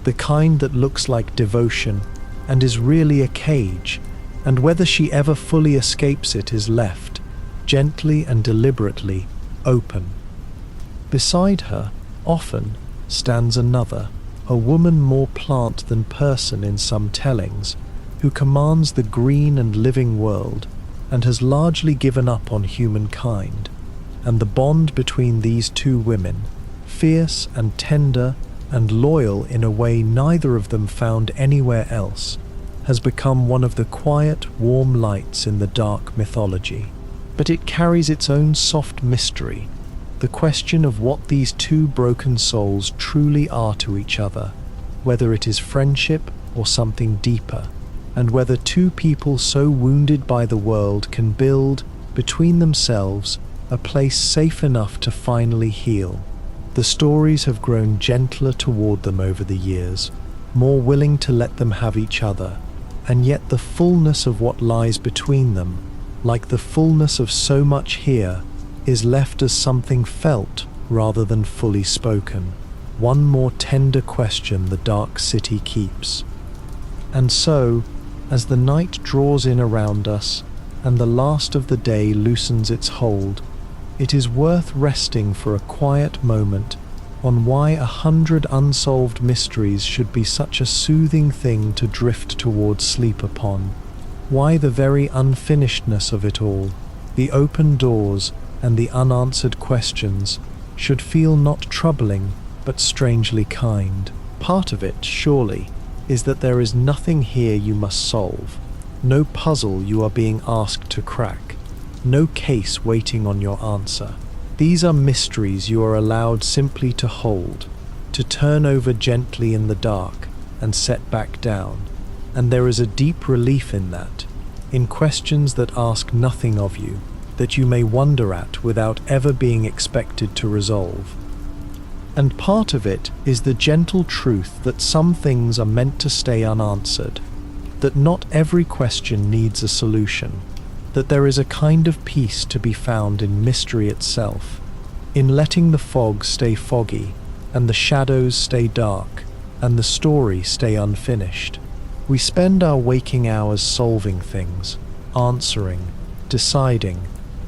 [SPEAKER 1] the kind that looks like devotion and is really a cage, and whether she ever fully escapes it is left, gently and deliberately, open. Beside her, often, stands another, a woman more plant than person in some tellings, who commands the green and living world and has largely given up on humankind. And the bond between these two women, fierce and tender and loyal in a way neither of them found anywhere else, has become one of the quiet, warm lights in the dark mythology. But it carries its own soft mystery, the question of what these two broken souls truly are to each other, whether it is friendship or something deeper, and whether two people so wounded by the world can build, between themselves, a place safe enough to finally heal. The stories have grown gentler toward them over the years, more willing to let them have each other, and yet the fullness of what lies between them, like the fullness of so much here, is left as something felt rather than fully spoken. One more tender question the dark city keeps. And so, as the night draws in around us and the last of the day loosens its hold, it is worth resting for a quiet moment on why 100 unsolved mysteries should be such a soothing thing to drift towards sleep upon, why the very unfinishedness of it all, the open doors and the unanswered questions, should feel not troubling but strangely kind. Part of it, surely, is that there is nothing here you must solve, no puzzle you are being asked to crack, no case waiting on your answer. These are mysteries you are allowed simply to hold, to turn over gently in the dark and set back down. And there is a deep relief in that, in questions that ask nothing of you, that you may wonder at without ever being expected to resolve. And part of it is the gentle truth that some things are meant to stay unanswered, that not every question needs a solution, that there is a kind of peace to be found in mystery itself, in letting the fog stay foggy, and the shadows stay dark, and the story stay unfinished. We spend our waking hours solving things, answering, deciding,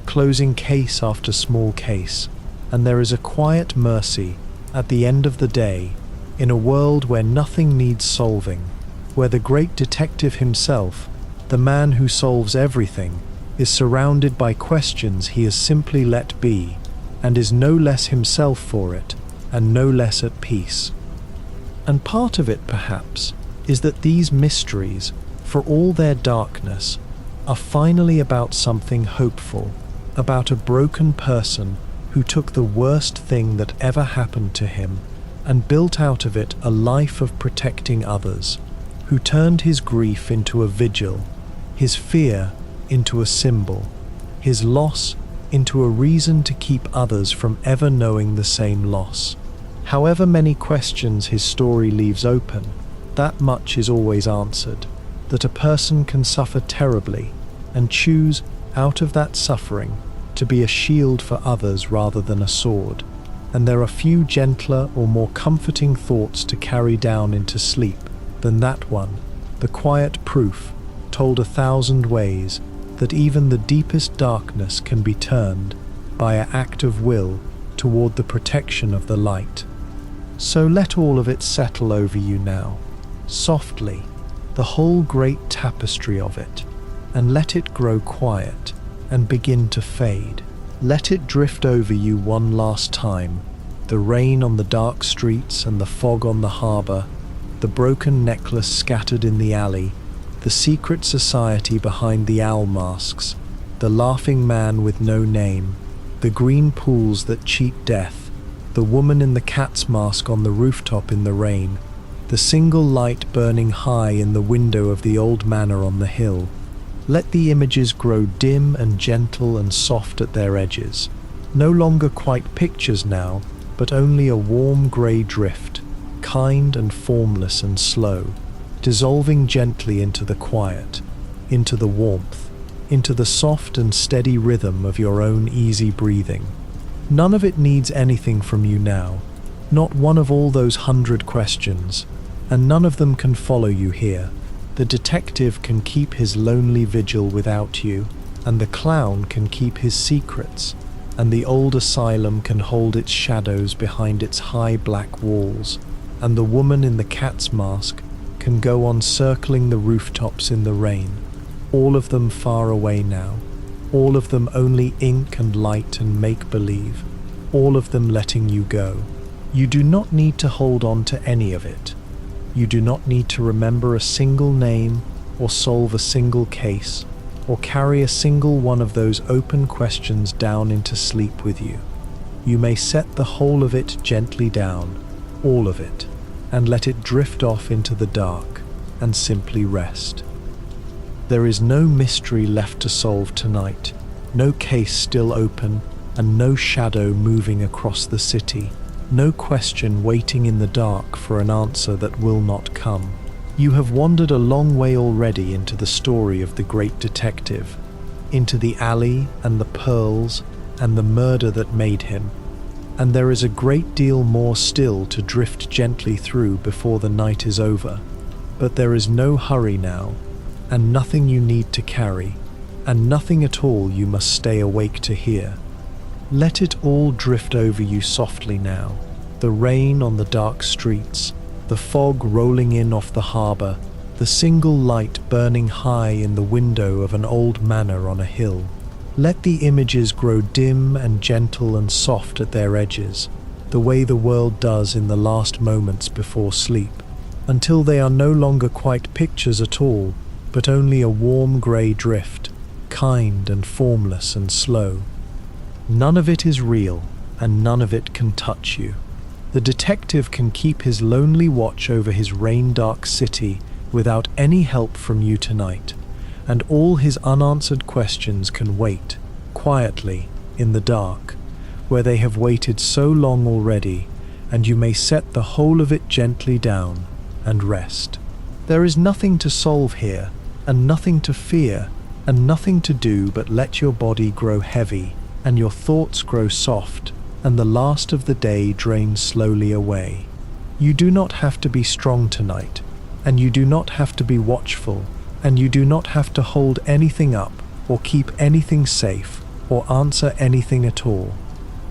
[SPEAKER 1] closing case after small case, and there is a quiet mercy, at the end of the day, in a world where nothing needs solving, where the great detective himself, the man who solves everything, is surrounded by questions he has simply let be, and is no less himself for it, and no less at peace. And part of it, perhaps, is that these mysteries, for all their darkness, are finally about something hopeful, about a broken person who took the worst thing that ever happened to him and built out of it a life of protecting others, who turned his grief into a vigil, his fear into a symbol, his loss into a reason to keep others from ever knowing the same loss. However many questions his story leaves open, that much is always answered, that a person can suffer terribly and choose, out of that suffering, to be a shield for others rather than a sword, and there are few gentler or more comforting thoughts to carry down into sleep than that one, the quiet proof, told 1,000 ways, that even the deepest darkness can be turned, by an act of will, toward the protection of the light. So let all of it settle over you now, softly, the whole great tapestry of it, and let it grow quiet and begin to fade. Let it drift over you one last time, the rain on the dark streets and the fog on the harbor, the broken necklace scattered in the alley, the secret society behind the owl masks, the laughing man with no name, the green pools that cheat death, the woman in the cat's mask on the rooftop in the rain, the single light burning high in the window of the old manor on the hill. Let the images grow dim and gentle and soft at their edges, no longer quite pictures now, but only a warm grey drift, kind and formless and slow, dissolving gently into the quiet, into the warmth, into the soft and steady rhythm of your own easy breathing. None of it needs anything from you now, not one of all those 100 questions, and none of them can follow you here. The detective can keep his lonely vigil without you, and the clown can keep his secrets, and the old asylum can hold its shadows behind its high black walls, and the woman in the cat's mask can go on circling the rooftops in the rain, all of them far away now, all of them only ink and light and make-believe, all of them letting you go. You do not need to hold on to any of it. You do not need to remember a single name or solve a single case or carry a single one of those open questions down into sleep with you. You may set the whole of it gently down, all of it, and let it drift off into the dark and simply rest. There is no mystery left to solve tonight, no case still open, and no shadow moving across the city. No question waiting in the dark for an answer that will not come. You have wandered a long way already into the story of the great detective, into the alley and the pearls and the murder that made him, and there is a great deal more still to drift gently through before the night is over. But there is no hurry now, and nothing you need to carry, and nothing at all you must stay awake to hear. Let it all drift over you softly now, the rain on the dark streets, the fog rolling in off the harbor, the single light burning high in the window of an old manor on a hill. Let the images grow dim and gentle and soft at their edges, the way the world does in the last moments before sleep, until they are no longer quite pictures at all, but only a warm grey drift, kind and formless and slow. None of it is real, and none of it can touch you. The detective can keep his lonely watch over his rain-dark city without any help from you tonight, and all his unanswered questions can wait, quietly, in the dark, where they have waited so long already, and you may set the whole of it gently down and rest. There is nothing to solve here, and nothing to fear, and nothing to do but let your body grow heavy, and your thoughts grow soft, and the last of the day drains slowly away. You do not have to be strong tonight, and you do not have to be watchful, and you do not have to hold anything up, or keep anything safe, or answer anything at all.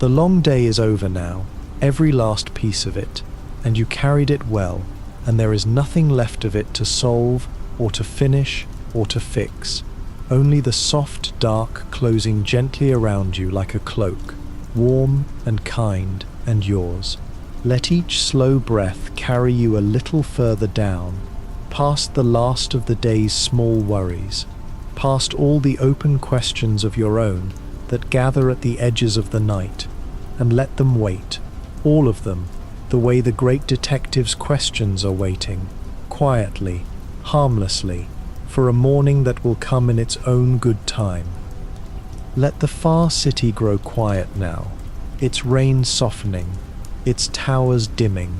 [SPEAKER 1] The long day is over now, every last piece of it, and you carried it well, and there is nothing left of it to solve or to finish or to fix. Only the soft dark closing gently around you like a cloak, warm and kind and yours. Let each slow breath carry you a little further down, past the last of the day's small worries, past all the open questions of your own that gather at the edges of the night, and let them wait, all of them, the way the great detective's questions are waiting, quietly, harmlessly, for a morning that will come in its own good time. Let the far city grow quiet now, its rain softening, its towers dimming,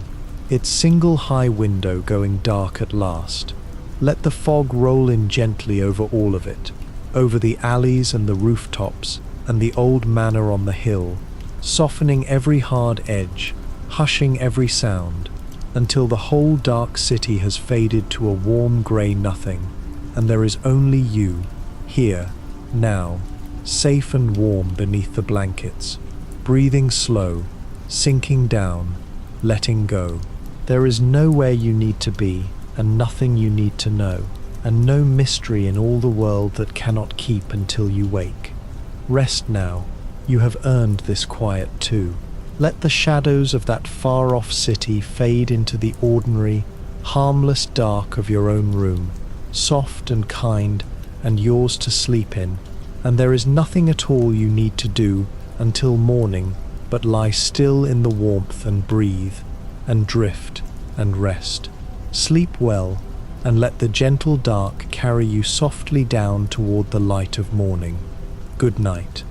[SPEAKER 1] its single high window going dark at last. Let the fog roll in gently over all of it, over the alleys and the rooftops and the old manor on the hill, softening every hard edge, hushing every sound, until the whole dark city has faded to a warm grey nothing, and there is only you, here, now, safe and warm beneath the blankets, breathing slow, sinking down, letting go. There is nowhere you need to be, and nothing you need to know, and no mystery in all the world that cannot keep until you wake. Rest now, you have earned this quiet too. Let the shadows of that far-off city fade into the ordinary, harmless dark of your own room, soft and kind and yours to sleep in, and there is nothing at all you need to do until morning but lie still in the warmth and breathe, and drift and rest. Sleep well, and let the gentle dark carry you softly down toward the light of morning. Good night.